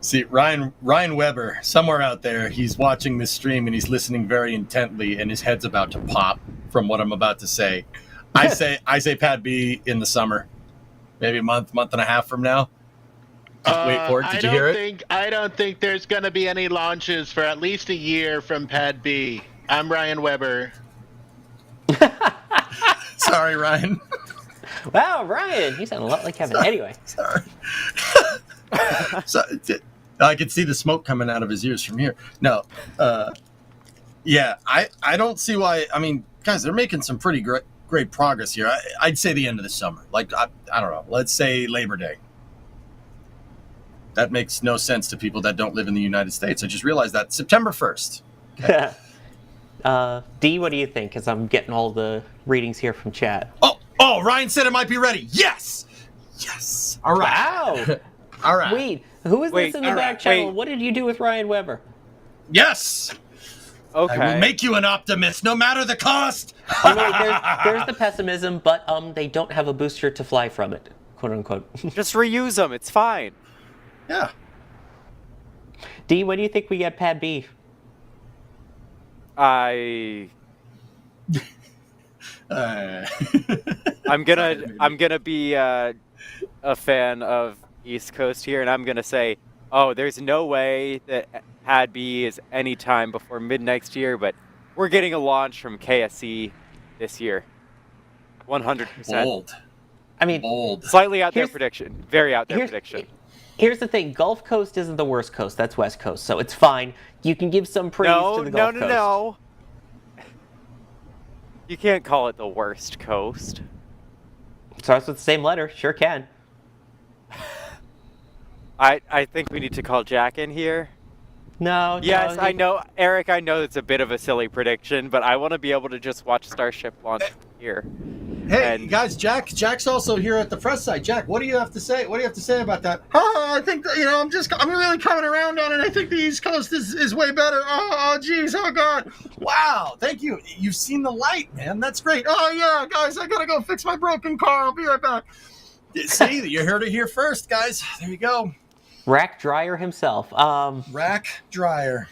Speaker 8: see Ryan Weber somewhere out there. He's watching this stream and he's listening very intently, and his head's about to pop from what I'm about to say. I say Pad B in the summer, maybe a month and a half from now. Just wait for it. Did you hear it?
Speaker 10: I don't think there's going to be any launches for at least a year from Pad B. I'm Ryan Weber.
Speaker 8: Sorry, Ryan.
Speaker 1: Wow, Ryan, you sound a lot like Kevin. Anyway.
Speaker 8: Sorry. I could see the smoke coming out of his ears from here. No. Yeah, I don't see why. I mean, guys, they're making some pretty great progress here. I'd say the end of the summer. Like, I don't know. Let's say Labor Day. That makes no sense to people that don't live in the United States. I just realized that. September 1st. Okay.
Speaker 1: D, what do you think? Because I'm getting all the readings here from chat.
Speaker 8: Oh, Ryan said it might be ready. Yes. All right.
Speaker 1: Wow.
Speaker 8: All right.
Speaker 1: Wait, who is this in the back channel?
Speaker 9: wait.
Speaker 1: What did you do with Ryan Weber?
Speaker 8: Yes.
Speaker 9: Okay.
Speaker 8: I will make you an optimist, no matter the cost.
Speaker 1: Oh, wait, there's the pessimism, but they don't have a booster to fly from it, quote unquote.
Speaker 9: Just reuse them. It's fine.
Speaker 8: Yeah.
Speaker 1: D, when do you think we get Pad B?
Speaker 9: I'm gonna be a fan of East Coast here, and I'm gonna say, there's no way that Pad B is any time before mid next year, but we're getting a launch from KSC this year, 100%.
Speaker 8: Bold.
Speaker 1: I mean,
Speaker 8: bold.
Speaker 9: Slightly out there prediction, very out there prediction.
Speaker 1: Here's the thing: Gulf Coast isn't the worst coast. That's West Coast, so it's fine. You can give some praise to the Gulf Coast.
Speaker 9: No. You can't call it the worst coast.
Speaker 1: Starts with the same letter. Sure can.
Speaker 9: I think we need to call Jack in here.
Speaker 1: No.
Speaker 9: Yes, I know, Eric. I know it's a bit of a silly prediction, but I want to be able to just watch Starship launch from here.
Speaker 8: Hey, guys, Jack's also here at the press site. Jack, what do you have to say? What do you have to say about that? I think that, I'm really coming around on it. I think the East Coast is way better. Geez, oh God. Wow, thank you. You've seen the light, man. That's great. Oh yeah, guys, I gotta go fix my broken car. I'll be right back. See, you heard it here first, guys. There you go.
Speaker 1: Rack Dryer himself.
Speaker 8: Rack Dryer.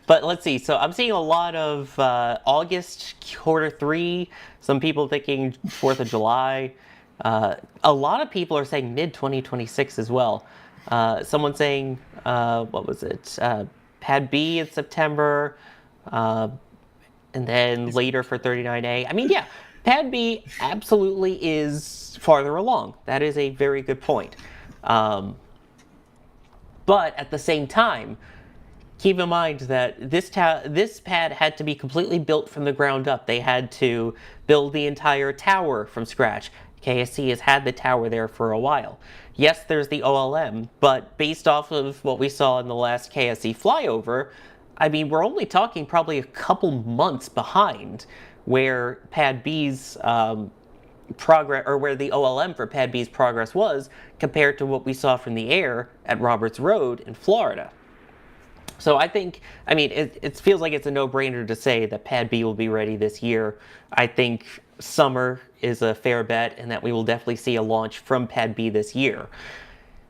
Speaker 1: But let's see. So I'm seeing a lot of August Q3. Some people thinking 4th of July. A lot of people are saying mid-2026 as well. Someone saying, what was it? Pad B in September. And then later for 39A. I mean, yeah, Pad B absolutely is farther along. That is a very good point. But at the same time, keep in mind that this pad had to be completely built from the ground up. They had to build the entire tower from scratch. KSC has had the tower there for a while. Yes, there's the OLM, but based off of what we saw in the last KSC flyover, I mean, we're only talking probably a couple months behind where Pad B's progress, or where the OLM for Pad B's progress was, compared to what we saw from the air at Roberts Road in Florida. So I think, I mean, it feels like it's a no-brainer to say that Pad B will be ready this year. I think summer is a fair bet, and that we will definitely see a launch from Pad B this year.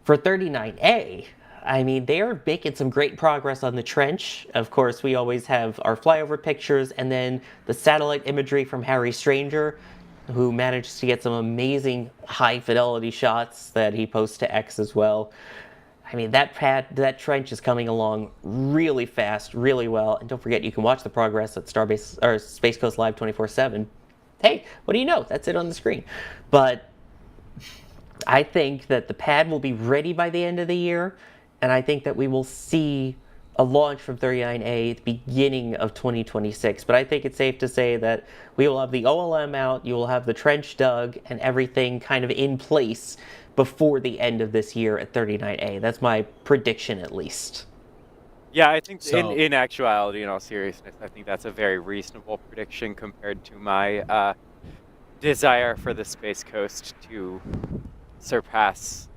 Speaker 1: For 39A, I mean, they're making some great progress on the trench. Of course, we always have our flyover pictures and then the satellite imagery from Harry Stranger. who manages to get some amazing high fidelity shots that he posts to X as well. I mean, that trench is coming along really fast, really well. And don't forget, you can watch the progress at Starbase or Space Coast Live 24/7. Hey, what do you know? That's it on the screen. But I think that the pad will be ready by the end of the year, and I think that we will see a launch from 39A at the beginning of 2026. But I think it's safe to say that we will have the OLM out, you will have the trench dug, and everything kind of in place before the end of this year at 39A. That's my prediction, at least.
Speaker 9: Yeah, I think
Speaker 8: So-
Speaker 9: in actuality, in all seriousness, I think that's a very reasonable prediction compared to my desire for the Space Coast to surpass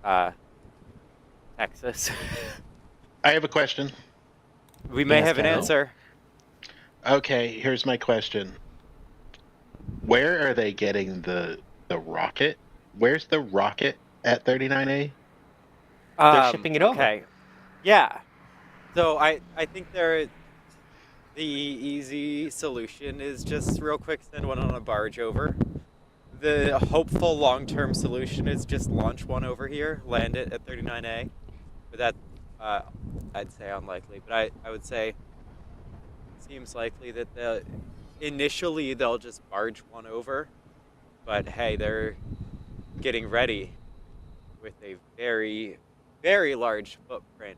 Speaker 9: Texas.
Speaker 10: I have a question.
Speaker 9: We may
Speaker 1: Yes,
Speaker 9: have an
Speaker 1: Kyle?
Speaker 9: answer.
Speaker 10: Okay, here's my question. Where are they getting the rocket? Where's the rocket at 39A?
Speaker 1: They're shipping it over.
Speaker 9: Okay. Yeah. So I think the easy solution is just real quick send one on a barge over. The hopeful long-term solution is just launch one over here, land it at 39A. But that I'd say unlikely. But I would say it seems likely that initially they'll just barge one over. But hey, they're getting ready with a very, very large footprint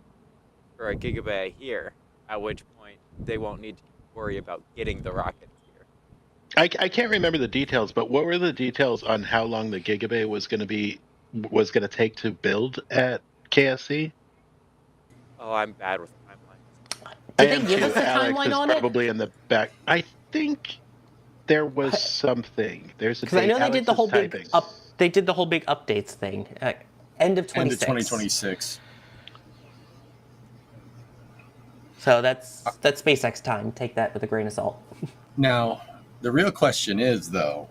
Speaker 9: for a gigabay here, at which point they won't need to worry about getting the rockets here.
Speaker 10: I can't remember the details, but what were the details on how long the gigabay was going to take to build at KSC?
Speaker 9: Oh, I'm bad with timelines.
Speaker 1: Did they give us a
Speaker 10: Alex
Speaker 1: timeline
Speaker 10: is
Speaker 1: on it?
Speaker 10: probably in the back. I think there was something. There's a
Speaker 1: Because I know they
Speaker 10: Alex
Speaker 1: did the
Speaker 10: is
Speaker 1: whole
Speaker 10: typing.
Speaker 1: big they did the whole big updates thing. End of 26.
Speaker 8: End of 2026.
Speaker 1: So that's SpaceX time. Take that with a grain of salt.
Speaker 8: Now, the real question is, though,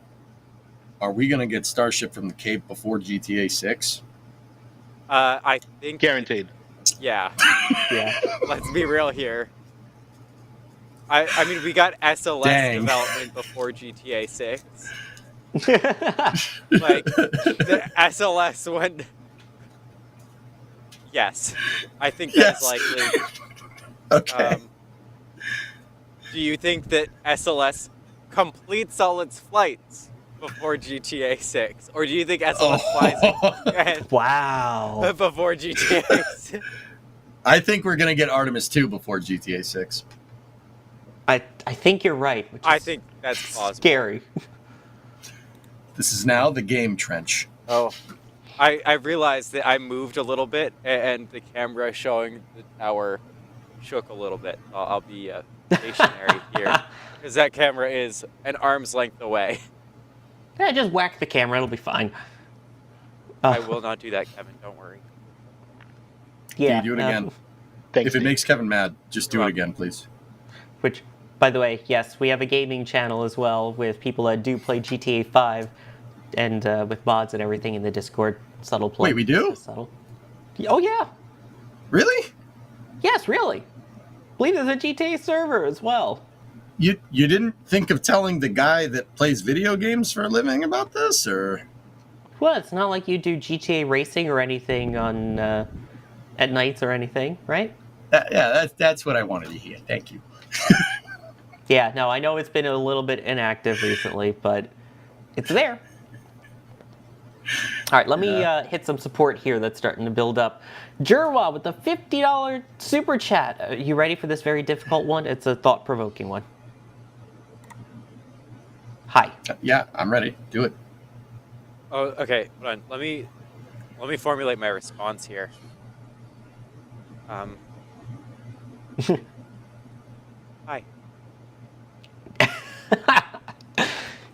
Speaker 8: are we going to get Starship from the Cape before GTA 6?
Speaker 9: I think
Speaker 10: Guaranteed.
Speaker 9: Yeah.
Speaker 1: Yeah.
Speaker 9: Let's be real here. I mean, we got SLS
Speaker 8: Dang.
Speaker 9: development before GTA 6. Like, the SLS went... Yes. I think that's
Speaker 8: Yes.
Speaker 9: likely.
Speaker 8: Okay.
Speaker 9: Do you think that SLS completes all its flights before GTA 6? Or do you think SLS flies
Speaker 1: Wow.
Speaker 9: before GTA 6?
Speaker 8: I think we're going to get Artemis 2 before GTA 6.
Speaker 1: I think you're right. Which is
Speaker 9: I think that's plausible.
Speaker 1: scary.
Speaker 8: This is now the game trench.
Speaker 9: Oh, I realized that I moved a little bit, and the camera showing the tower shook a little bit. I'll be stationary here, because that camera is an arm's length away.
Speaker 1: Yeah, just whack the camera. It'll be fine.
Speaker 9: I will not do that, Kevin. Don't worry.
Speaker 1: Yeah.
Speaker 8: Can you do it again?
Speaker 10: Thanks,
Speaker 8: If it
Speaker 10: Steve.
Speaker 8: makes Kevin mad, just do
Speaker 9: You're
Speaker 8: it again, please.
Speaker 1: Which, by the way, yes, we have a gaming channel as well with people that do play GTA 5 and with mods and everything in the Discord. Subtle plug.
Speaker 8: Wait, we do?
Speaker 1: Subtle. Oh, yeah.
Speaker 8: Really?
Speaker 1: Yes, really. I believe there's a GTA server as well.
Speaker 8: You didn't think of telling the guy that plays video games for a living about this, or?
Speaker 1: Well, it's not like you do GTA racing or anything on at nights or anything, right?
Speaker 8: Yeah, that's what I wanted to hear. Thank you.
Speaker 1: Yeah, no, I know it's been a little bit inactive recently, but it's there. All right, let me hit some support here that's starting to build up. Jerwa with the $50 super chat. Are you ready for this very difficult one? It's a thought-provoking one. Hi.
Speaker 8: Yeah, I'm ready. Do it.
Speaker 9: Oh, okay. Hold on. Let me formulate my response here. Hi.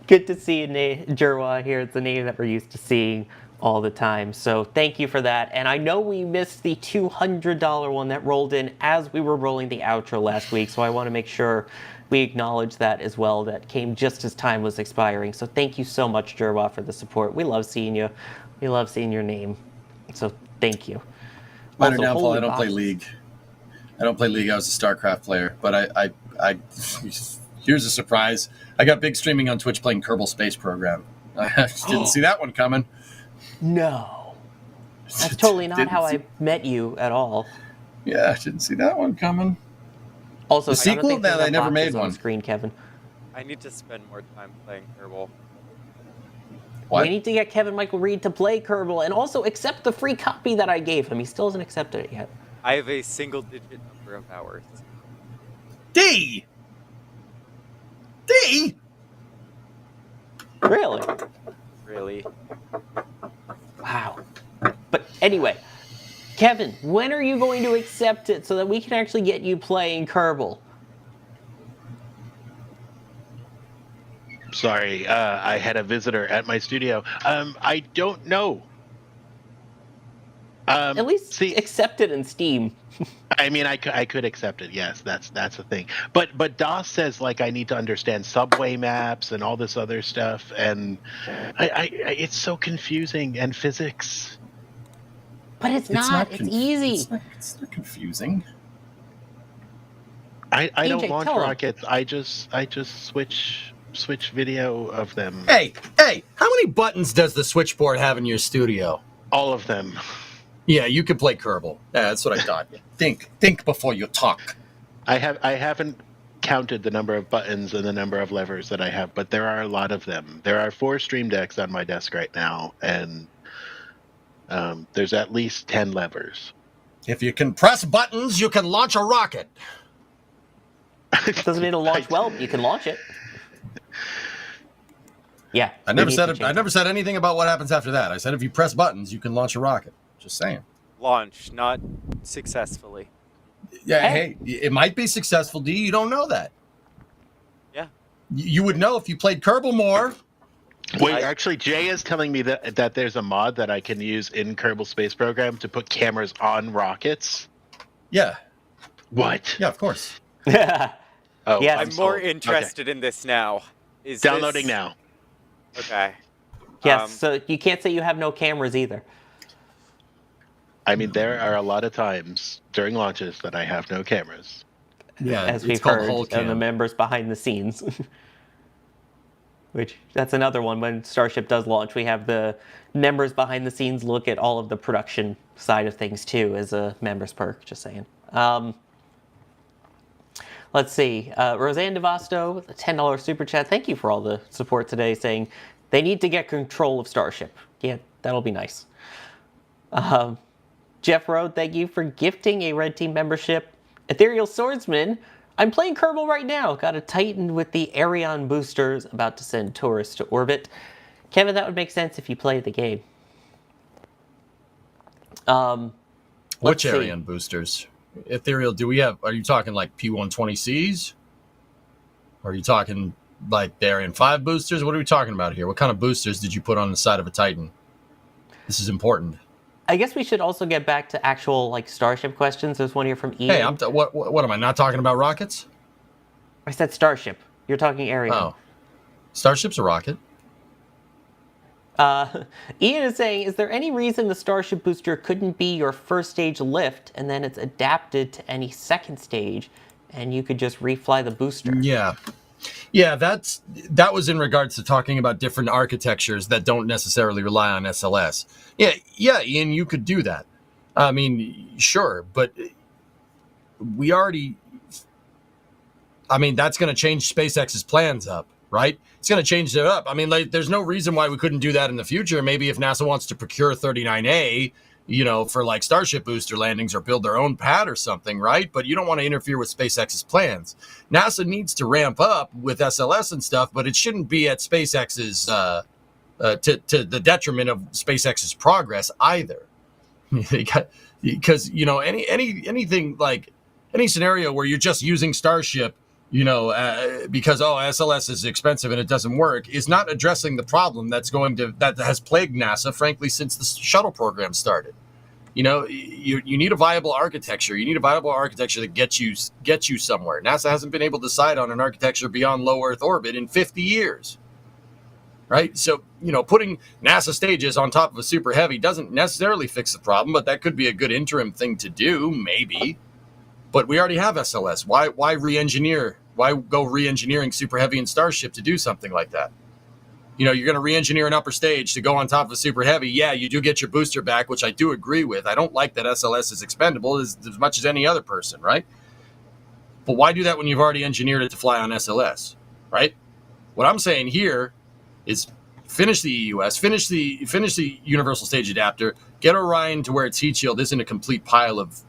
Speaker 1: Good to see you, Jerwa here. It's a name that we're used to seeing all the time. So thank you for that. And I know we missed the $200 one that rolled in as we were rolling the outro last week. So I want to make sure we acknowledge that as well. That came just as time was expiring. So thank you so much, Jerwa, for the support. We love seeing you. We love seeing your name. So thank you.
Speaker 8: Minor
Speaker 1: Also,
Speaker 8: downfall,
Speaker 1: holy
Speaker 8: I don't play
Speaker 1: boxes.
Speaker 8: League. I don't play League. I was a StarCraft player. But I here's a surprise. I got big streaming on Twitch playing Kerbal Space Program. I didn't see that one coming.
Speaker 1: No. That's totally not how I met you at all.
Speaker 8: Yeah, I didn't see that one coming.
Speaker 1: Also,
Speaker 8: The
Speaker 1: I don't
Speaker 8: sequel?
Speaker 1: think
Speaker 8: No,
Speaker 1: there's
Speaker 8: they never
Speaker 1: boxes
Speaker 8: made
Speaker 1: on
Speaker 8: one.
Speaker 1: screen, Kevin.
Speaker 9: I need to spend more time playing Kerbal.
Speaker 8: What?
Speaker 1: We need to get Kevin Michael Reed to play Kerbal and also accept the free copy that I gave him. He still hasn't accepted it yet.
Speaker 9: I have a single-digit number of hours.
Speaker 8: D! D?
Speaker 1: Really?
Speaker 9: Really?
Speaker 1: Wow. But anyway, Kevin, when are you going to accept it so that we can actually get you playing Kerbal?
Speaker 10: Sorry, I had a visitor at my studio. I don't know.
Speaker 1: At least
Speaker 10: see,
Speaker 1: accept it in Steam.
Speaker 10: I mean, I could accept it. Yes, that's the thing. But DOS says like I need to understand subway maps and all this other stuff, and I it's so confusing, and physics.
Speaker 1: But it's not. It's easy.
Speaker 8: It's not confusing.
Speaker 10: I don't
Speaker 1: DJ,
Speaker 10: launch
Speaker 1: tell 'em.
Speaker 10: rockets. I just switch video of them.
Speaker 8: Hey, how many buttons does the switchboard have in your studio?
Speaker 10: All of them.
Speaker 8: Yeah, you can play Kerbal. Yeah, that's what I thought. Think before you talk.
Speaker 10: I haven't counted the number of buttons and the number of levers that I have, but there are a lot of them. There are 4 Stream Decks on my desk right now, and there's at least 10 levers.
Speaker 8: If you can press buttons, you can launch a rocket.
Speaker 1: Doesn't mean it'll launch well, but you can launch it. Yeah.
Speaker 8: I never said anything about what happens after that. I said if you press buttons, you can launch a rocket. Just saying.
Speaker 9: Launch, not successfully.
Speaker 8: Yeah, hey, it might be successful, D. You don't know that.
Speaker 9: Yeah.
Speaker 8: You would know if you played Kerbal more.
Speaker 10: Wait, actually, Jay is telling me that there's a mod that I can use in Kerbal Space Program to put cameras on rockets.
Speaker 8: Yeah.
Speaker 10: What?
Speaker 8: Yeah, of course.
Speaker 10: Oh,
Speaker 1: Yes.
Speaker 9: I'm more
Speaker 10: sold.
Speaker 9: interested in this now. Is
Speaker 10: Downloading
Speaker 9: this...
Speaker 10: now.
Speaker 9: Okay.
Speaker 1: Yes, so you can't say you have no cameras either.
Speaker 10: I mean, there are a lot of times during launches that I have no cameras.
Speaker 8: Yeah,
Speaker 1: As
Speaker 8: it's
Speaker 1: we've
Speaker 8: called
Speaker 1: heard
Speaker 8: whole
Speaker 1: of the
Speaker 8: cam.
Speaker 1: members behind the scenes. Which, that's another one. When Starship does launch, we have the members behind the scenes look at all of the production side of things, too, as a members perk, just saying. Let's see. Roseanne DeVasto, a $10 super chat. Thank you for all the support today, saying they need to get control of Starship. Yeah, that'll be nice. Jeff Rode, thank you for gifting a Red Team membership. Ethereal Swordsman, I'm playing Kerbal right now. Got a Titan with the Arion boosters, about to send tourists to orbit. Kevin, that would make sense if you played the game.
Speaker 8: Which Arion boosters? Ethereal, are you talking like P120Cs? Or are you talking like the Arion 5 boosters? What are we talking about here? What kind of boosters did you put on the side of a Titan? This is important.
Speaker 1: I guess we should also get back to actual like Starship questions. There's one here from Ian.
Speaker 8: Hey, what am I not talking about rockets?
Speaker 1: I said Starship. You're talking Arion.
Speaker 8: Oh. Starship's a rocket.
Speaker 1: Ian is saying, is there any reason the Starship booster couldn't be your first stage lift and then it's adapted to any second stage and you could just refly the booster?
Speaker 8: Yeah. Yeah, that was in regards to talking about different architectures that don't necessarily rely on SLS. Yeah, Ian, you could do that. I mean, sure, but that's going to change SpaceX's plans up, right? It's going to change it up. I mean, like, there's no reason why we couldn't do that in the future. Maybe if NASA wants to procure 39A, for like Starship booster landings or build their own pad or something, right? But you don't want to interfere with SpaceX's plans. NASA needs to ramp up with SLS and stuff, but it shouldn't be at SpaceX's to the detriment of SpaceX's progress either. Because anything like any scenario where you're just using Starship, because SLS is expensive and it doesn't work, is not addressing the problem that has plagued NASA, frankly, since the shuttle program started. You need a viable architecture. You need a viable architecture that gets you somewhere. NASA hasn't been able to decide on an architecture beyond low Earth orbit in 50 years. Right? So, putting NASA stages on top of a super heavy doesn't necessarily fix the problem, but that could be a good interim thing to do, maybe. But we already have SLS. Why re-engineer? Why go re-engineering super heavy and Starship to do something like that? you're going to re-engineer an upper stage to go on top of a Super Heavy. Yeah, you do get your booster back, which I do agree with. I don't like that SLS is expendable as much as any other person, right? But why do that when you've already engineered it to fly on SLS, right? What I'm saying here is finish the EUS, finish the Universal Stage Adapter, get Orion to where its heat shield isn't a complete pile of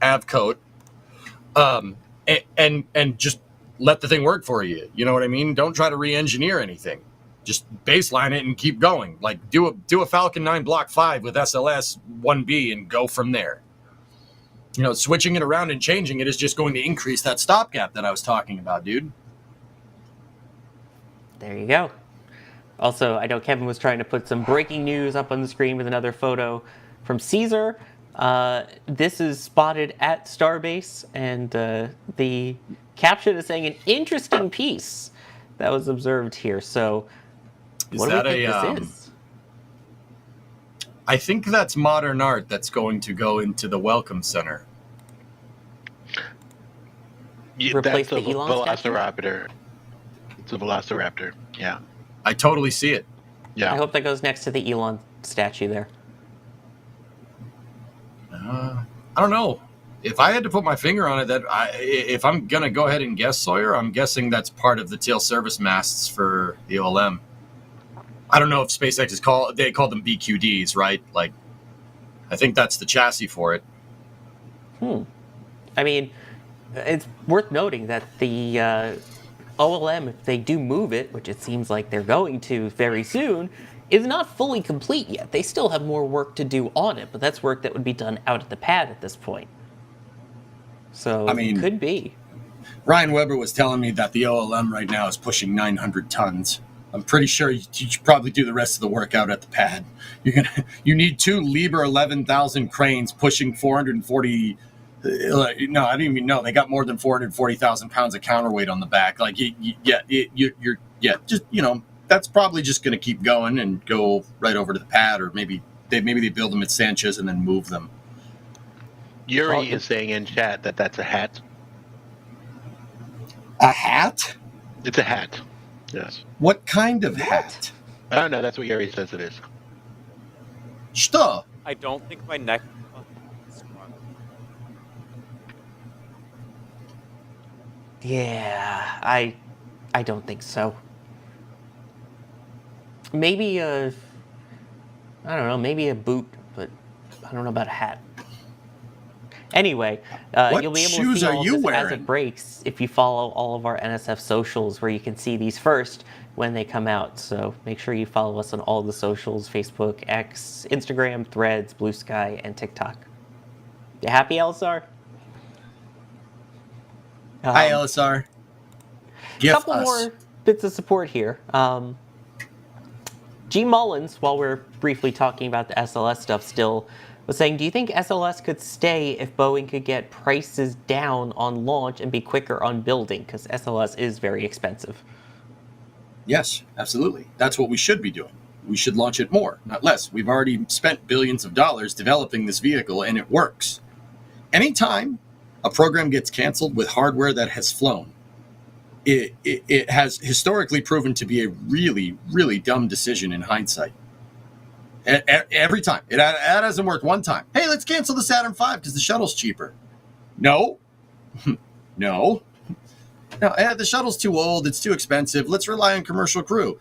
Speaker 8: avcoat, and just let the thing work for you. You know what I mean? Don't try to re-engineer anything. Just baseline it and keep going. Like do a Falcon 9 Block 5 with SLS 1B and go from there. Switching it around and changing it is just going to increase that stopgap that I was talking about, dude.
Speaker 1: There you go. Also, I know Kevin was trying to put some breaking news up on the screen with another photo from Caesar. This is spotted at Starbase, and the caption is saying an interesting piece that was observed here. So, what do we think this is?
Speaker 8: I think that's modern art that's going to go into the Welcome Center.
Speaker 1: Replace
Speaker 10: that's
Speaker 1: the
Speaker 10: a
Speaker 1: Elon statue?
Speaker 10: Velociraptor. It's a Velociraptor. Yeah.
Speaker 8: I totally see it.
Speaker 10: Yeah.
Speaker 1: I hope that goes next to the Elon statue there.
Speaker 8: I don't know. If I had to put my finger on it, if I'm going to go ahead and guess, Sawyer, I'm guessing that's part of the tail service masts for the OLM. I don't know if SpaceX they call them BQDs, right? Like, I think that's the chassis for it.
Speaker 1: I mean, it's worth noting that the OLM, if they do move it, which it seems like they're going to very soon, is not fully complete yet. They still have more work to do on it, but that's work that would be done out at the pad at this point. So, I mean, could be.
Speaker 8: Ryan Weber was telling me that the OLM right now is pushing 900 tons. I'm pretty sure you should probably do the rest of the work out at the pad. You need 2 Liebherr 11,000 cranes pushing 440. No, I didn't even know they got more than 440,000 pounds of counterweight on the back. Like, that's probably just going to keep going and go right over to the pad, or maybe they build them at Sanchez and then move them.
Speaker 10: Yuri is saying in chat that that's a hat.
Speaker 8: A hat?
Speaker 10: It's a hat. Yes.
Speaker 8: What kind of hat?
Speaker 10: I don't know. That's what Yuri says it is.
Speaker 8: Что?
Speaker 9: I don't think my neck.
Speaker 1: Yeah, I don't think so. Maybe I don't know, maybe a boot, but I don't know about a hat. Anyway, you'll be able to see all of this as it breaks if you follow all of our NSF socials, where you can see these first when they come out. So make sure you follow us on all the socials: Facebook, X, Instagram, Threads, Blue Sky, and TikTok. You happy, LSR?
Speaker 8: Hi, LSR.
Speaker 1: A couple more bits of support here. G. Mullins, while we're briefly talking about the SLS stuff still, was saying, do you think SLS could stay if Boeing could get prices down on launch and be quicker on building? Because SLS is very expensive.
Speaker 8: Yes, absolutely. That's what we should be doing. We should launch it more, not less. We've already spent billions of dollars developing this vehicle, and it works. Anytime a program gets canceled with hardware that has flown, it has historically proven to be a really, really dumb decision in hindsight. Every time. It hasn't worked one time. Hey, let's cancel the Saturn V because the shuttle's cheaper. No. No. The shuttle's too old. It's too expensive. Let's rely on commercial crew.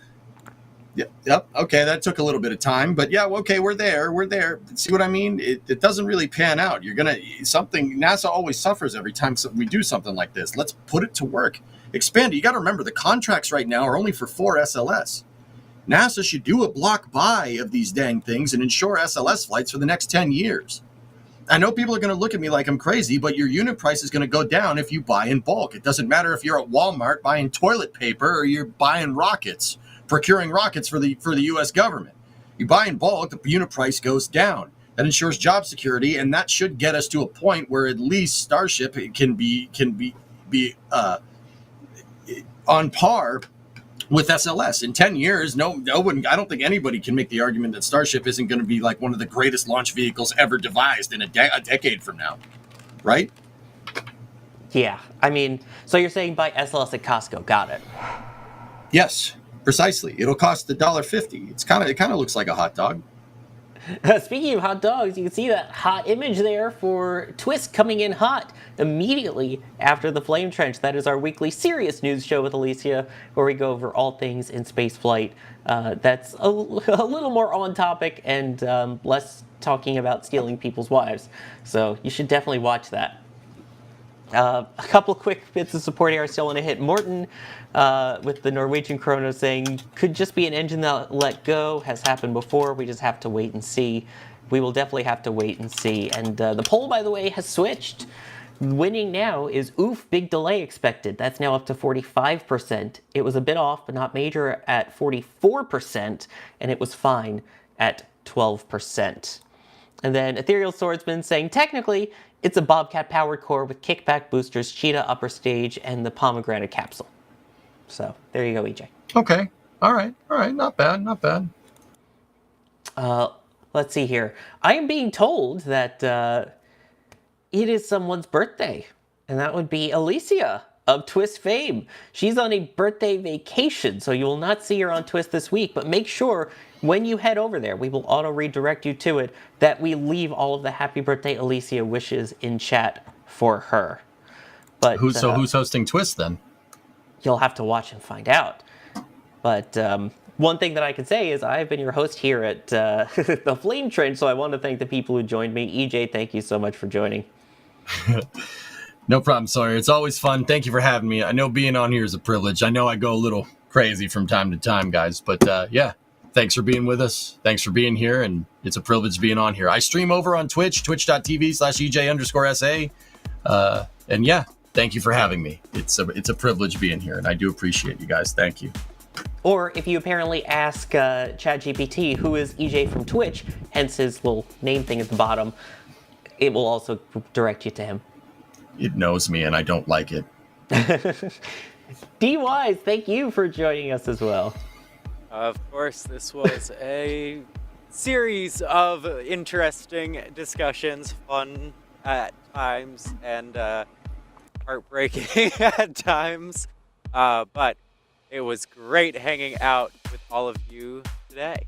Speaker 8: Yep. Okay, that took a little bit of time, but yeah, okay, we're there. See what I mean? It doesn't really pan out. NASA always suffers every time we do something like this. Let's put it to work. Expand it. You got to remember, the contracts right now are only for 4 SLS. NASA should do a block buy of these dang things and ensure SLS flights for the next 10 years. I know people are going to look at me like I'm crazy, but your unit price is going to go down if you buy in bulk. It doesn't matter if you're at Walmart buying toilet paper or you're buying rockets, procuring rockets for the U.S. government. You buy in bulk, the unit price goes down. That ensures job security, and that should get us to a point where at least Starship can be on par with SLS. In 10 years, no one, I don't think anybody can make the argument that Starship isn't going to be like one of the greatest launch vehicles ever devised in a decade from now, right?
Speaker 1: Yeah, I mean, so you're saying buy SLS at Costco, got it.
Speaker 8: Yes. Precisely. It'll cost $1.50. It kind of looks like a hot dog.
Speaker 1: Speaking of hot dogs, you can see that hot image there for Twist coming in hot immediately after the Flame Trench. That is our weekly serious news show with Alicia, where we go over all things in spaceflight. That's a little more on topic and less talking about stealing people's wives. So you should definitely watch that. A couple quick bits of support here. I still want to hit Morton with the Norwegian Chrono saying, could just be an engine that let go, has happened before, we just have to wait and see. We will definitely have to wait and see. And the poll, by the way, has switched. Winning now is oof, big delay expected. That's now up to 45%. It was a bit off, but not major at 44%, and it was fine at 12%. And then Ethereal Swordsman saying, technically, it's a Bobcat-powered core with kickback boosters, Cheetah upper stage, and the pomegranate capsule. So, there you go, EJ.
Speaker 8: Okay. All right. Not bad.
Speaker 1: Let's see here. I am being told that it is someone's birthday, and that would be Alicia of Twist fame. She's on a birthday vacation, so you will not see her on Twist this week, but make sure when you head over there, we will auto-redirect you to it, that we leave all of the happy birthday Alicia wishes in chat for her. But
Speaker 8: who's hosting Twist then?
Speaker 1: You'll have to watch and find out. But one thing that I can say is I've been your host here at the Flame Trench, so I want to thank the people who joined me. EJ, thank you so much for joining.
Speaker 8: No problem, Sawyer. It's always fun. Thank you for having me. I know being on here is a privilege. I know I go a little crazy from time to time, guys, but yeah. Thanks for being with us. Thanks for being here, and it's a privilege being on here. I stream over on Twitch, twitch.tv/EJ_SA. And yeah, thank you for having me. It's a privilege being here, and I do appreciate you guys. Thank you.
Speaker 1: Or if you apparently ask ChatGPT who is EJ from Twitch, hence his little name thing at the bottom, it will also direct you to him.
Speaker 8: It knows me, and I don't like it.
Speaker 1: D-Wise, thank you for joining us as well.
Speaker 9: Of course, this was a series of interesting discussions, fun at times, and heartbreaking at times. But it was great hanging out with all of you today.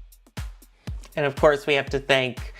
Speaker 1: And of course, we have to thank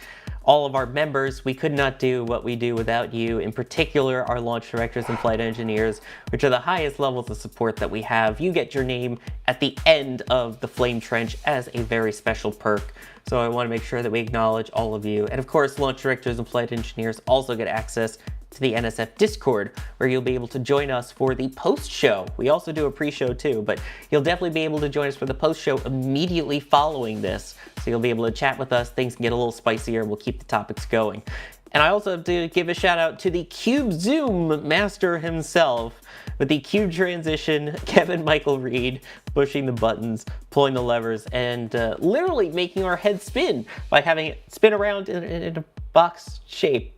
Speaker 1: all of our members. We could not do what we do without you, in particular our launch directors and flight engineers, which are the highest levels of support that we have. You get your name at the end of the Flame Trench as a very special perk. So I want to make sure that we acknowledge all of you. And of course, launch directors and flight engineers also get access to the NSF Discord, where you'll be able to join us for the post-show. We also do a pre-show too, but you'll definitely be able to join us for the post-show immediately following this. So you'll be able to chat with us, things can get a little spicier, we'll keep the topics going. And I also have to give a shout out to the Cube Zoom master himself, with the Cube transition, Kevin Michael Reed, pushing the buttons, pulling the levers, and literally making our head spin by having it spin around in a box shape.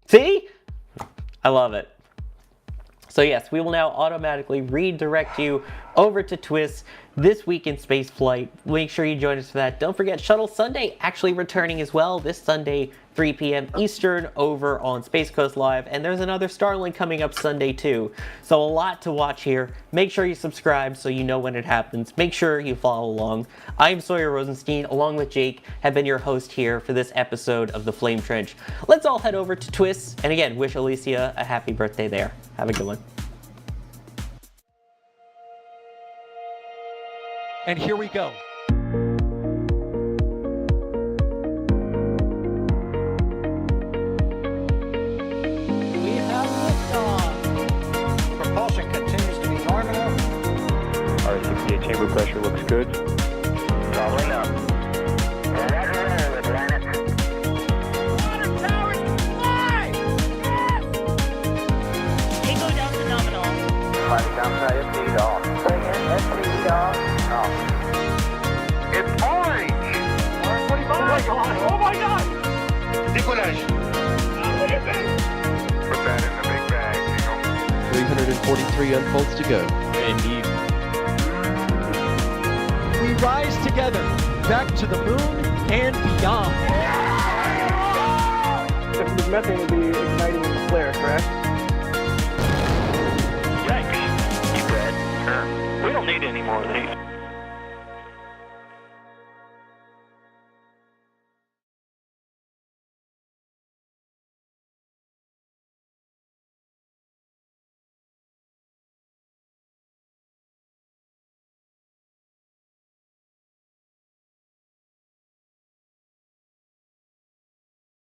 Speaker 1: See? I love it. So yes, we will now automatically redirect you over to Twist this week in spaceflight. Make sure you join us for that. Don't forget, Shuttle Sunday actually returning as well this Sunday, 3 p.m. Eastern over on Space Coast Live. And there's another Starlink coming up Sunday too. So a lot to watch here. Make sure you subscribe so you know when it happens. Make sure you follow along. I'm Sawyer Rosenstein, along with Jake, have been your host here for this episode of The Flame Trench. Let's all head over to Twist. And again, wish Alicia a happy birthday there. Have a good one.
Speaker 2: And here we go. We have liftoff.
Speaker 4: Propulsion continues to be nominal.
Speaker 3: RS-68 chamber pressure looks good.
Speaker 4: Doubling up. Roger, planet.
Speaker 5: Water towers fly! Yes! Tango down to nominal.
Speaker 4: Flight downside SPD off. Bring in SPD off. It's orange! Orange 25! Oh my god! Oh my god! Decollage! Look at this! Put that in the big bag,
Speaker 6: 343 unfolds to go.
Speaker 9: Indeed.
Speaker 2: We rise together, back to the moon and beyond.
Speaker 7: This methane will be igniting in the flare, correct?
Speaker 4: Yikes! You read? We don't need any more of these.